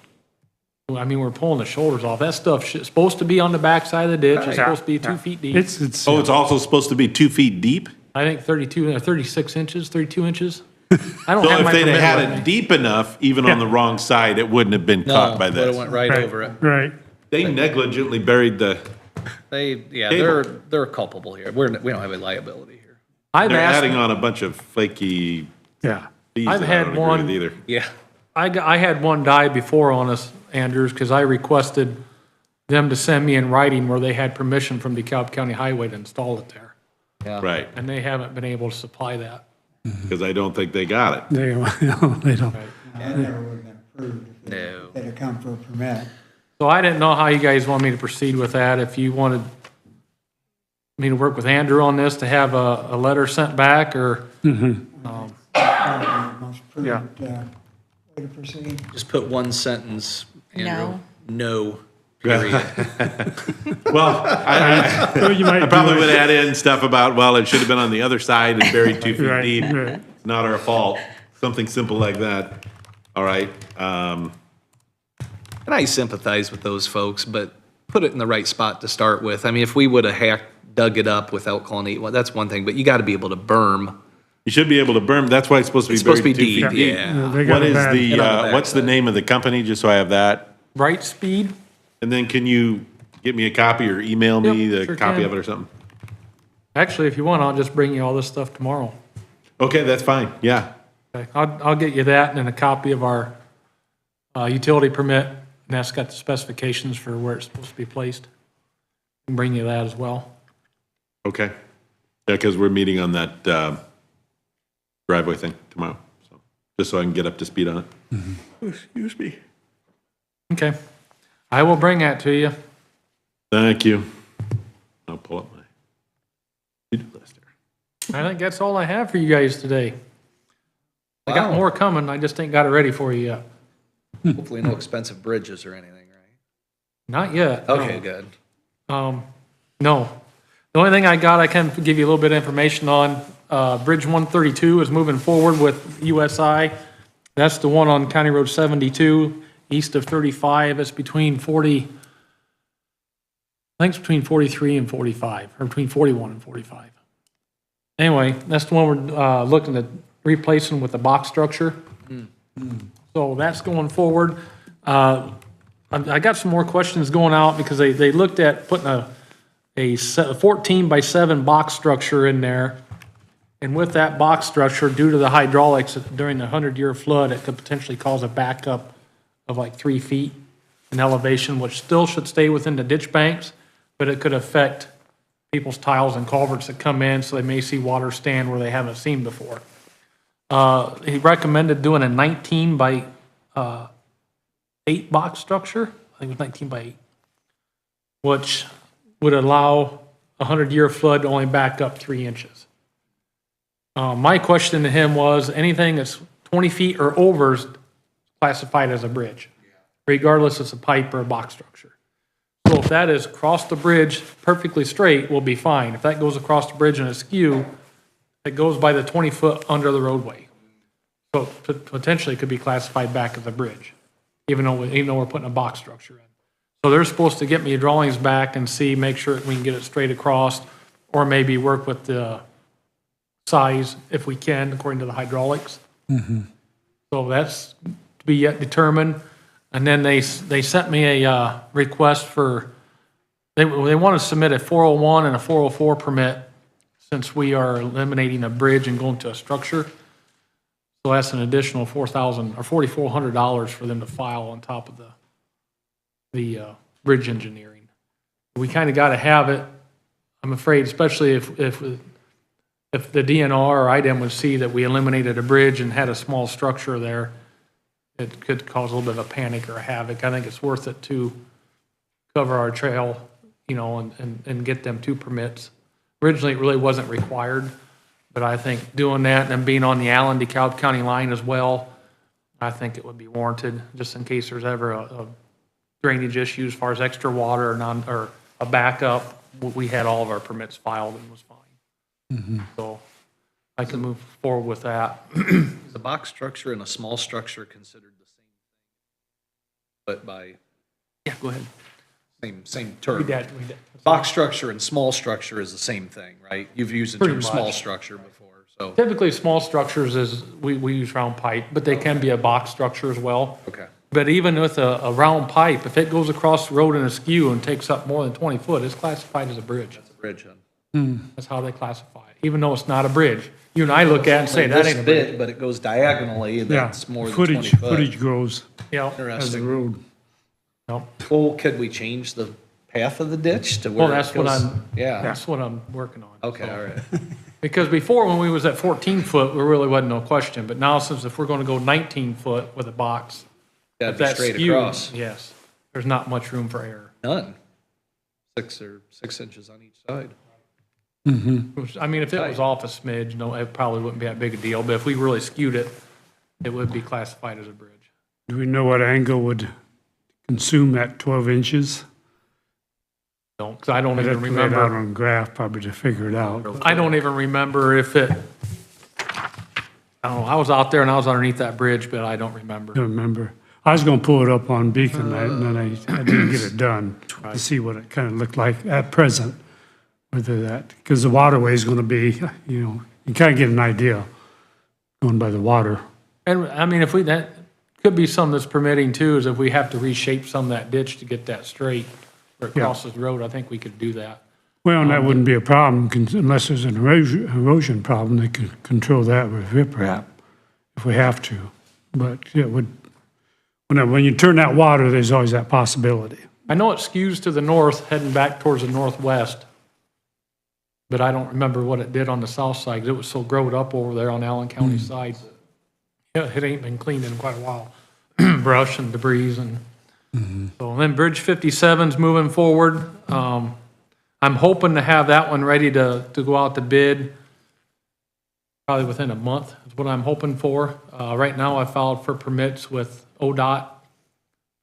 we're pulling the shoulders off. That stuff's supposed to be on the backside of the ditch. It's Right. supposed to be 2 feet deep. It's, Oh, it's also supposed to be 2 feet deep? I think 36 inches, 32 inches. I don't So have if my they'd have permit had with it me. deep enough, even on the wrong side, it wouldn't have been No, caught by but it this. went right over it. right. They negligently buried the, They're culpable here. We don't have a liability here. I've they're adding asked, on a bunch of flaky Yeah. fees I've that had I don't agree one- with either. Yeah. I had one die before on us, Andrews, because I requested them to send me in writing where they had permission from DeKalb County Highway to install it there. Right, And they haven't been able to supply that. because I don't think they got it. They don't. That never would have been approved if No. they'd have come for a permit. So I didn't know how you guys want me to proceed with that. If you wanted me to work with Andrew on this to have a letter sent back or, Probably the most prudent way to proceed. Just put one sentence, Andrew. No. No, period. Well, Well, you might I probably do would it. add in stuff about, well, it should have been on the other side and buried 2 feet Right, deep. right. Not our fault. Something simple like that. All right. And I sympathize with those folks, but put it in the right spot to start with. I mean, if we would have dug it up without calling it, well, that's one thing, but you got to be able to berm. You should be able to berm, that's why it's supposed to be It's supposed to be buried 2 feet deep, deep. yeah. They got What a is bad- the, what's the name of the company, just so I have that? Bright Speed? And then can you get me a copy or email me Yep, the sure copy can. of it or something? Actually, if you want, I'll just bring you all this stuff tomorrow. Okay, that's fine, yeah. Okay, I'll get you that and then a copy of our utility permit, and that's got the specifications for where it's supposed to be placed. Can bring you that as well. Okay. Yeah, because we're meeting on that driveway thing tomorrow, so, just so I can get up to speed on it. Excuse me. Okay. I will bring that to you. Thank you. I'll pull up my to-do list here. I think that's all I have for you guys today. I got Wow. more coming, I just ain't got it ready for you yet. Hopefully no expensive bridges or anything, right? Not yet. no. Okay, good. No. The only thing I got, I can give you a little bit of information on, Bridge 132 is moving forward with USI. That's the one on County Road 72, east of 35. It's between 40, I think it's between 43 and 45, or between 41 and 45. Anyway, that's the one we're looking at replacing with the box structure. So that's going forward. I got some more questions going out because they looked at putting a 14 by 7 box structure in there. And with that box structure, due to the hydraulics during the 100-year flood, it could potentially cause a backup of like 3 feet in elevation, which still should stay within the ditch banks, but it could affect people's tiles and culverts that come in, so they may see water stand where they haven't seen before. He recommended doing a 19 by 8 box structure. I think it was 19 by 8, which would allow a 100-year flood to only back up 3 inches. My question to him was, anything that's 20 feet or over is classified as a bridge, regardless if it's a pipe or a box structure. So if that is across the bridge perfectly straight, we'll be fine. If that goes across the bridge in a skew, it goes by the 20 foot under the roadway. So potentially it could be classified back as a bridge, even though we're putting a box structure in. So they're supposed to get me drawings back and see, make sure we can get it straight across, or maybe work with the size if we can, according to the hydraulics. So that's to be yet determined. And then they sent me a request for, they want to submit a 401 and a 404 permit since we are eliminating a bridge and going to a structure. So that's an additional $4,000 or $4,400 for them to file on top of the bridge engineering. We kind of got to have it, I'm afraid, especially if the DNR or IDEM would see that we eliminated a bridge and had a small structure there, it could cause a little bit of a panic or a havoc. I think it's worth it to cover our trail, and get them 2 permits. Originally, it really wasn't required, but I think doing that and being on the Allen DeKalb County line as well, I think it would be warranted, just in case there's ever a drainage issue as far as extra water or a backup. We had all of our permits filed and was fine. So I can move forward with that. Is a box structure and a small structure considered the same thing? But by Yeah, go ahead. same term? We did. Box structure and small structure is the same thing, right? You've used the Pretty term small much. structure before, so, Typically, small structures we use round pipe, but they can be a box structure as well. okay. But even with a round pipe, if it goes across the road in a skew and takes up more than 20 foot, it's classified as a bridge. It's a bridge, huh? That's how they classify it, even though it's not a bridge. You and I look at it and say, that This ain't a bridge. bit, but it goes diagonally, and Yeah, that's more than 20 footage, foot. footage grows Yeah. as the Interesting. road. No. Well, could we change the path of the ditch to where Well, it that's what goes- I'm, Yeah, that's what I'm working on. okay, So- all right. Because before, when we was at 14 foot, there really wasn't no question. But now, since if we're going to go 19 foot with a box, Gotta if be that's straight skewed, across. yes, there's not much room for error. None. 6 inches on each side. Which, I mean, if it was off a smidge, no, it probably wouldn't be that big a deal. But if we really skewed it, it would be classified as a bridge. Do we know what angle would consume that 12 inches? Don't, because I don't I'd even have to lay it out remember. on a graph probably to figure it out. I don't even remember if it, I don't know, I was out there and I was underneath that bridge, but I don't remember. Don't remember. I was gonna pull it up on Beacon, and then I didn't get it done to see what it kind of looked like at present. Whether that, because the waterway is gonna be, you kind of get an idea going by the water. And, I mean, if we, that could be something that's permitting too, is if we have to reshape some of that ditch to get that straight where it Yeah. crosses the road, I think we could do that. Well, and that wouldn't be a problem unless there's an erosion problem, they could control that with riprap if we have to. But it would, when you turn that water, there's always that possibility. I know it skews to the north, heading back towards the northwest, but I don't remember what it did on the south side, 'cause it was so growed up over there on Allen County side. Yeah, it ain't been cleaned in quite a while. Brush and debris and, so, and then Bridge 57's moving forward. I'm hoping to have that one ready to go out to bid probably within a month, is what I'm hoping for. Right now, I filed for permits with ODOT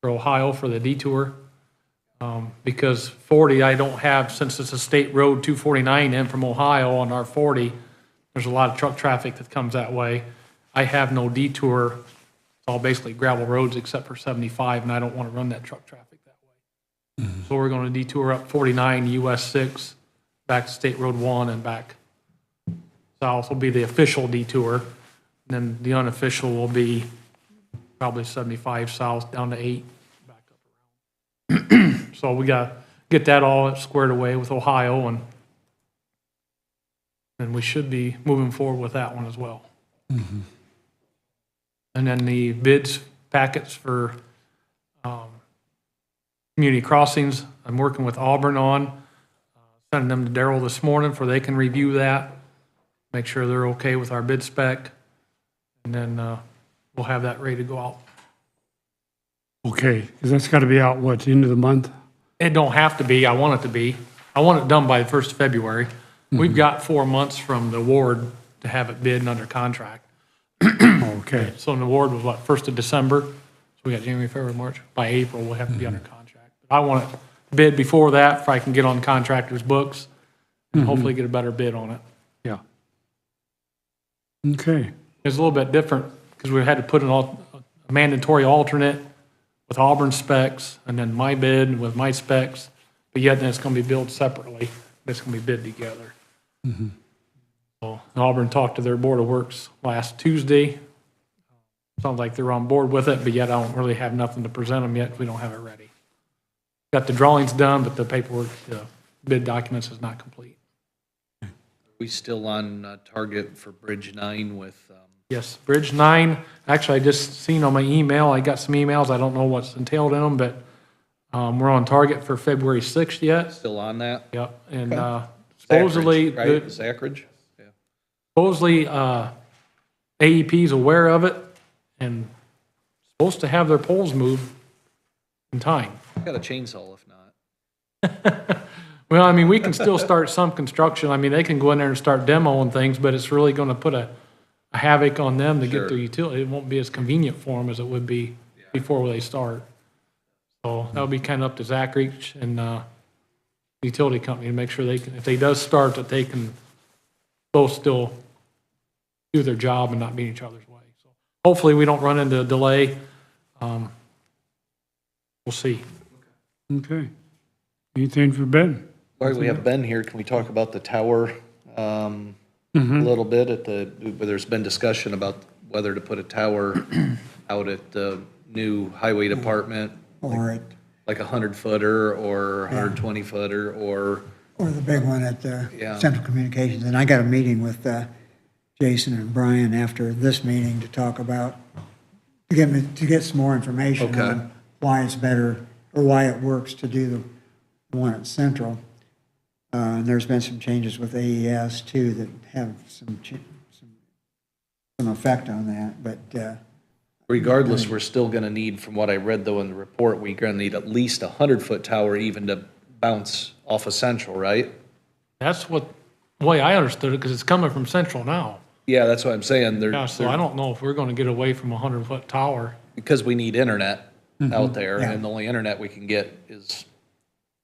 for Ohio for the detour. Because 40, I don't have, since it's a state road 249 in from Ohio on our 40, there's a lot of truck traffic that comes that way. I have no detour. It's all basically gravel roads except for 75, and I don't want to run that truck traffic that way. So we're going to detour up 49 US 6, back to State Road 1 and back south will be the official detour. And then the unofficial will be probably 75 south down to 8, back up around. So we got to get that all squared away with Ohio, and we should be moving forward with that one as well. And then the bids packets for community crossings, I'm working with Auburn on, sending them to Darrell this morning for they can review that, make sure they're okay with our bid spec, and then we'll have that ready to go out. Okay, because that's got to be out, what, the end of the month? It don't have to be, I want it to be. I want it done by the 1st of February. We've got 4 months from the award to have it bid and under contract. Okay, So the award was what, 1st of December? So we got January, February, March. By April, we'll have to be under contract. But I want it bid before that, if I can get on contractor's books and hopefully get a better bid on it. yeah. Okay, It's a little bit different because we had to put a mandatory alternate with Auburn specs and then my bid with my specs, but yet then it's going to be billed separately. It's going to be bid together. So Auburn talked to their Board of Works last Tuesday. Sounds like they're on board with it, but yet I don't really have nothing to present them yet. We don't have it ready. Got the drawings done, but the paperwork, the bid documents is not complete. We still on target for Bridge 9 with, Yes, Bridge 9, actually, I just seen on my email, I got some emails, I don't know what's entailed in them, but we're on target for February 6th yet. still on that? Yep, and supposedly, Right, Zachridge? Yeah. supposedly AEP's aware of it and supposed to have their poles moved in time. Got a chainsaw if not. Well, I mean, we can still start some construction. I mean, they can go in there and start demoing things, but it's really gonna put a havoc on them to get Sure. their utility. It won't be as convenient for them as it would be before they start. So that'll be kind of up to Zachridge and the utility company to make sure they can, if they does start, that they can both still do their job and not be in each other's way. So hopefully we don't run into a delay. We'll see. okay. Anything for Ben? While we have Ben here, can we talk about the tower a little bit where there's been discussion about whether to put a tower out at the new highway department, Or it, like a 100-footer or 120-footer or, or the big one at Yeah. Central Communications. And I got a meeting with Jason and Brian after this meeting to talk about, to get some more information Okay. on why it's better, or why it works to do the one at Central. And there's been some changes with AES too that have some effect on that, but regardless, we're still gonna need, from what I read though in the report, we're gonna need at least a 100-foot tower even to bounce off of Central, right? That's the way I understood it, because it's coming from Central now. Yeah, that's what I'm saying. Yeah, so I don't know if we're gonna get away from a 100-foot tower. Because we need internet out there, Yeah. and the only internet we can get is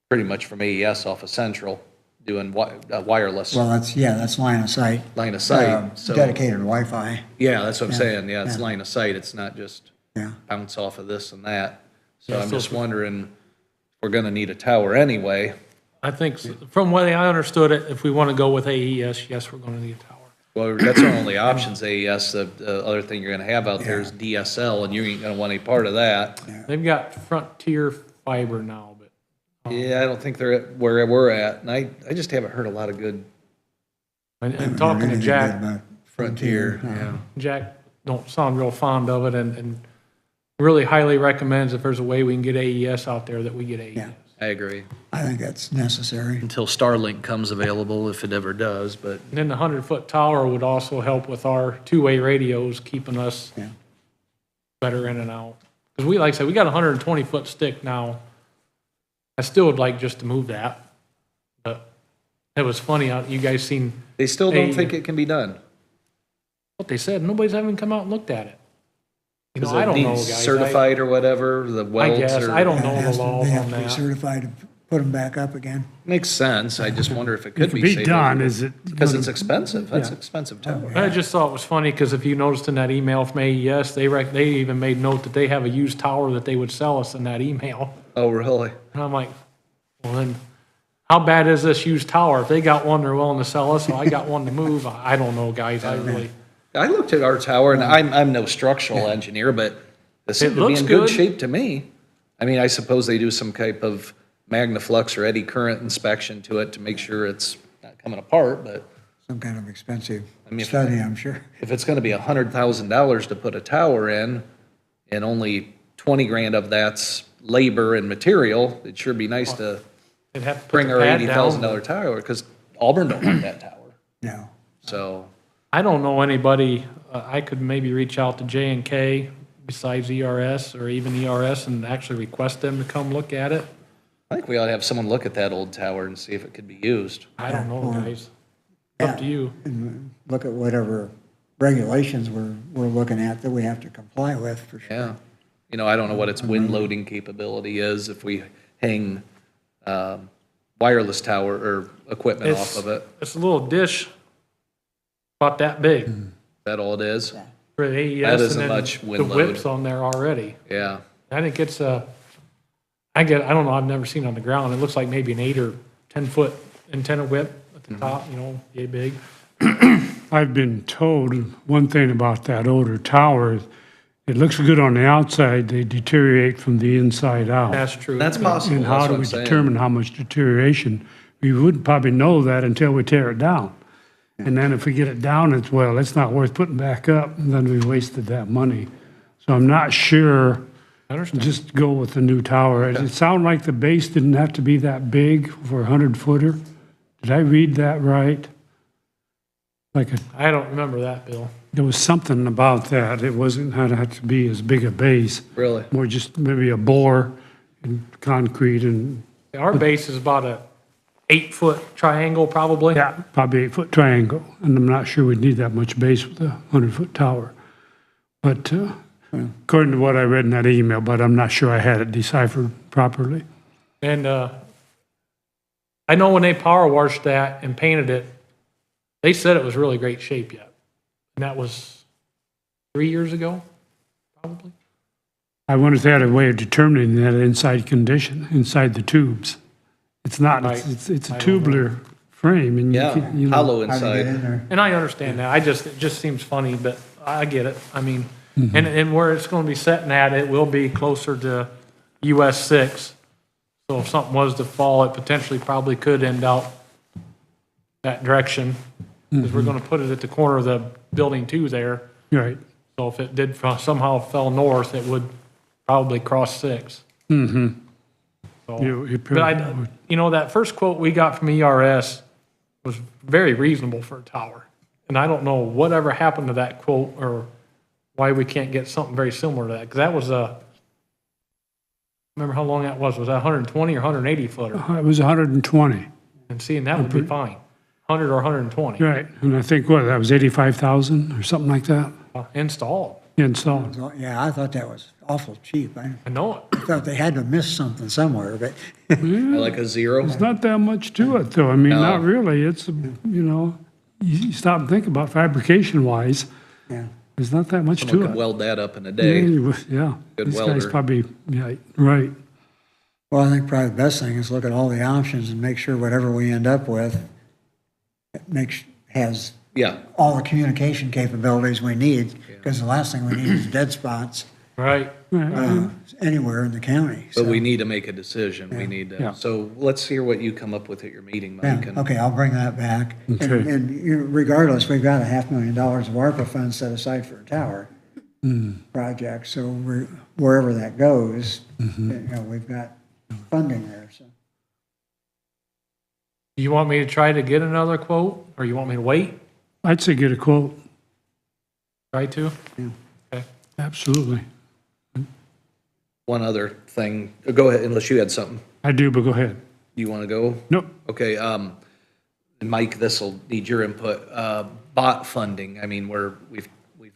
pretty much from AES off of Central, doing wireless well, that's line of sight. line of sight. So, Dedicated Wi-Fi. yeah, that's what I'm Yeah, saying. Yeah, it's yeah. line of sight. It's not just, Yeah. bounce off of this and that. So I'm just wondering, if we're gonna need a tower anyway. I think, from the way I understood it, if we want to go with AES, yes, we're going to need a tower. Well, that's our only options, AES. The other thing you're gonna have out there is DSL, and you ain't gonna want any part of that. They've got Frontier Fiber now, but, Yeah, I don't think they're at where we're at, and I just haven't heard a lot of good and talking to Anything Jack, about Frontier, yeah. Jack don't sound real fond of it and really highly recommends if there's a way we can get AES out there, that we get AES. Yeah. I agree. I think that's necessary. Until Starlink comes available, if it ever does, but And then the 100-foot tower would also help with our two-way radios, keeping us Yeah. better in and out. Because we, like I said, we got a 120-foot stick now. I still would like just to move that. But it was funny, you guys seen they still don't Hey. think it can be done. what they said. Nobody's even come out and looked at it. You know, Because I it don't know, needs guys. certified or whatever, the I welds guess. or. I don't It know has the to- laws They have on to be that. certified to put them back up again. Makes sense, I just wonder if it It could could be be saved. done, is it? Because it's expensive, that's Yeah. expensive tower. I just thought it was funny, because if you noticed in that email from AES, they even made note that they have a used tower that they would sell us in that email. Oh, really? And I'm like, well then, how bad is this used tower? If they got one they're willing to sell us, so I got one to move, I don't know, guys, I really. I looked at our tower, and I'm no structural engineer, but this seemed to be looks in good good. shape to me. I mean, I suppose they do some type of magnaflux or eddy current inspection to it to make sure it's not coming apart, but Some kind of expensive mean, if- study, I'm sure. if it's gonna be $100,000 to put a tower in, and only 20 grand of that's labor and material, it'd sure be nice to They'd have to put bring the our pad $80,000 down. tower, because Auburn don't want that tower, No. so. I don't know anybody, I could maybe reach out to J&K besides ERS, or even ERS, and actually request them to come look at it. I think we ought to have someone look at that old tower and see if it could be used. I don't know, guys. Up to you. And look at whatever regulations we're looking at that we have to comply with, for sure. Yeah. You know, I don't know what its wind loading capability is if we hang wireless tower or equipment off of it. It's a little dish, about that big, Is that all it is? for the AES. That isn't and then much wind the load. whip's on there already. Yeah. I think it's I don't know, I've never seen it on the ground. It looks like maybe an 8 or 10-foot antenna whip at the top, you know, yay big. I've been told one thing about that older tower, is it looks good on the outside, they deteriorate from the inside out. That's true. That's possible. And That's how what do I'm we saying. determine how much deterioration? We wouldn't probably know that until we tear it down. And then if we get it down, it's, well, it's not worth putting back up, and then we wasted that money. So I'm not sure, I understand. just go with the new tower. It sounded like the base didn't have to be that big for a 100-footer. Did I read that right? Like, I don't remember that, Bill. there was something about that. It wasn't, had to be as big a base. Really? More just maybe a bore and concrete and, Our base is about a 8-foot triangle, probably. yeah, probably 8-foot triangle. And I'm not sure we'd need that much base with a 100-foot tower. But according to what I read in that email, but I'm not sure I had it deciphered properly. And I know when they power washed that and painted it, they said it was really great shape yet. And that was 3 years ago, probably. I wonder if they had a way of determining that inside condition, inside the tubes. It's not, it's a I don't know. tubular frame and you Yeah, can, you know. hollow How to get in inside. there. And I understand that. It just seems funny, but I get it. I mean, Mm-hmm. and where it's going to be setting at, it will be closer to US 6. So if something was to fall, it potentially probably could end out that direction. Because we're going to put it at the corner of the building 2 there. Right. So if it did somehow fell north, it would probably cross 6. Mm-hmm. So, You but that first quote we got from ERS was very reasonable for a tower. And I don't know whatever happened to that quote or why we can't get something very similar to that. Because that was remember how long that was? Was that 120 or 180 footer? It was 120. And seeing that would be fine. 100 or 120 Right, and I think, what, that was 85,000 or something like that installed. installed? Yeah, I thought that was awful cheap. I I know it. thought they had to miss something somewhere, but Like a zero? There's not that much to it, though. I mean, No. not really. It's, you stop and think about fabrication-wise. yeah. There's not that much Someone to could it. weld that up in a Yeah, day. yeah. Good These guys welder. probably, yeah, right. Well, I think probably the best thing is look at all the options and make sure whatever we end up with has Yeah, all the communication capabilities we need, because the last thing we need is dead spots Right. anywhere in the county. but we So, need to make a decision. We need Yeah. to, so let's hear what you come up with at your meeting, yeah, Mike. and- okay, I'll bring that back. Okay. Regardless, we've got $500,000 of ARPA funds set aside for a tower project, so wherever that goes, we've got funding there, so. You want me to try to get another quote, or you want me to wait? I'd say get a quote, Try to? Okay. absolutely. One other thing, go ahead, unless you had something. I do, but go ahead. You want to go? Nope. Okay, and Mike, this'll need your input. Bot funding, I mean, we've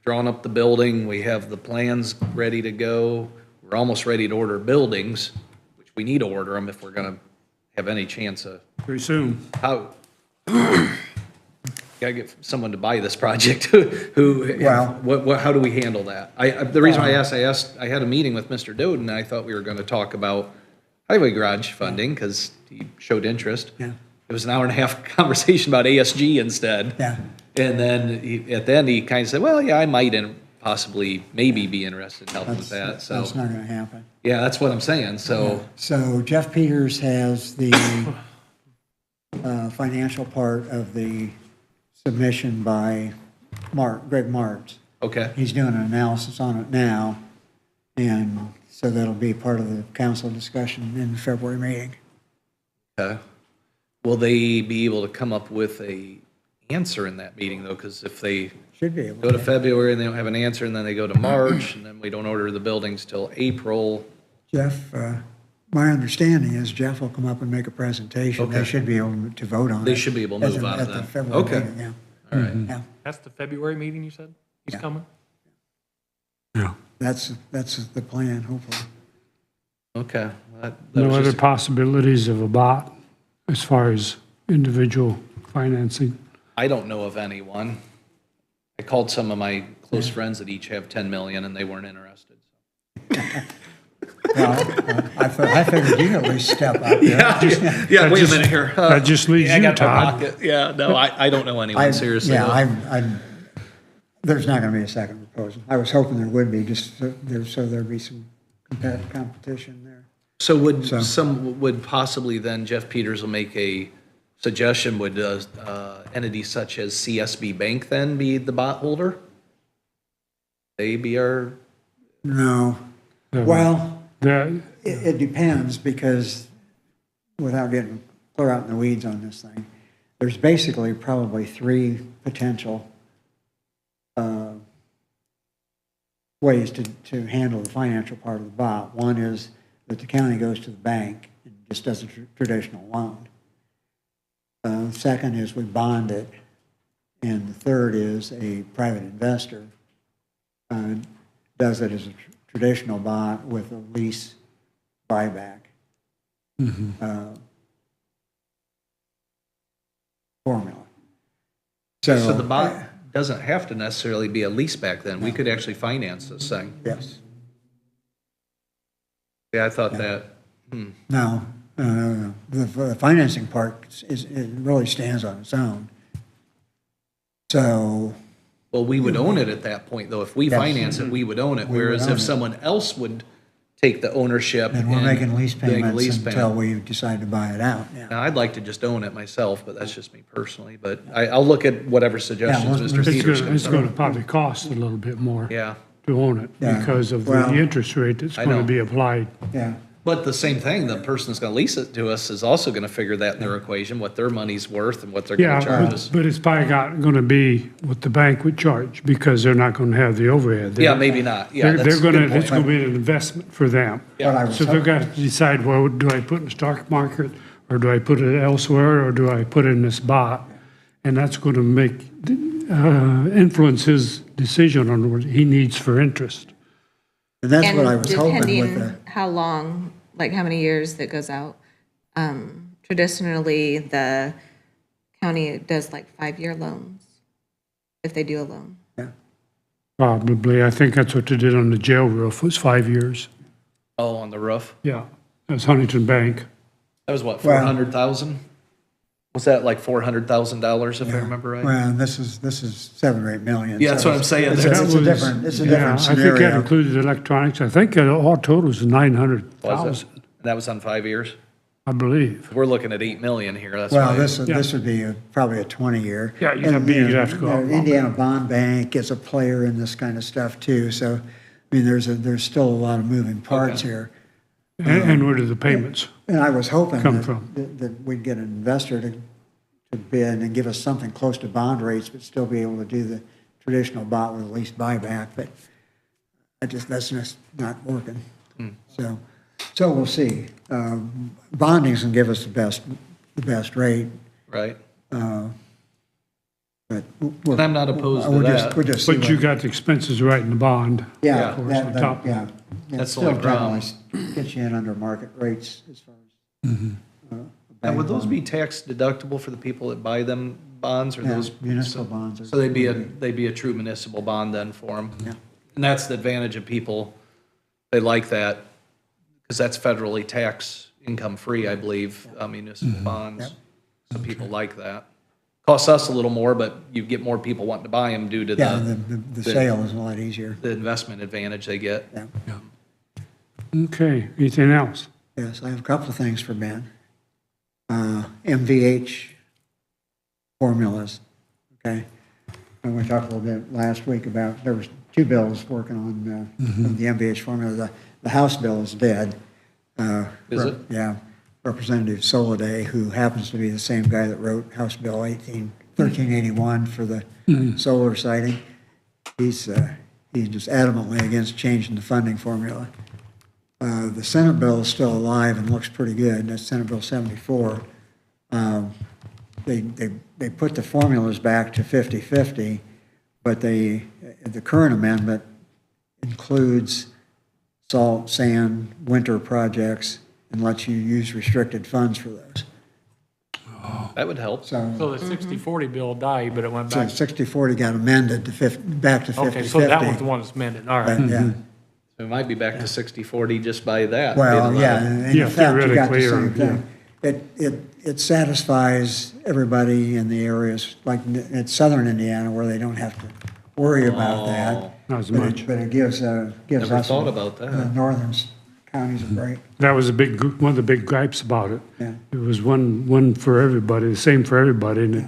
drawn up the building, we have the plans ready to go. We're almost ready to order buildings, which we need to order them if we're gonna have any chance of, Very soon. how, gotta get someone to buy this project, who, Well- how do we handle that? The reason I asked, I had a meeting with Mr. Doden, and I thought we were gonna talk about highway garage funding, because he showed interest. Yeah. It was an hour and a half conversation about ASG instead. Yeah. And then at the end, he kind of said, well, yeah, I might possibly, maybe be interested in helping with that, so. That's not gonna happen. Yeah, that's what I'm saying, so, So Jeff Peters has the financial part of the submission by Greg Martz. okay, He's doing an analysis on it now, and so that'll be part of the council discussion in the February meeting. okay. Will they be able to come up with a answer in that meeting, though? Because if they Should be able go to to. February and they don't have an answer, and then they go to March, and then we don't order the buildings till April, Jeff, my understanding is Jeff will come up and make a presentation. They Okay. should be able to vote on it. They should be able to at move the- out of At the that. February Okay. meeting, yeah. all right. Yeah, That's the February meeting you said? He's Yeah. coming? Yeah. that's the plan, hopefully. Okay. That No was other just- possibilities of a bot as far as individual financing? I don't know of anyone. I called some of my close friends that each have 10 million, and they weren't interested. Well, I figured you'd at least step up. Yeah, wait a minute here. That just leaves I you, got my Todd. pocket. Yeah, no, I don't know anyone, seriously. Yeah, though. there's not gonna be a second proposal. I was hoping there would be, just so there'd be some competition there. So would possibly then Jeff Peters will make a suggestion, would entities such as CSB Bank then be the bot holder? They be our, No, well, That, it depends, because without getting clear out in the weeds on this thing, there's basically probably three potential ways to handle the financial part of the bot. One is that the county goes to the bank and just does a traditional loan. Second is we bond it. And the third is a private investor does it as a traditional bot with a lease buyback formula. so the bot doesn't have to necessarily be a leaseback then. We could actually finance this thing. Yes. Yeah, I thought that, Now, the financing part it really stands on its own. So, well, we would own it at that point, though. If we Yes. finance it, we would own it. We would Whereas own if it. someone else would take the ownership. and we're making lease make payments lease until payment. we decide to buy it out, yeah. Now, I'd like to just own it myself, but that's just me personally. But I'll look at whatever suggestions let's- Mr. it's Peters gonna, comes it's up gonna with. probably cost a little bit more Yeah, to own it Yeah. because of Well- the interest rate that's I gonna know. be applied. Yeah, but the same thing, the person that's gonna lease it to us is also gonna figure that in their equation, what their money's worth and what they're Yeah, gonna charge us. but it's probably gonna be what the bank would charge because they're not gonna have the overhead. Yeah, maybe not. Yeah, They're that's a gonna, good it's point. gonna be an investment for them. But I was So they're hoping- gonna decide, well, do I put it in the stock market, or do I put it elsewhere, or do I put it in this bot? And that's gonna influence his decision on what he needs for interest. and that's what I was hoping with depending the, how long, like how many years that goes out. Traditionally, the county does like 5-year loans, if they do a loan. yeah. Probably. I think that's what they did on the jail roof, was 5 years. Oh, on the roof? Yeah, that's Huntington Bank. That was what, Well- 400,000? Was that like $400,000 if I remember right? Well, this is 7 or 8 million. Yeah, that's so what I'm saying. It's That a was- different, it's a Yeah, different I think that scenario. included electronics. I think all total was Was 900,000, it? That was on 5 years? I believe. We're looking at 8 million here, that's Well, why. this would be probably a 20-year. Yeah, you'd have to go out longer. Indiana Bond Bank is a player in this kind of stuff too, so, I mean, there's still a lot of moving parts here. And where did the payments? And I was hoping Come that, from. that we'd get an investor to bid and give us something close to bond rates, but still be able to do the traditional bond with lease buyback, but that's just not working. So we'll see. Bonding's gonna give us the best rate, Right? but And I'm not opposed to we'll that. just see But you what- got the expenses right in the bond. Yeah, course, that, on that, top. yeah. That's the Still only problem. generally gets you in under market rates as far as. And would those be tax deductible for the people that buy them bonds or Yeah, those? municipal bonds are. So they'd be a true municipal bond then for them? Yeah. And that's the advantage of people, they like that, because that's federally tax income free, I believe, municipal bonds. Yep. So people like that. Costs us a little more, but you get more people wanting to buy them due to Yeah, the the sale is a lot easier. investment advantage they get. Yeah. Okay, anything else? Yes, I have a couple of things for Ben. MVH formulas, okay? And we talked a little bit last week about, there was two bills working on the MVH formula. The House bill is dead. Is it? Yeah. Representative Soliday, who happens to be the same guy that wrote House Bill 1381 for the solar siting, he's just adamantly against changing the funding formula. The Senate bill is still alive and looks pretty good. That's Senate Bill 74. They put the formulas back to 50/50, but the current amendment includes salt, sand, winter projects, and lets you use restricted funds for those. That would help. So the 60/40 bill died, but it went So back. 60/40 got amended to back to 50/50. Okay, so that was the one that's amended, all right. Yeah. So it might be back to 60/40 just by that. Well, being yeah, allowed. in Yeah, effect, you got the theoretically, or- same thing. It satisfies everybody in the areas, like in southern Indiana, where they don't have to worry about that. Not as But much. But it gives Never us. thought about that. The northern counties a break. That was one of the big gripes about it. Yeah. It was one for everybody, the same for everybody, and it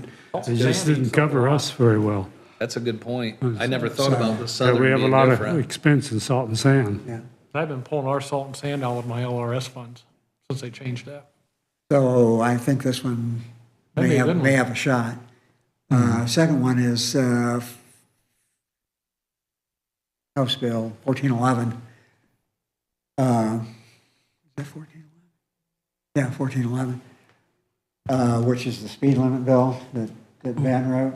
just didn't cover us very well. That's a good point. I never thought about the Yeah, southern we have a being lot of different. expense in salt and sand. Yeah. I've been pulling our salt and sand out of my LRS funds since they changed that. So I think this one That'd be a good one. may have a shot. Second one is House Bill 1411. Is that 1411? Yeah, 1411, which is the speed limit bill that Ben wrote.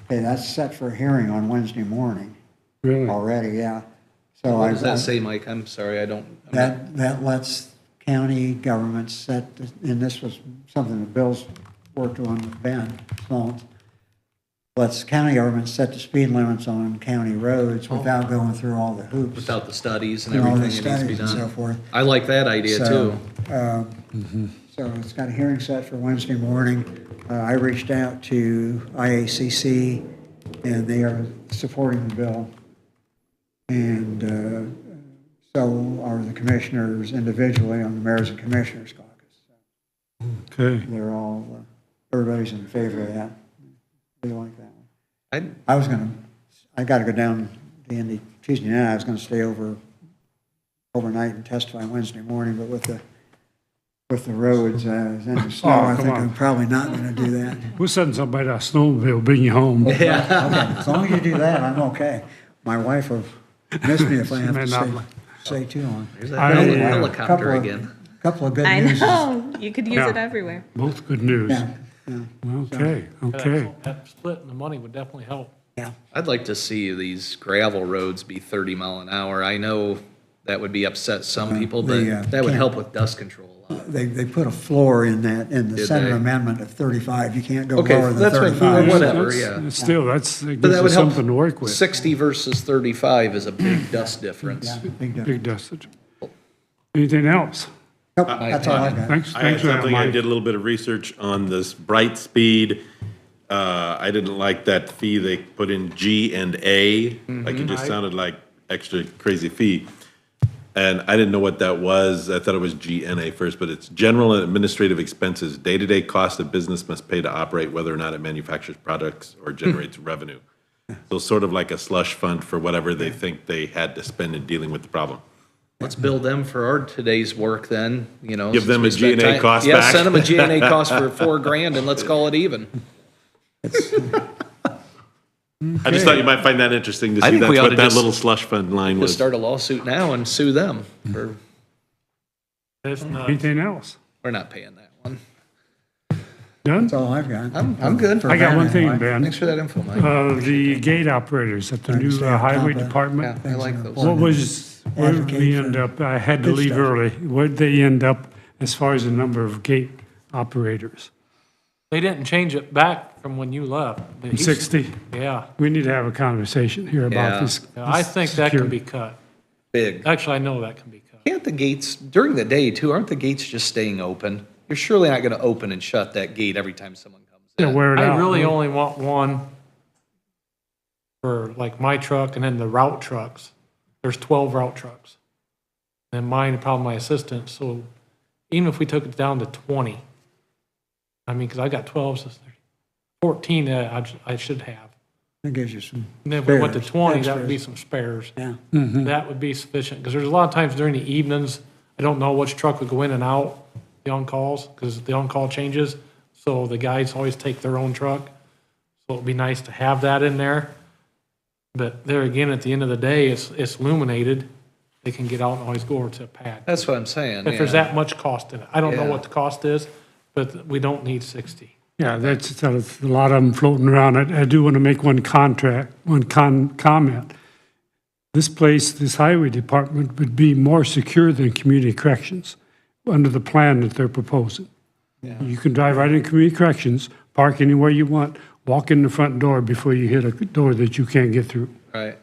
Okay, that's set for a hearing on Wednesday morning Really? already, yeah. So What does that say, Mike? I'm sorry, I don't. I'm not- That lets county governments set, and this was something that Bill's worked on with Ben Small, lets county governments set the speed limits on county roads without going through all the hoops. Without the studies and And all the everything that needs to be studies and so done. forth. I like that idea So, too. So it's got a hearing set for Wednesday morning. I reached out to IACC, and they are supporting the bill. And so are the commissioners individually on the Mayors and Commissioners Caucus. Okay. They're all, everybody's in favor of that. They like that one. I, I got to go down the Indy Tuesday night. I was going to stay overnight and testify Wednesday morning, but with the roads and the snow, I come think on. I'm probably not going to do that. We'll send somebody to a snowmobile, bring you home. Okay, as long as you do that, I'm okay. My wife will miss me if I have May to not stay too long. there's that I- helicopter again. Couple of good I news. know, you could use Yeah. it everywhere. Both good news. Yeah, yeah, Okay, okay. That split in the money would definitely help. yeah. I'd like to see these gravel roads be 30 mile an hour. I know that would be upset some people, the, but that would can't- help with dust control a lot. They put a floor in that, in the Did Senate they? amendment of 35. You can't go Okay, lower than that's fine. 35. Whatever, That's- yeah. Still, that But gives that would us help. something to work with. 60 versus 35 is a big dust difference. Yeah, big difference. Big dustage. Anything else? Nope, that's all I got. Thanks, I had thanks for that, something, I Mike. did a little bit of research on this Bright Speed. I didn't like that fee they put in G and A, like it just sounded like extra crazy fee. And I didn't know what that was. I thought it was G and A first, but it's general and administrative expenses, day-to-day cost a business must pay to operate, whether or not it manufactures products or generates revenue. So sort of like a slush fund for whatever they think they had to spend in dealing with the problem. Let's bill them for our today's work then, you know. Give them since a we spent G&A time- cost Yeah, back. send them a G&A cost for $4,000 and let's call it even. I just thought you might find that interesting to I see think we that's ought what to that just- little slush fund line Just was. start a lawsuit now and sue them for, It's not, Anything else? we're not paying that one. Done? That's all I've got. I'm good. For I got that one thing, anyway. Ben. Thanks for that info, Mike. The gate operators at the Trying to new stay on top highway of Yeah, department. I like those. What was, where did Advocate we for end up? I had to good leave stuff. early. Where did they end up as far as the number of gate operators? they didn't change it back from when you left. But he's- 60? Yeah. We need to have a conversation here about Yeah. this. Yeah, I think that can security. be cut. Big. Actually, I know that can be cut. Can't the gates, during the day too, aren't the gates just staying open? You're surely not gonna open and shut that gate every time someone comes Yeah, in. wear it I out. really only want one for like my truck and then the route trucks. There's 12 route trucks. And mine, probably my assistant, so even if we took it down to 20, I mean, because I got 12, so 14 I should have. That gives you some And then if we went to spares, 20, that would be extras. some spares. Yeah. That would be sufficient, because there's a lot of times during the evenings, I don't know which truck would go in and out, the on-calls, because the on-call changes, so the guys always take their own truck. So it'd be nice to have that in there. But there again, at the end of the day, it's illuminated. They can get out and always go over to a pad. That's what I'm saying, If there's yeah. that much cost in it. I don't know Yeah. what the cost is, but we don't need 60. Yeah, that's a lot of them floating around. I do want to make one comment. This place, this highway department would be more secure than community corrections under the plan that they're proposing. You can drive right in community corrections, park anywhere you want, walk in the front door before you hit a door that you can't get through. Right.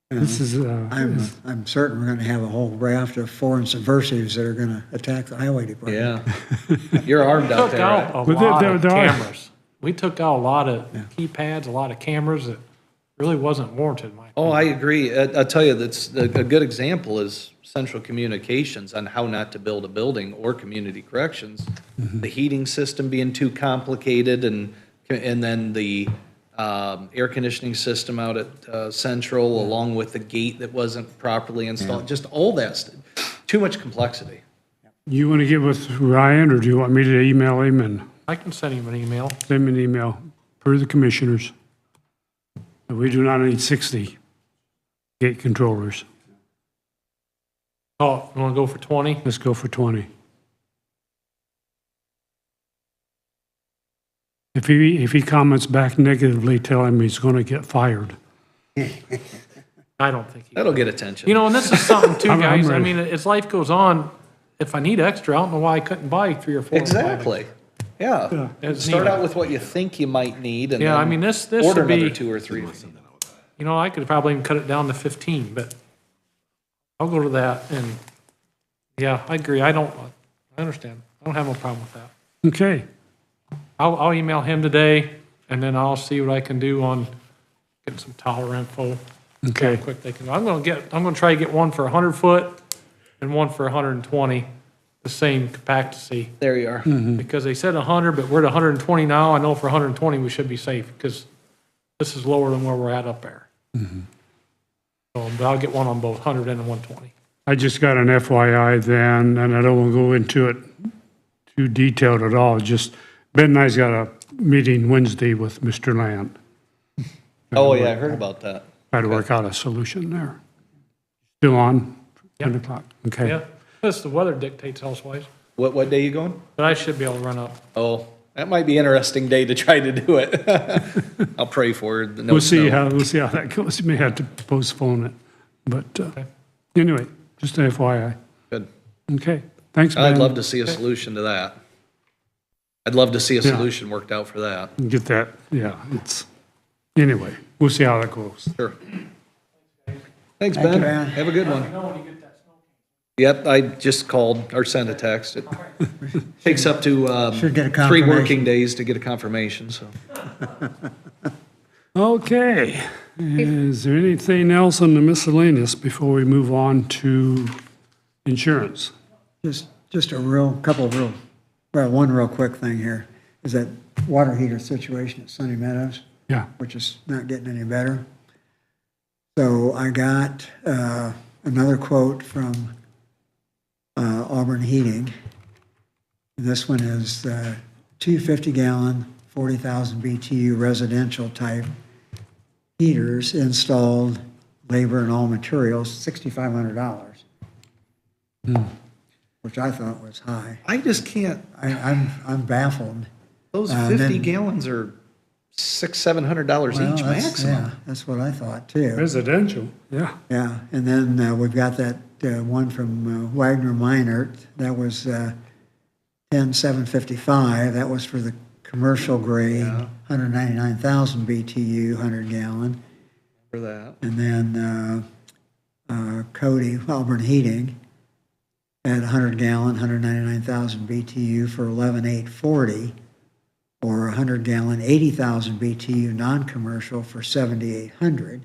This is, I'm certain we're gonna have a whole raft of foreign subversives that are gonna attack the highway department. Yeah. You're armed out Took there, out right? a But there- lot there- of there are- cameras. We took out a lot of keypads, a lot of cameras that really wasn't warranted, Mike. Oh, I agree. I'll tell you, that's, a good example is Central Communications on how not to build a building or community corrections. The heating system being too complicated and then the air conditioning system out at Central, along with the gate that wasn't properly installed, just all that, too much complexity. you want to get with Ryan, or do you want me to email him and I can send him an email. send him an email per the commissioners? We do not need 60 gate controllers. Oh, you want to go for 20? Let's go for 20. If he comments back negatively, tell him he's going to get fired. I don't think he. That'll get attention. You know, and this is something too, I'm guys. I ready. mean, as life goes on, if I need extra, I don't know why I couldn't buy 3 or 4. or 5. Exactly. Yeah. It's Start neat. out with what you think you might need and Yeah, I then mean, this order would be, another 2 or 3. you know, I could probably even cut it down to 15, but I'll go to that. And yeah, I agree. I understand. I don't have no problem with that. Okay, I'll email him today, and then I'll see what I can do on getting some tower info. See okay. how quick they can. I'm gonna try to get one for 100 foot and one for 120, the same capacity. There you are. Because they said 100, but we're at 120 now. I know for 120, we should be safe, because this is lower than where we're at up there. So, but I'll get one on both 100 and 120. I just got an FYI then, and I don't want to go into it too detailed at all. Just Ben and I's got a meeting Wednesday with Mr. Land. Oh, yeah, I heard about that. Try to work out a solution there. Still on? 10 o'clock? Okay. Yeah, plus the weather dictates elsewise, What day you going? but I should be able to run up. Oh, that might be an interesting day to try to do it. I'll pray for no We'll see snow. how that goes. You may have to postpone it. But anyway, just FYI. Good. Okay, thanks, Ben. I'd love to see a solution to that. I'd love to see a Yeah. solution worked out for that. Get that, yeah, anyway, we'll see how that goes. Sure. Thanks, Thank you, Ben. Ben. Have a good one. Yep, I just called or sent a text. It takes up to Should get a 3 confirmation. working days to get a confirmation, so. Okay, is there anything else on the miscellaneous before we move on to insurance? Just one real quick thing here, is that water heater situation at Sunny Meadows, Yeah, which is not getting any better. So I got another quote from Auburn Heating. This one is 250-gallon, 40,000 BTU residential type heaters installed, labor and all materials, $6,500, which I thought was high. I just can't, I'm baffled. those then- 50 gallons are $600-700 Well, each that's- maximum. Yeah, that's what I thought too. residential, yeah. Yeah, and then we've got that one from Wagner Minert, that was 10,755, that was for the commercial grade, 199,000 BTU, 100 gallon. For that. And then Cody, Auburn Heating, at 100 gallon, 199,000 BTU for 11,840, or 100 gallon, 80,000 BTU non-commercial for 7,800.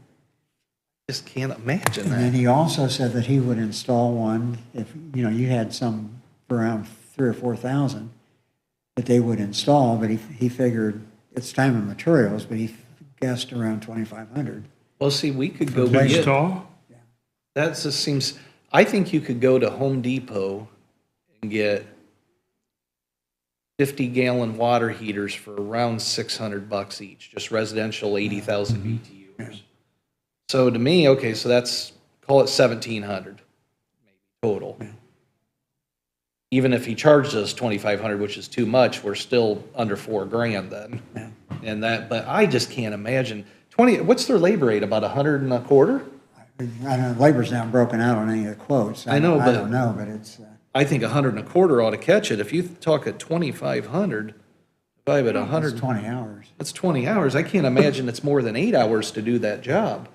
Just can't imagine And then that. he also said that he would install one if, you had some for around 3,000 or 4,000 that they would install, but he figured it's time and materials, but he guessed around 2,500. Well, see, we could go Big get, stall? that just seems, I think you could go to Home Depot and get 50-gallon water heaters for around $600 each, just residential 80,000 BTUs. So to me, okay, so that's, call it 1,700 maybe total. Even if he charged us 2,500, which is too much, we're still under $4,000 then. And that, but I just can't imagine, what's their labor rate, about 100 and a quarter? I don't know, labor's not broken out on any of the quotes. I know, I but- don't know, but it's, I think 100 and a quarter ought to catch it. If you talk at 2,500, divided at it's 100, 20 hours. that's 20 hours. I can't imagine it's more than 8 hours to do that job.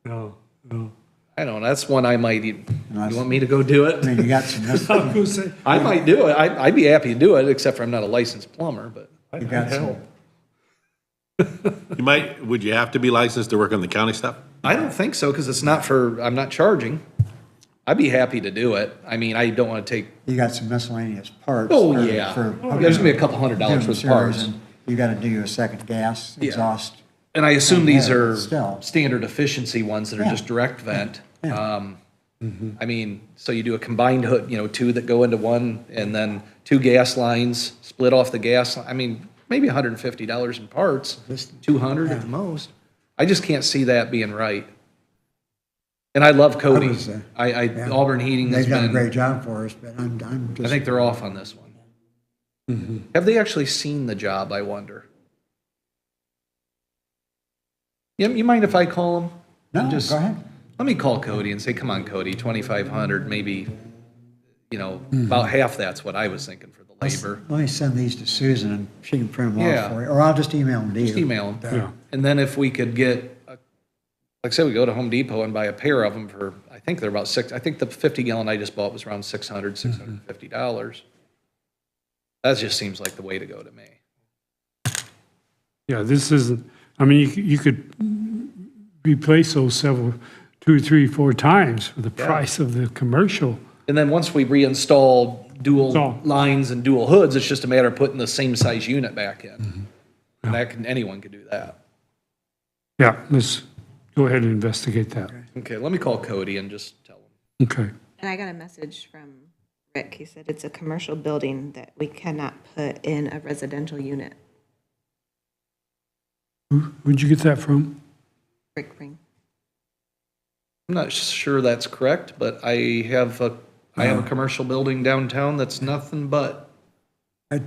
No, no. I don't know, that's one I might, you Nice. want me to go do I it? mean, you got some, I was gonna say, I might do it. I'd be happy to do it, except for I'm not a licensed plumber, but. you got some, Would you have to be licensed to work on the county stuff? I don't think so, because it's not for, I'm not charging. I'd be happy to do it. I mean, I don't want to take, you got some miscellaneous parts. oh, for- yeah. for- There's gonna be a couple $100 doing worth of service, parts. and You got to do a second gas exhaust. And I assume these Yeah, are but still. standard efficiency ones that are Yeah. just direct vent. Yeah. I mean, so you do a combined hood, 2 that go into one, and then 2 gas lines, split off the gas, I mean, maybe $150 in parts, 200 at the most. I just can't see that being right. And I love Cody. was, yeah. Auburn Heating has They've done a been, great job for us, but I'm just. I think they're off on this one. Have they actually seen the job, I wonder? You mind if I call them? No, Just- go ahead. Let me call Cody and say, come on, Cody, 2,500, maybe, about half that's what I was thinking for the labor. Let me send these to Susan and she can print them Yeah. off for you, or I'll just email them to you. Just email them. Yeah. And then if we could get, like I said, we go to Home Depot and buy a pair of them for, I think they're about I think the 50-gallon I just bought was around $600, $650. That just seems like the way to go to me. yeah, this isn't, I mean, you could replace those 2, 3, 4 times for the price of the commercial. And then once we reinstall dual So- lines and dual hoods, it's just a matter of putting the same size unit back in. And anyone could do that. Yeah, let's go ahead and investigate that. Okay, let me call Cody and just tell him. Okay. And I got a message from Rick. He said it's a commercial building that we cannot put in a residential unit. Where'd you get that from? Rick Ring. I'm not sure that's correct, but I have a commercial building downtown that's nothing but I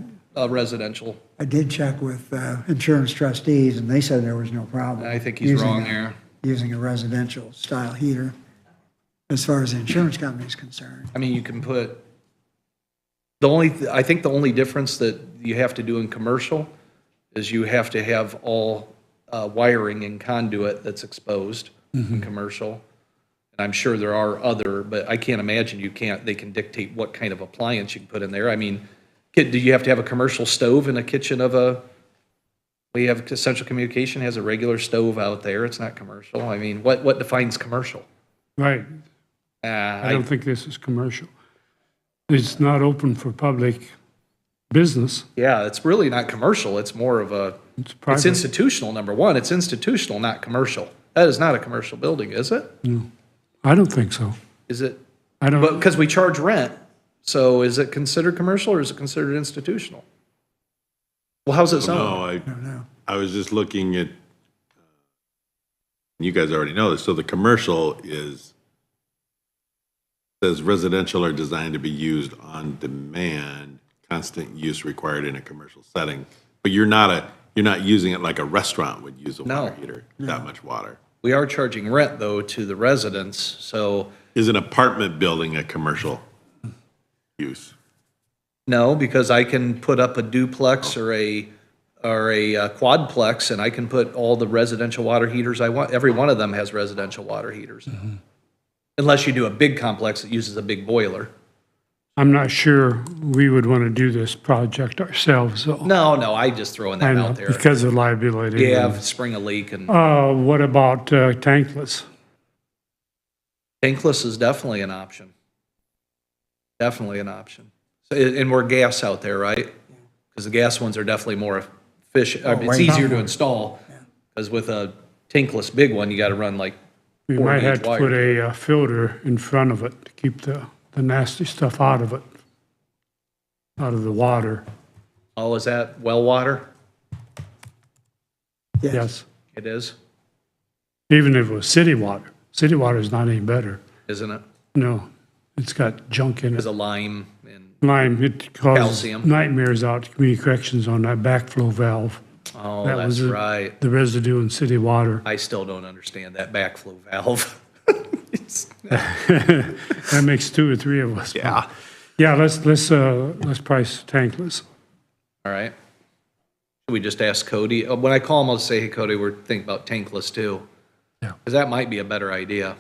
residential. I did check with insurance trustees, and they said there was no problem. I think he's using wrong a- there. Using a residential style heater. as far as the insurance company is concerned. I mean, you can put, I think the only difference that you have to do in commercial is you have to have all wiring and conduit that's exposed in commercial. And I'm sure there are other, but I can't imagine they can dictate what kind of appliance you can put in there. I mean, do you have to have a commercial stove in a kitchen we have Central Communication has a regular stove out there. It's not commercial. I mean, what defines commercial? Right. I don't think this is commercial. It's not open for public business. Yeah, it's really not commercial. It's more of It's it's private. institutional, number one. It's institutional, not commercial. That is not a commercial building, is it? I don't think so. Is it? I don't. But because we charge rent, so is it considered commercial or is it considered institutional? Well, how's it sound? No, I was just looking at, you guys already know this, so the commercial says residential are designed to be used on demand, constant use required in a commercial setting. But you're not using it like a restaurant would use a water heater, that much water. We are charging rent though to the residents, so Is an apartment building a commercial use? no, because I can put up a duplex or a quadplex and I can put all the residential water heaters I want. Every one of them has residential water heaters. Unless you do a big complex that uses a big boiler. I'm not sure we would want to do this project ourselves, though. No, I just throwing I that know, out there. because of liability. Yeah, spring a leak and What about tankless? tankless is definitely an option. Definitely an option. So, and we're gas out there, right? Because the gas ones are definitely more efficient. I mean, it's way easier to more. install. Because with a tankless big one, you got to run like We 4 might have gauge to wire. put a filter in front of it to keep the nasty stuff out of it, out of the water. Oh, is that well water? Yes. It is, Even if it was city water. City water is not any better. isn't it? No, it's got junk in Because it. of lime and, Lime, it causes Calcium. nightmares out to community corrections on that backflow valve. oh, That that's was it. right. The residue in city water. I still don't understand that backflow valve. That makes 2 or 3 of us. Yeah. Yeah, let's price tankless. All right. Should we just ask Cody? When I call him, I'll say, hey, Cody, we're thinking about tankless too. Yeah. Because that might be a better idea.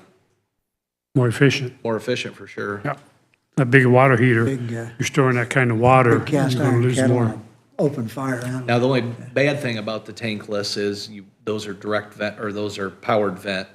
More efficient. More efficient for sure. Yeah. That big water heater, Big, you're storing that kind of water, Big you're cast going to iron lose kettle, more. on open fire. Now, the only bad thing about the tankless is those are direct vent, or those are powered vent,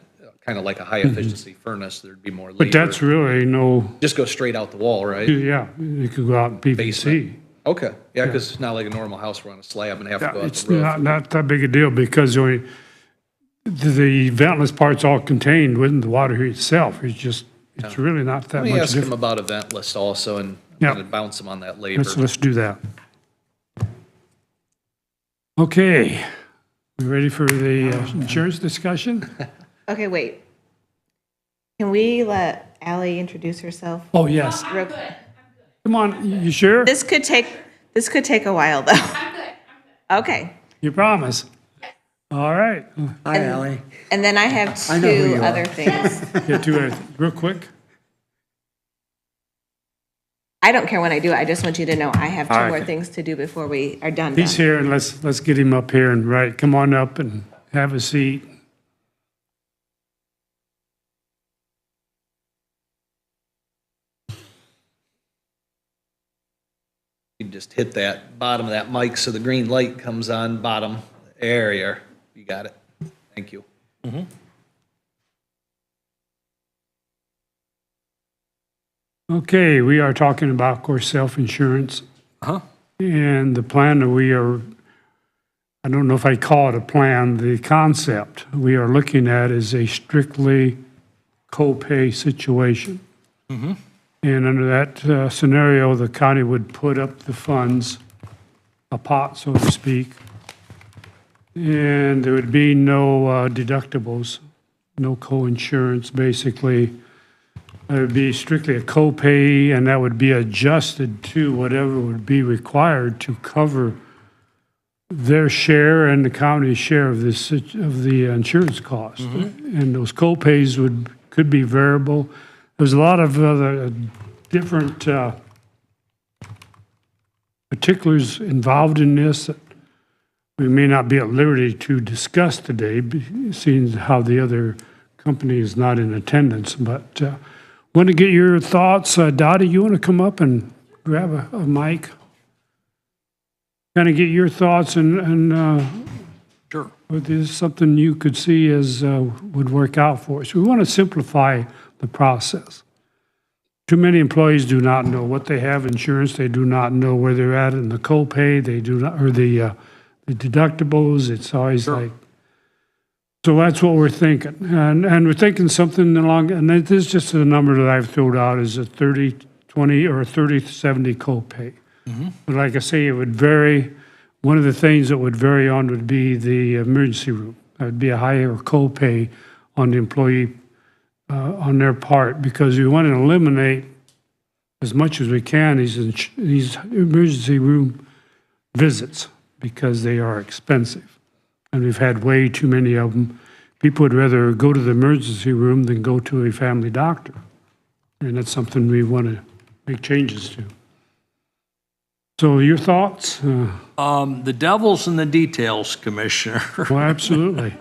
kind of like a high efficiency furnace. There'd be more labor. But that's really no, Just go straight out the wall, right? yeah, it could go out in PVC. Basement. Okay, yeah, because it's not like a normal house where on a slab and have to Yeah, go out it's the roof. not that big a deal because the ventless part's all contained within the water heater itself. It's really not that Let me much ask him different. about a vent list also and Yeah. kind of bounce him on that labor. Let's do that. Okay, we ready for the insurance discussion? Okay, wait. Can we let Ally introduce herself? Oh, yes. Real- Come on, you sure? This could take a while, though. I'm good. Okay. You promise? All right. Hi, Ally. And then I have I know who two you are. other things. Get to it real quick. I don't care when I do it. I just want you to know I have two All right. more things to do before we are done. He's here, and let's get him up here and come on up and have a seat. You just hit that bottom of that mic so the green light comes on bottom. There you are. You got it. Thank you. Okay, we are talking about, of course, self-insurance. And the plan that I don't know if I call it a plan, the concept we are looking at is a strictly co-pay situation. And under that scenario, the county would put up the funds, a pot, so to speak, and there would be no deductibles, no co-insurance, basically. It would be strictly a co-pay, and that would be adjusted to whatever would be required to cover their share and the county's share of the insurance cost. And those co-pays could be variable. there's a lot of other different particulars involved in this that we may not be at liberty to discuss today, seeing how the other company is not in attendance. But want to get your thoughts. Dottie, you want to come up and grab a mic? Kind of get your thoughts and Sure. whether this is something you could see as would work out for us. We want to simplify the process. Too many employees do not know what they have insurance. They do not know where they're at in the copay. They do not, or the deductibles. It's always like, so that's what we're thinking. And we're thinking something along, and this is just a number that I've thrown out, is a 30/20 or a 30/70 copay. But like I say, it would vary. One of the things that would vary on would be the emergency room. That would be a higher copay on the employee, on their part, because we want to eliminate as much as we can these emergency room visits, because they are expensive. And we've had way too many of them. People would rather go to the emergency room than go to a family doctor. And that's something we want to make changes to. So your thoughts? The devil's in the details, Commissioner. Well, absolutely.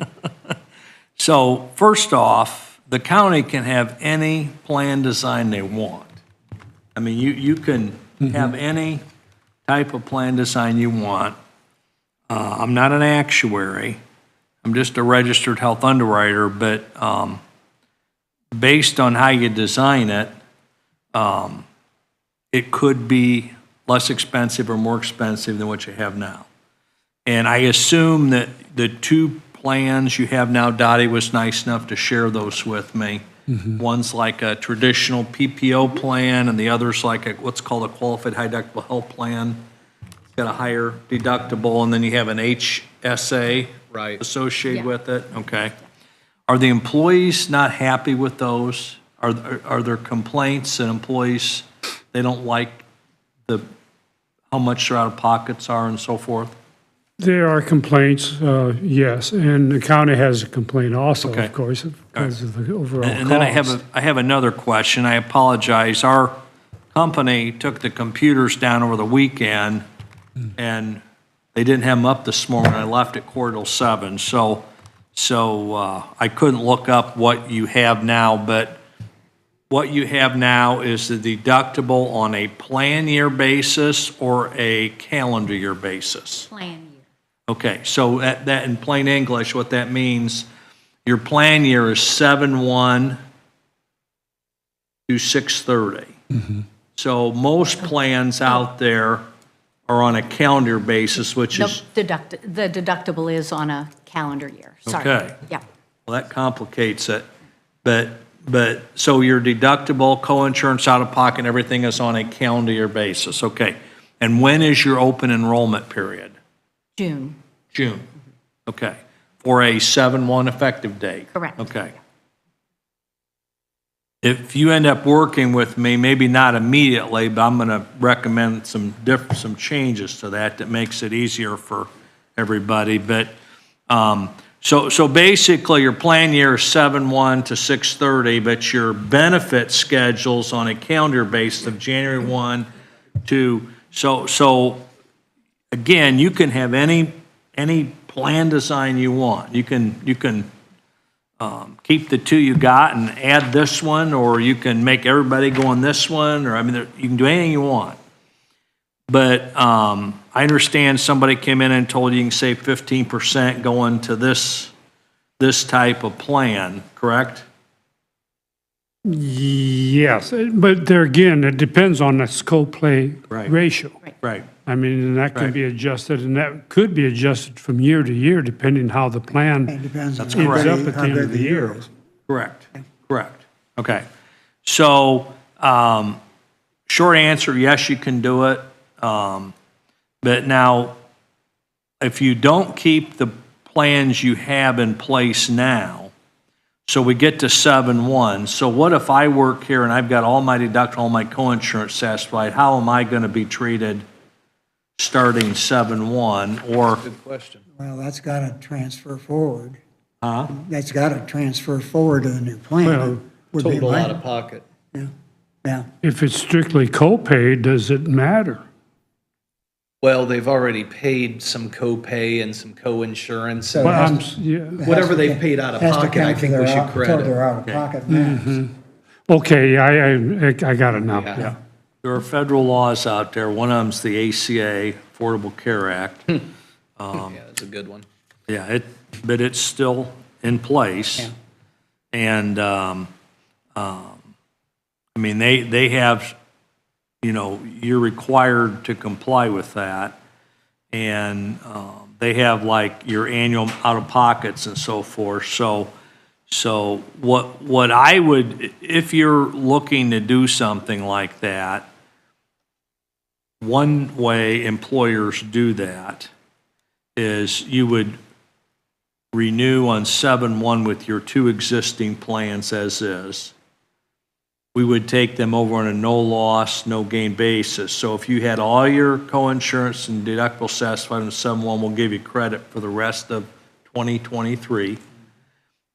So first off, the county can have any plan design they want. I mean, you can have any type of plan design you want. I'm not an actuary. I'm just a registered health underwriter, but based on how you design it, it could be less expensive or more expensive than what you have now. And I assume that the two plans you have now, Dottie was nice enough to share those with me. One's like a traditional PPO plan, and the other's like what's called a qualified high deductible health plan. It's got a higher deductible, and then you have an HSA Right. associated with it. Okay. Are the employees not happy with those? Are there complaints that employees, they don't like how much their out-of-pockets are and so forth? There are complaints, yes, and the county has a complaint also, Okay. of course, because of the overall And then cost. I have another question. I apologize. Our company took the computers down over the weekend, and they didn't have them up this morning. I left at 6:45, so I couldn't look up what you have now, but what you have now is the deductible on a plan year basis or a calendar year basis? Plan year. Okay, so that in plain English, what that means, your plan year is 7/1 to 6/30. So most plans out there are on a calendar basis, which No, is, the deductible is on a calendar year. Sorry. Okay. Yeah. well, that complicates it. But, so your deductible, co-insurance, out-of-pocket, everything is on a calendar year basis, okay. And when is your open enrollment period? June. June, okay. For a 7/1 effective date? Correct. Okay. If you end up working with me, maybe not immediately, but I'm going to recommend some changes to that makes it easier for everybody. But, so basically, your plan year is 7/1 to 6/30, but your benefit schedule's on a calendar basis of January 1 to, so again, you can have any plan design you want. You can keep the two you got and add this one, or you can make everybody go on this one, or, I mean, you can do anything you want. But I understand somebody came in and told you can save 15% going to this type of plan, correct? Yes, but there again, it depends on the scope play Right. ratio. Right. I mean, and that can Right. be adjusted, and that could be adjusted from year to year, depending how the plan It depends on ends how up big at the end of the year. is. Correct, correct. Okay. So, short answer, yes, you can do it. But now, if you don't keep the plans you have in place now, so we get to 7/1, so what if I work here and I've got all my deductible, all my co-insurance satisfied, how am I gonna be treated starting 7/1, or? Good question. Well, that's got to transfer forward. Huh? That's got to transfer forward to the new plan. Well, would be Total my- out of pocket. Yeah. If it's strictly co-pay, does it matter? Well, they've already paid some co-pay and some co-insurance. So it Well, has to- yeah, Whatever they've paid out of has to pocket, I count think to we their should out- toward credit. their out-of-pocket max. okay, I got it now, yeah. There are federal laws out there. One of them's the ACA, Affordable Care Act. Yeah, that's a good one. Yeah, but it's still in place. And, I mean, they have, you're required to comply with that. And they have like your annual out-of-pockets and so forth. So what I would, if you're looking to do something like that, one way employers do that is you would renew on 7/1 with your 2 existing plans as is. We would take them over on a no loss, no gain basis. So if you had all your co-insurance and deductible satisfied on 7/1, we'll give you credit for the rest of 2023.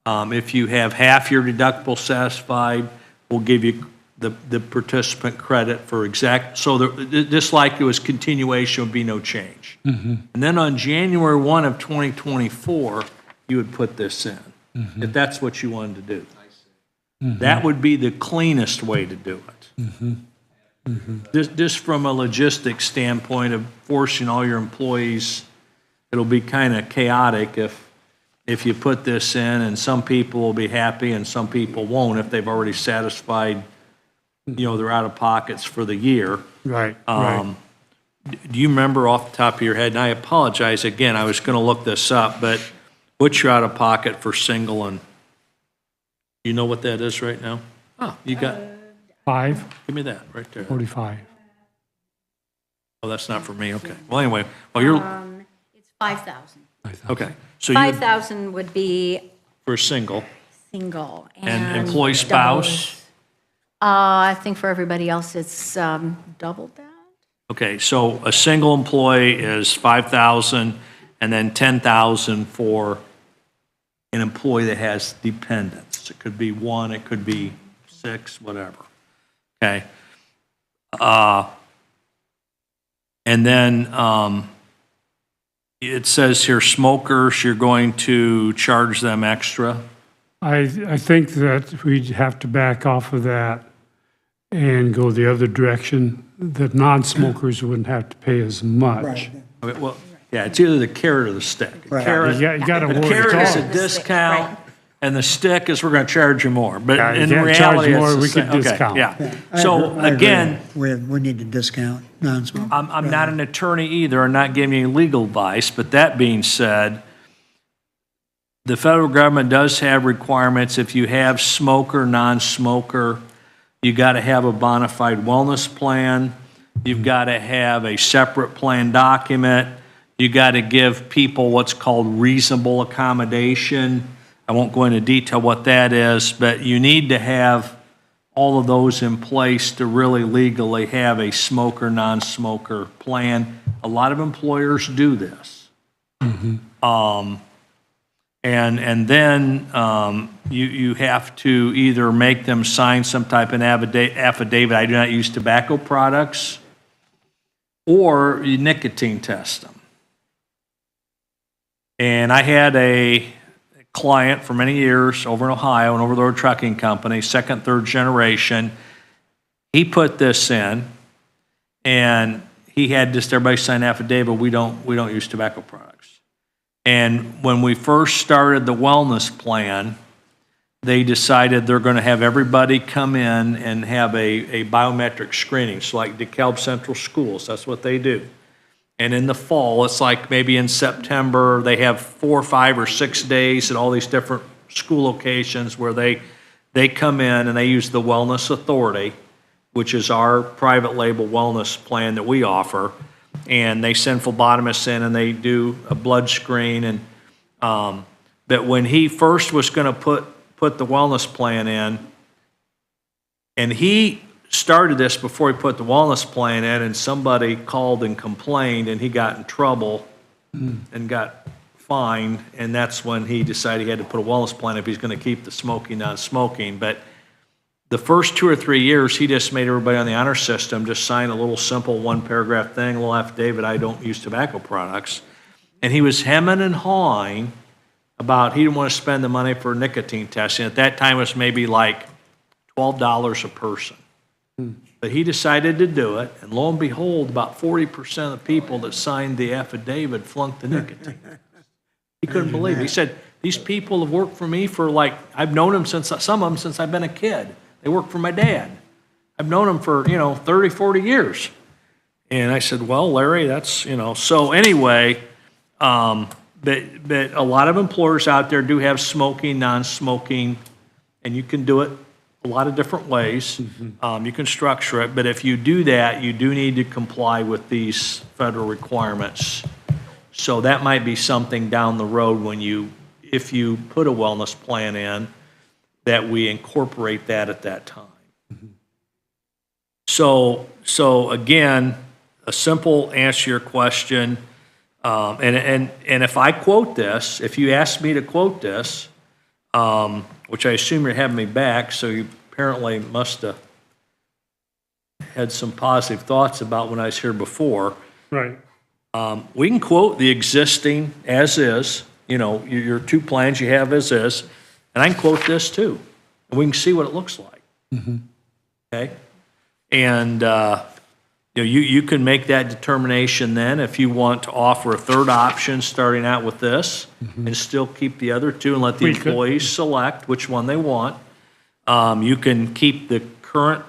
If you have half your deductible satisfied, we'll give you the participant credit for just like it was continuation, would be no change. And then on January 1 of 2024, you would put this in, if that's what you wanted to do. That would be the cleanest way to do it. Just from a logistics standpoint of forcing all your employees, it'll be kind of chaotic if you put this in, and some people will be happy and some people won't if they've already satisfied, their out-of-pockets for the year. Right. Do you remember off the top of your head, and I apologize again, I was going to look this up, but what's your out-of-pocket for single, and you know what that is right now? Oh, you got, 5, give me that right there. 45. Oh, that's not for me, okay. Well, anyway, you're, It's 5,000. okay. So you, 5,000 would be for single, single. and employee spouse? I think for everybody else, it's doubled that. Okay, so a single employee is 5,000, and then 10,000 for an employee that has dependents. It could be 1, it could be 6, whatever. Okay. And then it says here, smokers, you're going to charge them extra. I think that we'd have to back off of that and go the other direction, that non-smokers wouldn't have to pay as much. Right. Okay, well, yeah, it's either the carrot or the stick. Right. You got to The work carrot is a it. discount, and the stick is we're going to charge you more. But Yeah, you in can't charge reality, more, it's the we same. could Okay, discount. yeah. I So agree. again, We need to discount non-smoking. I'm not an attorney either, and not giving you legal advice, but that being said, the federal government does have requirements. If you have smoker, non-smoker, you got to have a bona fide wellness plan. You've got to have a separate plan document. You got to give people what's called reasonable accommodation. I won't go into detail what that is, but you need to have all of those in place to really legally have a smoker, non-smoker plan. A lot of employers do this. And then you have to either make them sign some type of affidavit, I do not use tobacco products, or you nicotine test them. And I had a client for many years over in Ohio, an over-the-road trucking company, second, third generation. He put this in, and he had just everybody sign affidavit, we don't use tobacco products. And when we first started the wellness plan, they decided they're going to have everybody come in and have a biometric screening. So like DeKalb Central Schools, that's what they do. And in the fall, it's like maybe in September, they have 4, 5, or 6 days at all these different school locations where they come in and they use the Wellness Authority, which is our private label wellness plan that we offer. And they send phlebotomists in and they do a blood screen. And but when he first was going to put the wellness plan in, and he started this before he put the wellness plan in, and somebody called and complained, and he got in trouble and got fined, and that's when he decided he had to put a wellness plan if he's going to keep the smoking, non-smoking. But the first 2 or 3 years, he just made everybody on the honor system just sign a little simple one-paragraph thing, a little affidavit, I don't use tobacco products. And he was hemming and hawing about, he didn't want to spend the money for nicotine testing. At that time, it was maybe like $12 a person. But he decided to do it, and lo and behold, about 40% of the people that signed the affidavit flunked the nicotine. He couldn't believe it. He said, these people have worked for me for like, I've known them since, some of them since I've been a kid. They work for my dad. I've known them for, 30, 40 years. And I said, well, Larry, that's, so anyway, but a lot of employers out there do have smoking, non-smoking, and you can do it a lot of different ways. You can structure it, but if you do that, you do need to comply with these federal requirements. So that might be something down the road if you put a wellness plan in, that we incorporate that at that time. So again, a simple answer to your question, and if I quote this, if you ask me to quote this, which I assume you're having me back, so you apparently must have had some positive thoughts about when I was here before. Right. We can quote the existing as is, your 2 plans you have as is, and I can quote this too, and we can see what it looks like. Okay? And, you can make that determination then if you want to offer a third option, starting out with this, and still keep the other 2 and let the employees select which one they want. You can keep the current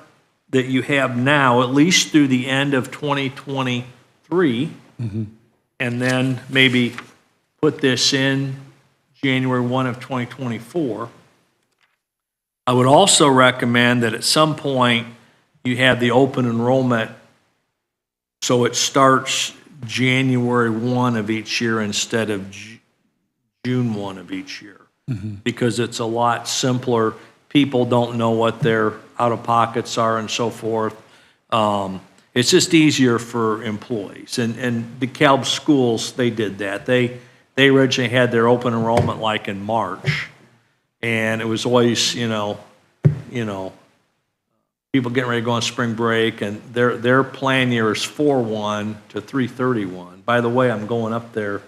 that you have now, at least through the end of 2023, and then maybe put this in January 1 of 2024. I would also recommend that at some point you have the open enrollment, so it starts January 1 of each year instead of June 1 of each year, because it's a lot simpler. People don't know what their out-of-pockets are and so forth. It's just easier for employees. And DeKalb schools, they did that. They originally had their open enrollment like in March, and it was always, people getting ready to go on spring break, and their plan year is 4/1 to 3/31. By the way, I'm going up there.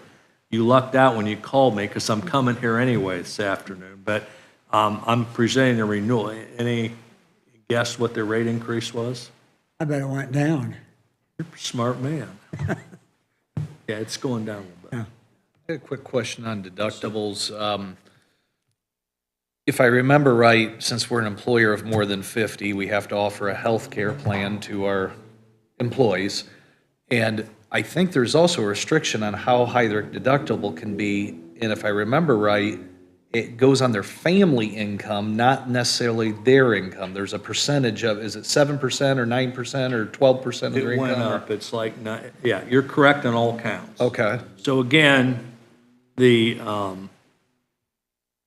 You lucked out when you called me, because I'm coming here anyway this afternoon. But I'm presenting a renewal. Any guess what their rate increase was? I bet it went down. You're a smart man. Yeah, it's going down a little bit. I had a quick question on deductibles. If I remember right, since we're an employer of more than 50, we have to offer a health care plan to our employees. And I think there's also a restriction on how high their deductible can be. And if I remember right, it goes on their family income, not necessarily their income. There's a percentage of, is it 7% or 9% or 12% of their It income? went up. It's like, yeah, you're correct on all counts. Okay. So again, the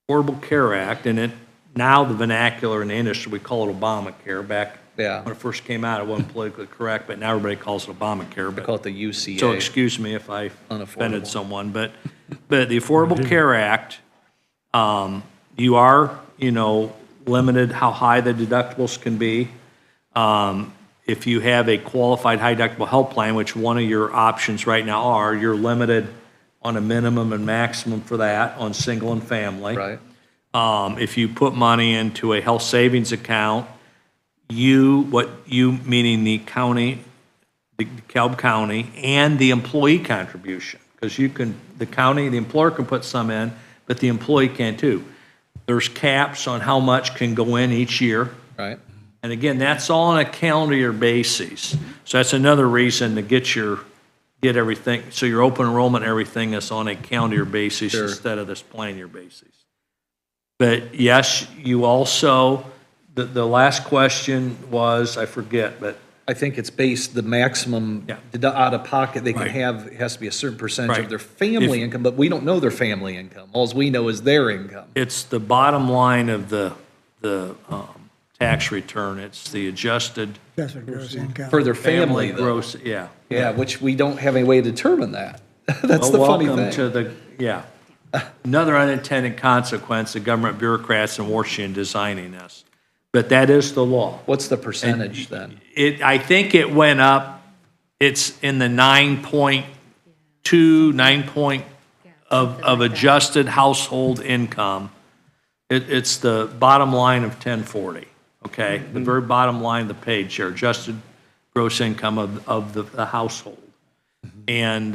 Affordable Care Act, and now the vernacular in the industry, we call it Obamacare. Back when it first came out, it wasn't politically correct, but now everybody calls it Obamacare. They call it the UCA. So excuse me if I offended someone, but the Affordable Care Act, you are, limited how high the deductibles can be. If you have a qualified high deductible health plan, which one of your options right now are, you're limited on a minimum and maximum for that on single and family. Right. If you put money into a health savings account, meaning the county, the DeKalb County, and the employee contribution, because the employer can put some in, but the employee can too. There's caps on how much can go in each year. Right. And again, that's all on a calendar year basis. So that's another reason to get everything, so your open enrollment, everything is on a calendar year basis instead of this plan year basis. But yes, you also, the last question was, I forget, but. I think it's based, the maximum out of pocket they can have, it has to be a certain percentage of their family income, but we don't know their family income. All we know is their income. It's the bottom line of the tax return. It's the adjusted. That's what gross income. For their family, though. Gross, yeah. Yeah, which we don't have any way to determine that. That's the funny thing. Welcome to another unintended consequence of government bureaucrats in Washington designing this. but that is the law. What's the percentage then? I think it went up, it's in the 9.2, 9 of adjusted household income. It's the bottom line of 1040, okay? The very bottom line of the page here, adjusted gross income of the household. And,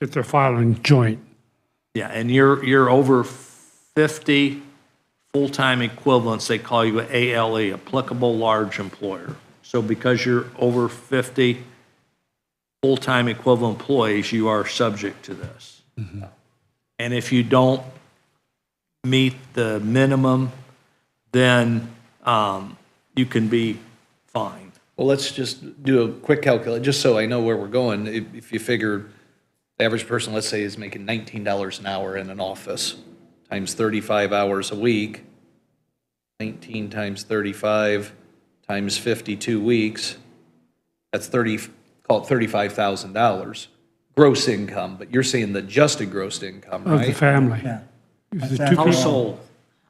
If they're filing joint. yeah, and you're over 50 full-time equivalents, they call you an ALE, applicable large employer. So because you're over 50 full-time equivalent employees, you are subject to this. And if you don't meet the minimum, then you can be fined. Well, let's just do a quick calculate, just so I know where we're going. If you figure the average person, let's say, is making $19 an hour in an office, times 35 hours a week, 19 times 35 times 52 weeks, that's call it $35,000 gross income, but you're saying the adjusted gross income, Of the right? family. Yeah. If That's the two people- Household.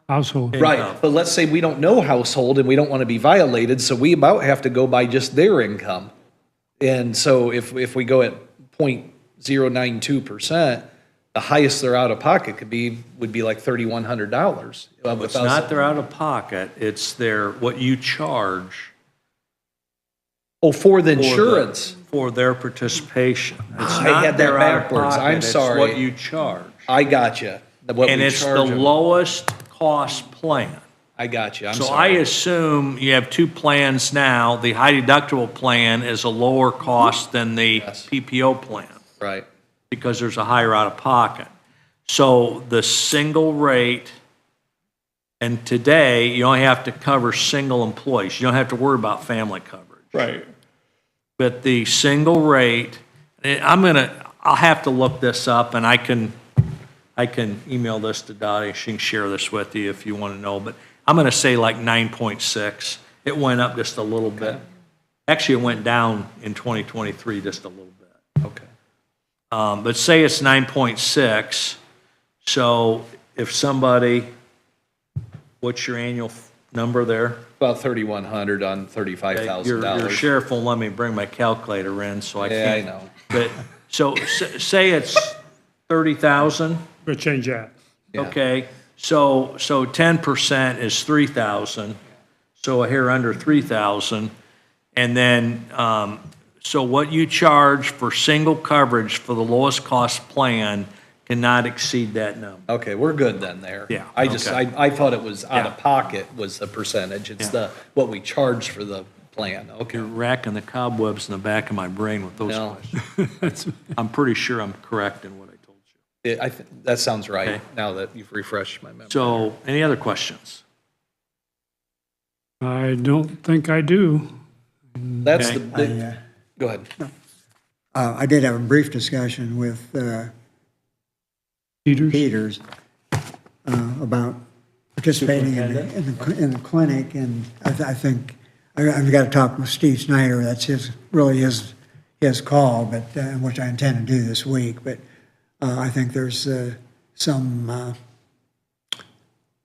Household. Right, but let's say we don't know household and we don't want to be violated, so we about have to go by just their income. And so if we go at 0.092%, the highest they're out of pocket would be like $3,100. It's not their out-of-pocket, it's what you charge. Oh, for the for the- insurance. For their participation. It's I not had that their backwards. out-of-pocket, I'm it's sorry. what you charge. I got you. And it's the lowest cost plan. I got you, I'm So I sorry. assume you have two plans now. The high deductible plan is a lower cost than the PPO plan Right, because there's a higher out-of-pocket. So the single rate, and today, you only have to cover single employees. You don't have to worry about family coverage. right. But the single rate, I'll have to look this up, and I can email this to Dottie, she can share this with you if you want to know, but I'm gonna say like 9.6. It went up just a little bit. Actually, it went down in 2023 just a little bit. Okay. But say it's 9.6, so if somebody, what's your annual number there? About 3,100 on $35,000. Your sheriff won't let me bring my calculator in, so I Yeah, can't. I know. But, so, say it's 30,000, We'll change that. Yeah. okay? So 10% is 3,000, so a hair under 3,000. And then, so what you charge for single coverage for the lowest cost plan cannot exceed that number. Okay, we're good then there. Yeah, I just, okay. I thought it was out of Yeah. pocket was the percentage. It's Yeah. what we charge for the plan. Okay. You're racking the cobwebs in the back of my brain with those No. questions. I'm pretty sure I'm correct in what I told you. That sounds right, Okay. now that you've refreshed my memory. So, any other questions? I don't think I do. That's Okay. the, go ahead. I did have a brief discussion with Peters? Peters about participating in the clinic, and I think I've got to talk with Steve Snyder. That's really his call, but which I intend to do this week. But I think there's some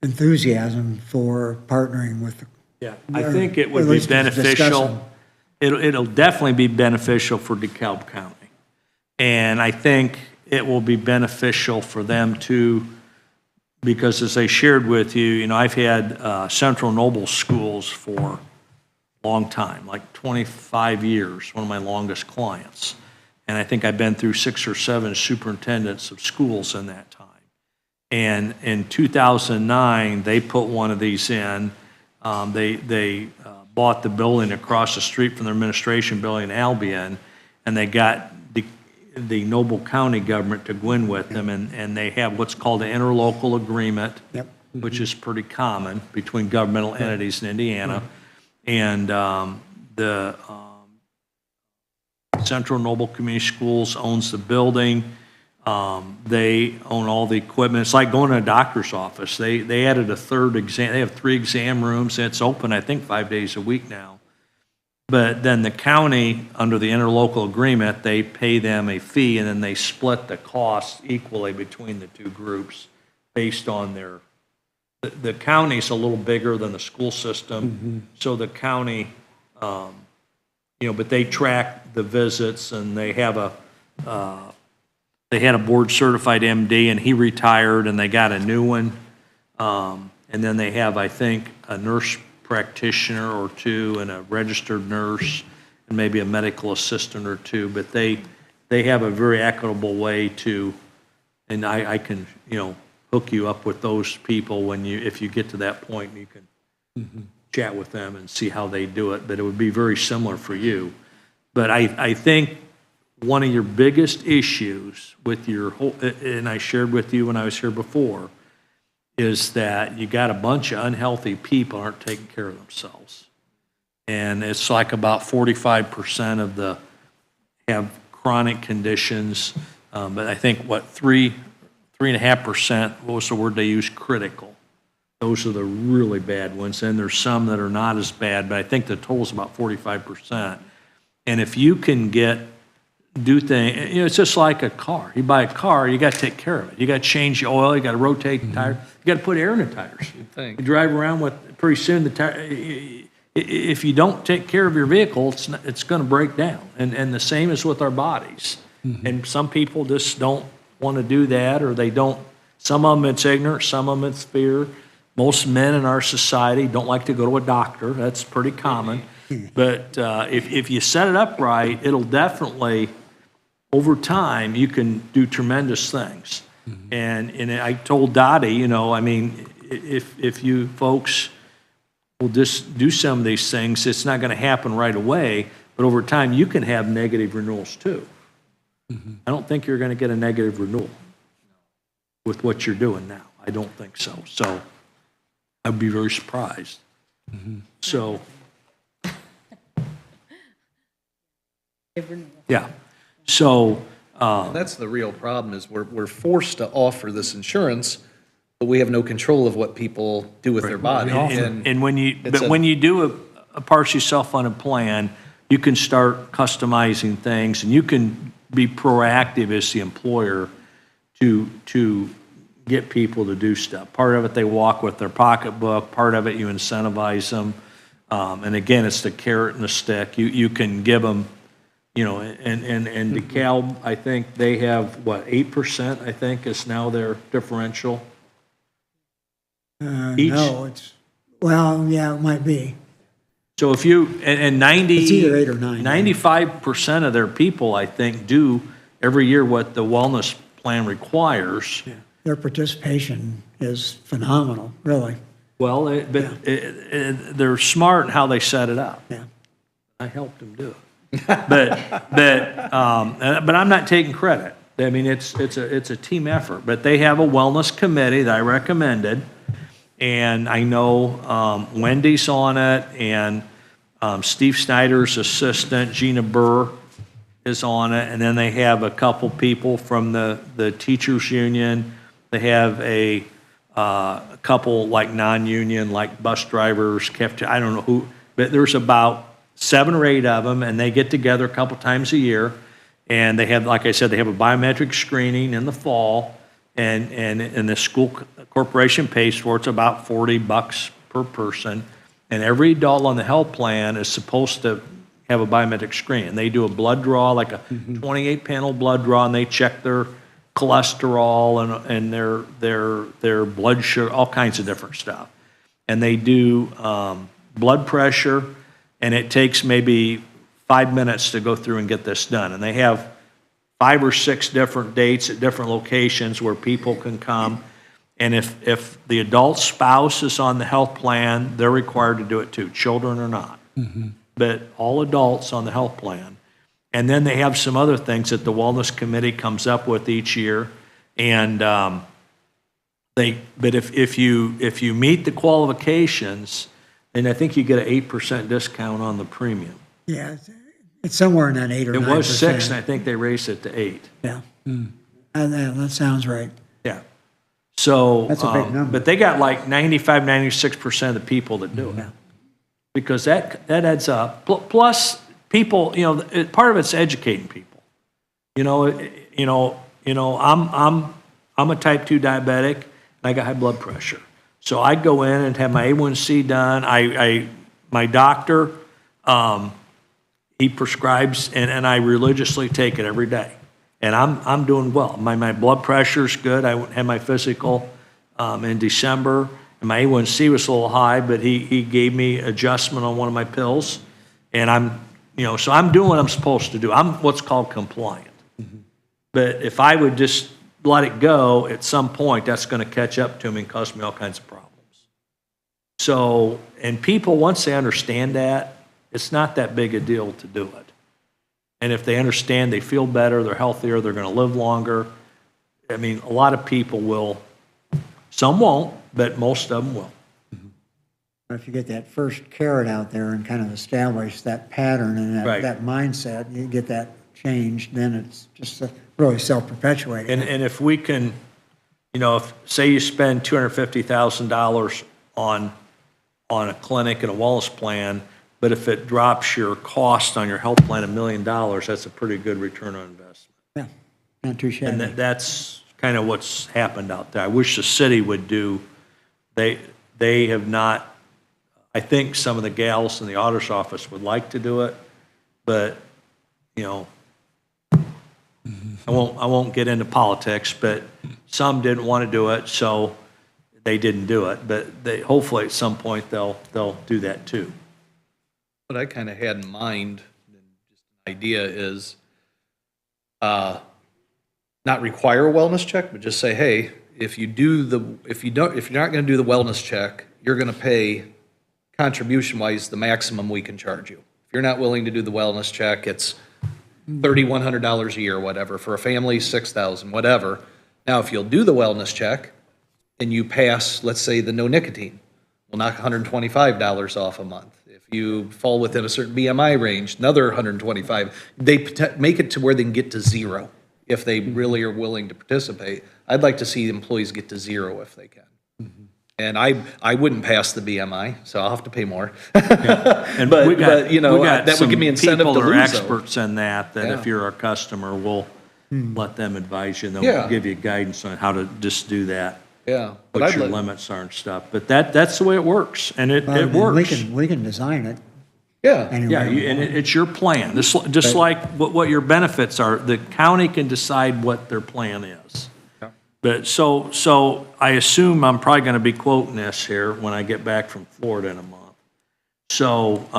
enthusiasm for partnering with the. Yeah, I think it would At be least discussing. beneficial. It'll definitely be beneficial for DeKalb County. And I think it will be beneficial for them too, because as I shared with you, I've had Central Noble schools for a long time, like 25 years, one of my longest clients. And I think I've been through 6 or 7 superintendents of schools in that time. And in 2009, they put one of these in. They bought the building across the street from their administration building in Albion, and they got the Noble County government to go in with them, and they have what's called an interlocal agreement, Yep. which is pretty common between governmental entities in Indiana. And the Central Noble Community Schools owns the building. They own all the equipment. It's like going to a doctor's office. They added a third exam. They have 3 exam rooms. It's open, I think, 5 days a week now. But then the county, under the interlocal agreement, they pay them a fee, and then they split the cost equally between the 2 groups based on their the county's a little bigger than the school system, so the county, but they track the visits, and they have they had a board-certified MD, and he retired, and they got a new one. And then they have, I think, a nurse practitioner or two, and a registered nurse, and maybe a medical assistant or two, but they have a very equitable way to, and I can, hook you up with those people if you get to that point, and you can chat with them and see how they do it, but it would be very similar for you. But I think one of your biggest issues with your whole, and I shared with you when I was here before, is that you got a bunch of unhealthy people aren't taking care of themselves. And it's like about 45% of the have chronic conditions, but I think 3.5%, what was the word they used, critical. Those are the really bad ones. And there's some that are not as bad, but I think the total is about 45%. And if you can do things, it's just like a car. You buy a car, you got to take care of it. You got to change the oil, you got to rotate the tire, you got to put air in the tires. think. You drive around with, pretty soon the tire, if you don't take care of your vehicle, it's going to break down. And the same is with our bodies. And some people just don't want to do that, or they don't. Some of them it's ignorance, some of them it's fear. Most men in our society don't like to go to a doctor. That's pretty common. But if you set it up right, it'll definitely, over time, you can do tremendous things. And I told Dottie, if you folks will just do some of these things, it's not going to happen right away, but over time, you can have negative renewals too. I don't think you're going to get a negative renewal with what you're doing now. I don't think so. So I'd be very surprised. So, yeah. So, That's the real problem, is we're forced to offer this insurance, but we have no control of what people do with their body. and when you do a partially self-funded plan, you can start customizing things, and you can be proactive as the employer to get people to do stuff. Part of it, they walk with their pocketbook. Part of it, you incentivize them. And again, it's the carrot and the stick. You can give them, and DeKalb, I think they have, 8%, I think, is now their differential. Each? No, it might be. So if you, and 90. It's either 8 or 9. 95% of their people, I think, do every year what the wellness plan requires. Yeah. Their participation is phenomenal, really. Well, they're smart in how they set it up. Yeah. I helped them do it. But I'm not taking credit. I mean, it's a team effort. But they have a wellness committee that I recommended, and I know Wendy's on it, and Steve Snyder's assistant, Gina Burr, is on it, and then they have a couple people from the teachers union. They have a couple like non-union, like bus drivers, I don't know who, but there's about 7 or 8 of them, and they get together a couple times a year, and they have, like I said, they have a biometric screening in the fall, and the school corporation pays for it. It's about $40 per person, and every adult on the health plan is supposed to have a biometric screen. And they do a blood draw, like a 28-panel blood draw, and they check their cholesterol and their blood sugar, all kinds of different stuff. And they do blood pressure, and it takes maybe 5 minutes to go through and get this done. And they have 5 or 6 different dates at different locations where people can come. And if the adult spouse is on the health plan, they're required to do it too, children are not. But all adults on the health plan. And then they have some other things that the Wellness Committee comes up with each year. And but if you meet the qualifications, then I think you get an 8% discount on the premium. Yeah, it's somewhere in that 8 or 9%. It was 6, and I think they raised it to 8. Yeah. That sounds right. Yeah. So, That's a big number. but they got like 95, 96% of the people that do it. Because that adds up. Plus, people, part of it's educating people. I'm a type 2 diabetic, and I got high blood pressure. So I go in and have my A1C done. My doctor, he prescribes, and I religiously take it every day. And I'm doing well. My blood pressure's good. I had my physical in December, and my A1C was a little high, but he gave me adjustment on one of my pills. And so I'm doing what I'm supposed to do. I'm what's called compliant. But if I would just let it go, at some point, that's going to catch up to me and cause me all kinds of problems. So, and people, once they understand that, it's not that big a deal to do it. And if they understand, they feel better, they're healthier, they're going to live longer. I mean, a lot of people will, some won't, but most of them will. If you get that first carrot out there and kind of establish that pattern and Right. that mindset, you get that changed, then it's just really self-perpetuating. And if we can, if, say you spend $250,000 on a clinic and a wellness plan, but if it drops your cost on your health plan $1 million, that's a pretty good return on investment. Yeah, not too shabby. And that's kind of what's happened out there. I wish the city would do, they have not, I think some of the gals in the auditor's office would like to do it, but, I won't get into politics, but some didn't want to do it, so they didn't do it. But hopefully at some point they'll do that too. What I kind of had in mind, just an idea is, not require a wellness check, but just say, hey, if you're not going to do the wellness check, you're going to pay contribution-wise the maximum we can charge you. If you're not willing to do the wellness check, it's $3,100 a year, whatever. For a family, $6,000, whatever. Now, if you'll do the wellness check and you pass, let's say, the no nicotine, we'll knock $125 off a month. If you fall within a certain BMI range, another $125. They make it to where they can get to zero if they really are willing to participate. I'd like to see employees get to zero if they can. And I wouldn't pass the BMI, so I'll have to pay more. And But we got that would give me incentive to people that are lose, though. experts in that Yeah. if you're a customer, we'll let them advise you, and Yeah. they'll give you guidance on how to just do that. Yeah. But What I'd your like- limits are and stuff. But that's the way it works, and it Well, works. We can design it Yeah. anyway. Yeah, and it's your plan. Just like what your benefits are, the county can decide what their plan is. But so I assume I'm probably going to be quoting this here when I get back from Florida in a month. So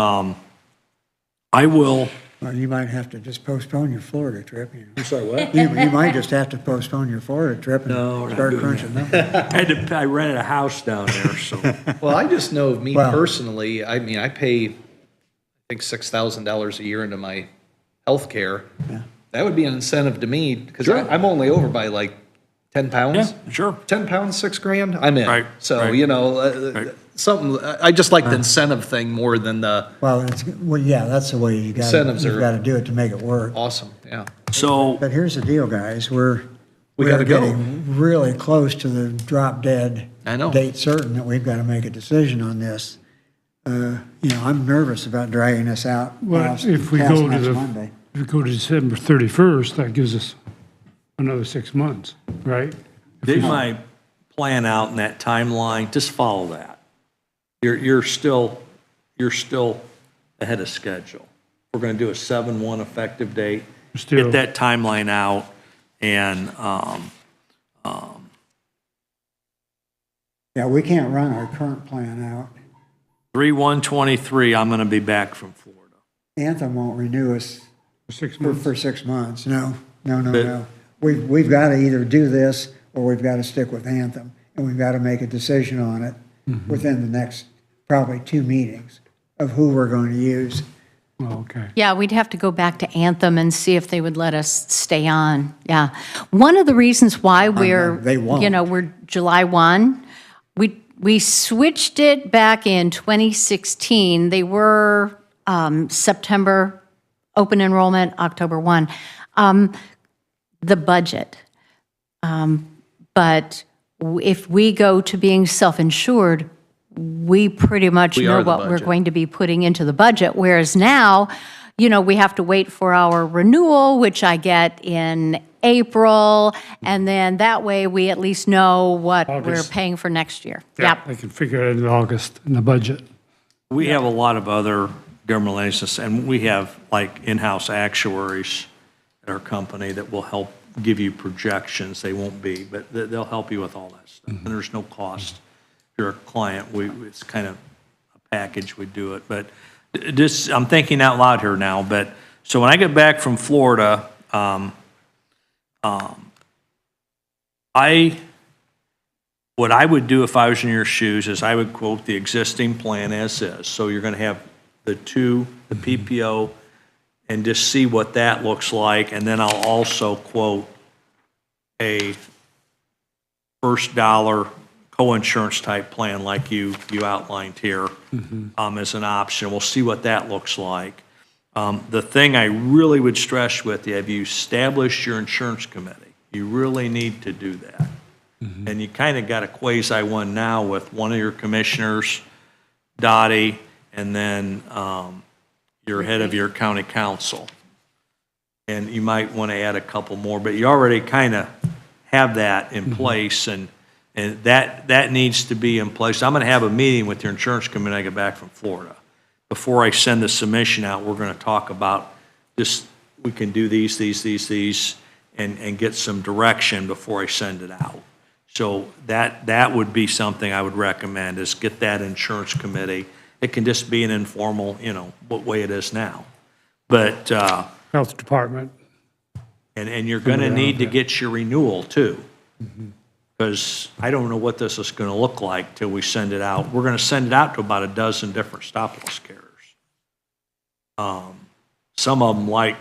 I will. Well, you might have to just postpone your Florida trip. I'm sorry, what? You might just have to postpone your Florida trip No, we're and not start doing crunching numbers. I rented a house down there, so. Well, I just know of me Well- personally, I mean, I pay, I think, $6,000 a year into my health care. Yeah. That would be an incentive to me, because I'm only over by like 10 pounds. Yeah, sure. 10 pounds, $6,000, I'm in. Right, So, right. Right. something, I just like the incentive thing more than the Well, yeah, that's the way you've Incentives are- got to do it to make it work. awesome, yeah. So, But here's the deal, guys, we're gotta go. getting really close to the drop dead I know. date certain that we've got to make a decision on this. I'm nervous about dragging this out Well, past if we past go to next the, Monday. if we go to December 31st, that gives us another 6 months, right? dig my plan out in that timeline, just follow that. You're still ahead of schedule. We're going to do a 7/1 effective date. Still. Get that timeline out, and Yeah, we can't run our current plan out. 3/1/23, I'm going to be back from Florida. Anthem won't renew us For 6 for months. 6 months. No. But- We've got to either do this or we've got to stick with Anthem. And we've got to make a decision on it within the next probably 2 meetings of who we're going to use. Oh, okay. Yeah, we'd have to go back to Anthem and see if they would let us stay on. Yeah. One of the reasons why they won't. we're July 1, we switched it back in 2016. They were September open enrollment, October 1. The budget. But if we go to being self-insured, we pretty much We know are the what we're budget. going to be putting into the budget, whereas now, we have to wait for our renewal, which I get in April, and then that way we at least know what we're August. paying for next year. Yeah, Yep. they can figure it in August in the budget. We have a lot of other government agencies, and we have like in-house actuaries at our company that will help give you projections. They won't be, but they'll help you with all that stuff. And there's no cost. If you're a client, it's kind of a package, we do it. But this, I'm thinking out loud here now, but, so when I get back from Florida, what I would do if I was in your shoes is I would quote the existing plan as is. So you're going to have the PPO, and just see what that looks like. And then I'll also quote a first dollar co-insurance type plan like you outlined here as an option. We'll see what that looks like. The thing I really would stress with you, have you established your insurance committee? You really need to do that. And you kind of got a quasi one now with one of your commissioners, Dottie, and then you're head of your county council. And you might want to add a couple more, but you already kind of have that in place, and that needs to be in place. I'm going to have a meeting with your insurance committee when I get back from Florida. Before I send the submission out, we're going to talk about just, we can do these, and get some direction before I send it out. So that would be something I would recommend, is get that insurance committee. It can just be an informal, what way it is now. But, Health Department. and you're going to need to get your renewal too. Because I don't know what this is going to look like till we send it out. We're going to send it out to about a dozen different stop-loss carriers. Some of them like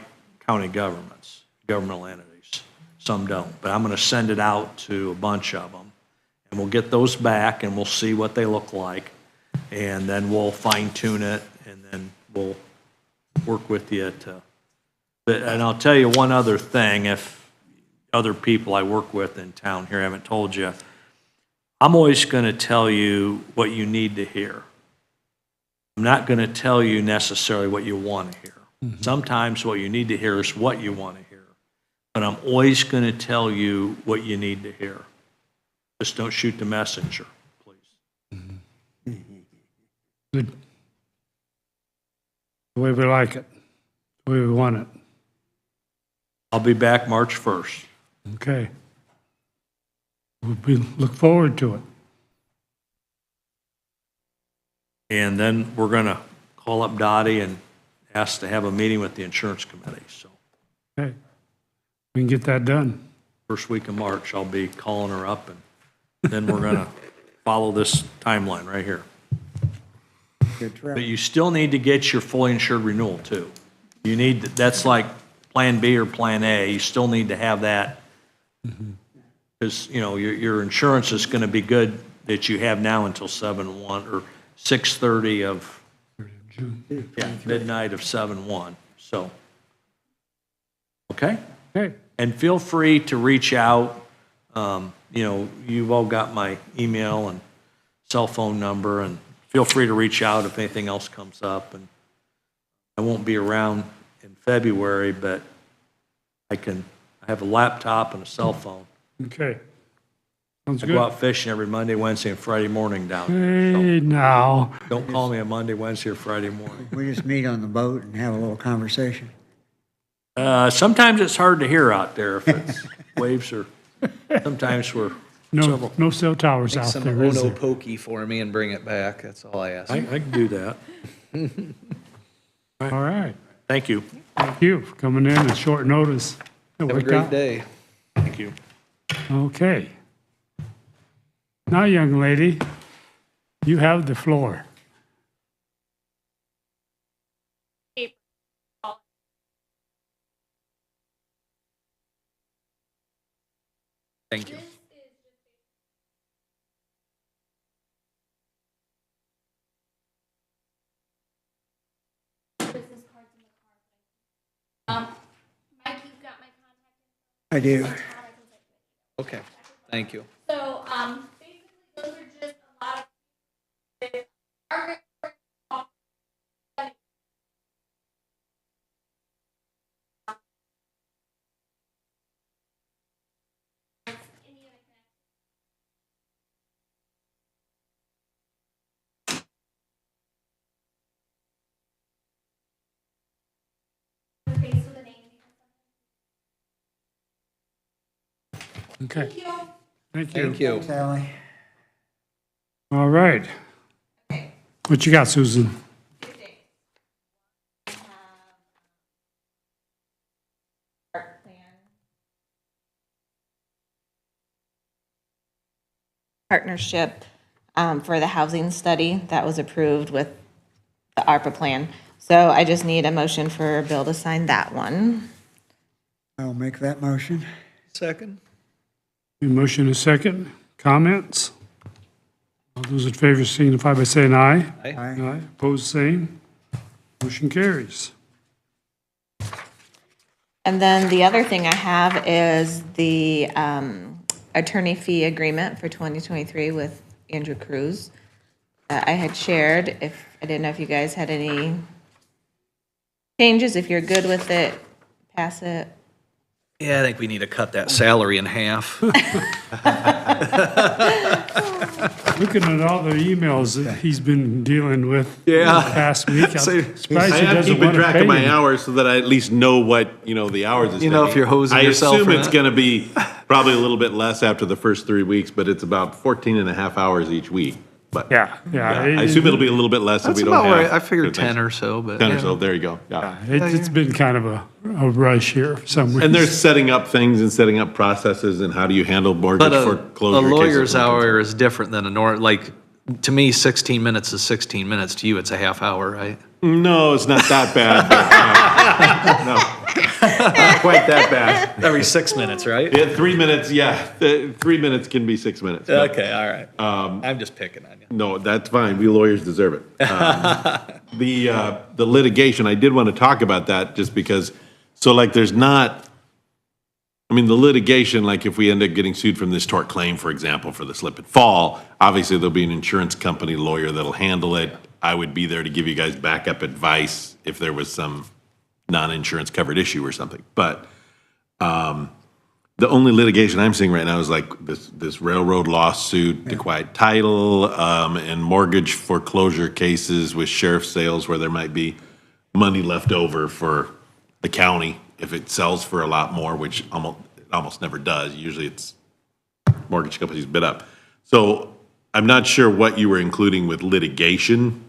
county governments, governmental entities. Some don't. But I'm going to send it out to a bunch of them. And we'll get those back and we'll see what they look like. And then we'll fine tune it, and then we'll work with you and I'll tell you one other thing, if other people I work with in town here haven't told you, I'm always going to tell you what you need to hear. I'm not going to tell you necessarily what you want to hear. Sometimes what you need to hear is what you want to hear. But I'm always going to tell you what you need to hear. Just don't shoot the messenger, please. Good. The way we like it, the way we want it. I'll be back March 1st. Okay. Look forward to it. And then we're going to call up Dottie and ask to have a meeting with the insurance committee. So Okay. We can get that done. first week of March, I'll be calling her up, and then we're going to follow this timeline right here. Good trip. But you still need to get your fully insured renewal too. You need, that's like Plan B or Plan A. You still need to have that. Because, your insurance is going to be good that you have now until 7/1 or 6:30 of midnight of 7/1. So, okay? Okay. And feel free to reach out. You've all got my email and cell phone number, and feel free to reach out if anything else comes up. And I won't be around in February, but I have a laptop and a cell phone. Okay. Sounds I good. go out fishing every Monday, Wednesday, and Friday morning down here. Hey, now. So don't call me on Monday, Wednesday, or Friday morning. We just meet on the boat and have a little conversation. Sometimes it's hard to hear out there if it's waves or, sometimes we're several. No cell towers Make out some there, is Ono there? pokey for me and bring it back. That's all I ask. I can do that. All right. Thank you. Thank you for coming in at short notice. That Have a worked great out. day. Thank you. Okay. Now, young lady, you have the floor. Thank you. Mike, you've got my contact. I do. Okay, thank you. So, basically, those are just a lot of. Okay. Thank you. Thank you. Sally? All right. What you got, Susan? Partnership for the housing study that was approved with the ARPA plan. So I just need a motion for Bill to sign that one. I'll make that motion. Second. Motion is second. Comments? All those in favor signify by saying aye. Aye. Aye. Opposed, same. Motion carries. And then the other thing I have is the attorney fee agreement for 2023 with Andrew Cruz. I had shared, if, I didn't know if you guys had any changes, if you're good with it, pass it. Yeah, I think we need to cut that salary in half. Looking at all the emails that he's been dealing with Yeah. the past week, I'm So- surprised I he am doesn't keeping want to track pay of my him. hours so that I at least know what, the hours is. You know, if taking. you're hosing yourself I assume for it's that. going to be probably a little bit less after the first 3 weeks, but it's about 14 and a half hours each week. But Yeah. I assume it'll be a little bit less if That's we don't about have. right. I figured good things. 10 or so, but. 10 yeah. or so, there you go, yeah. It's been kind of a rush here for some reason. And they're setting up things and setting up processes and how do you handle mortgage But a foreclosure cases. lawyer's hour is different than like, to me, 16 minutes is 16 minutes. To you, it's a half hour, right? No, it's not that bad. but, no, not quite that bad. Every 6 minutes, right? Yeah, 3 minutes, yeah, 3 minutes can be 6 minutes. but- Okay, all right. I'm just picking on you. No, that's fine. We lawyers deserve it. The litigation, I did want to talk about that just because, so like there's not, I mean, the litigation, like if we end up getting sued from this tort claim, for example, for the slip and fall, obviously there'll be an insurance company lawyer that'll handle it. I would be there to give you guys backup advice if there was some non-insurance covered issue or something. But the only litigation I'm seeing right now is like this railroad lawsuit to quiet title, and mortgage foreclosure cases with sheriff sales where there might be money left over for the county if it sells for a lot more, which it almost never does. Usually it's mortgage companies bid up. So I'm not sure what you were including with litigation.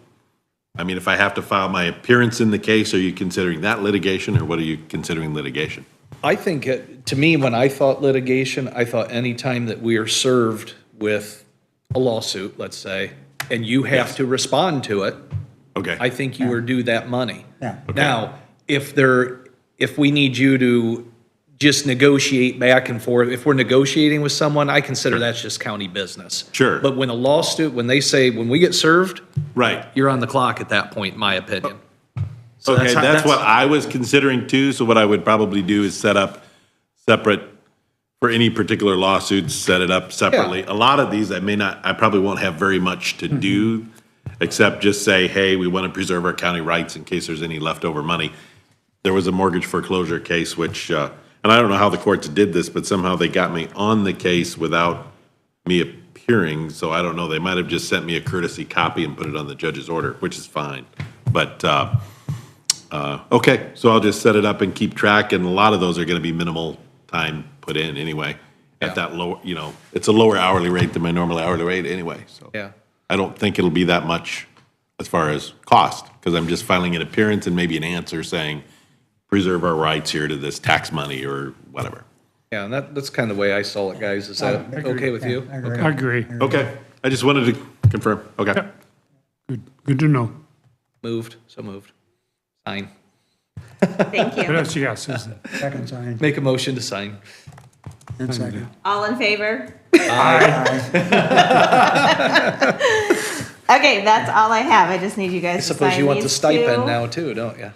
I mean, if I have to file my appearance in the case, are you considering that litigation or what are you considering litigation? I think, to me, when I thought litigation, I thought any time that we are served with a lawsuit, let's say, and you have to respond to it, Okay. I think you are due that money. Yeah. Now, if we need you to just negotiate back and forth, if we're negotiating with someone, I consider that's just county business. Sure. But when a lawsuit, when they say, when we get served, Right. you're on the clock at that point, in my opinion. So Okay, how- that's what I was considering too, so what I would probably do is set up separate, for any particular lawsuits, set it up separately. Yeah. A lot of these, I probably won't have very much to do, except just say, hey, we want to preserve our county rights in case there's any leftover money. There was a mortgage foreclosure case, which, and I don't know how the courts did this, but somehow they got me on the case without me appearing, so I don't know, they might have just sent me a courtesy copy and put it on the judge's order, which is fine. But, okay, so I'll just set it up and keep track, and a lot of those are gonna be minimal time put in anyway. At that low, it's a lower hourly rate than my normal hourly rate anyway, so. Yeah. I don't think it'll be that much as far as cost, because I'm just filing an appearance and maybe an answer saying, preserve our rights here to this tax money or whatever. Yeah, and that's kind of the way I saw it, guys. Is that okay with you? I agree. I agree. Okay, I just wanted to confirm, okay. Good to know. Moved, so moved. Sign. Thank What you. else you got, Susan? Second sign, Make a motion to sign. and second. All in favor? Okay, that's all I have. I just need you guys I to sign suppose you want the these stipend two. now too, don't you?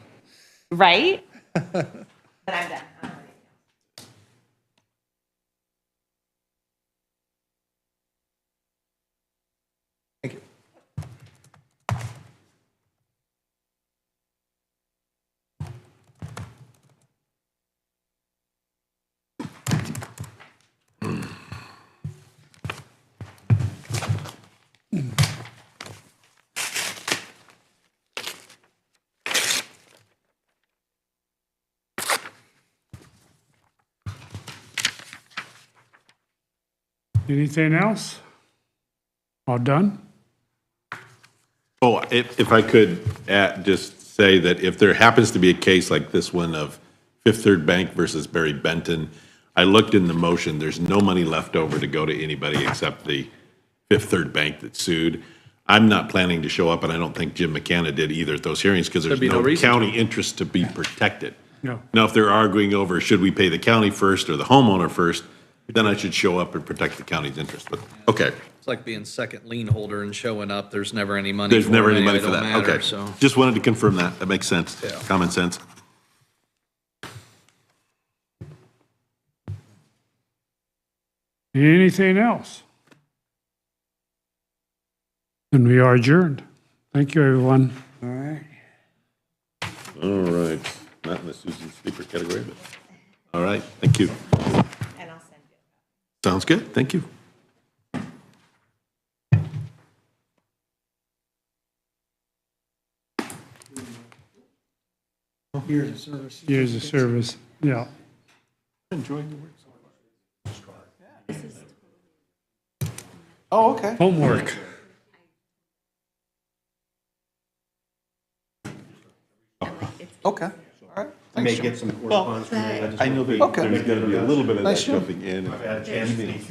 Right? But I'm done. Thank you. Anything else? All done? Oh, if I could just say that if there happens to be a case like this one of Fifth Third Bank versus Barry Benton, I looked in the motion, there's no money left over to go to anybody except the Fifth Third Bank that sued. I'm not planning to show up, and I don't think Jim McCanna did either at those hearings, because there's There'd be no no reason to. county interest to be protected. No. Now, if they're arguing over, should we pay the county first or the homeowner first, then I should show up and protect the county's interest, but, okay. It's like being second lien holder and showing up, there's never any money There's for never it any money anyway, for it that, don't matter, okay. so. Just wanted to confirm that, that makes sense, Yeah. common sense. Anything else? And we are adjourned. Thank you, everyone. All right. All right, not in the Susan Sleeper category, but, all right, thank you. And I'll send you. Sounds good, thank you. Years of service. Years of service, yeah. Oh, okay. Homework. Okay, all right. I may get some correspondence. I know there's gonna be a little bit of that jumping in.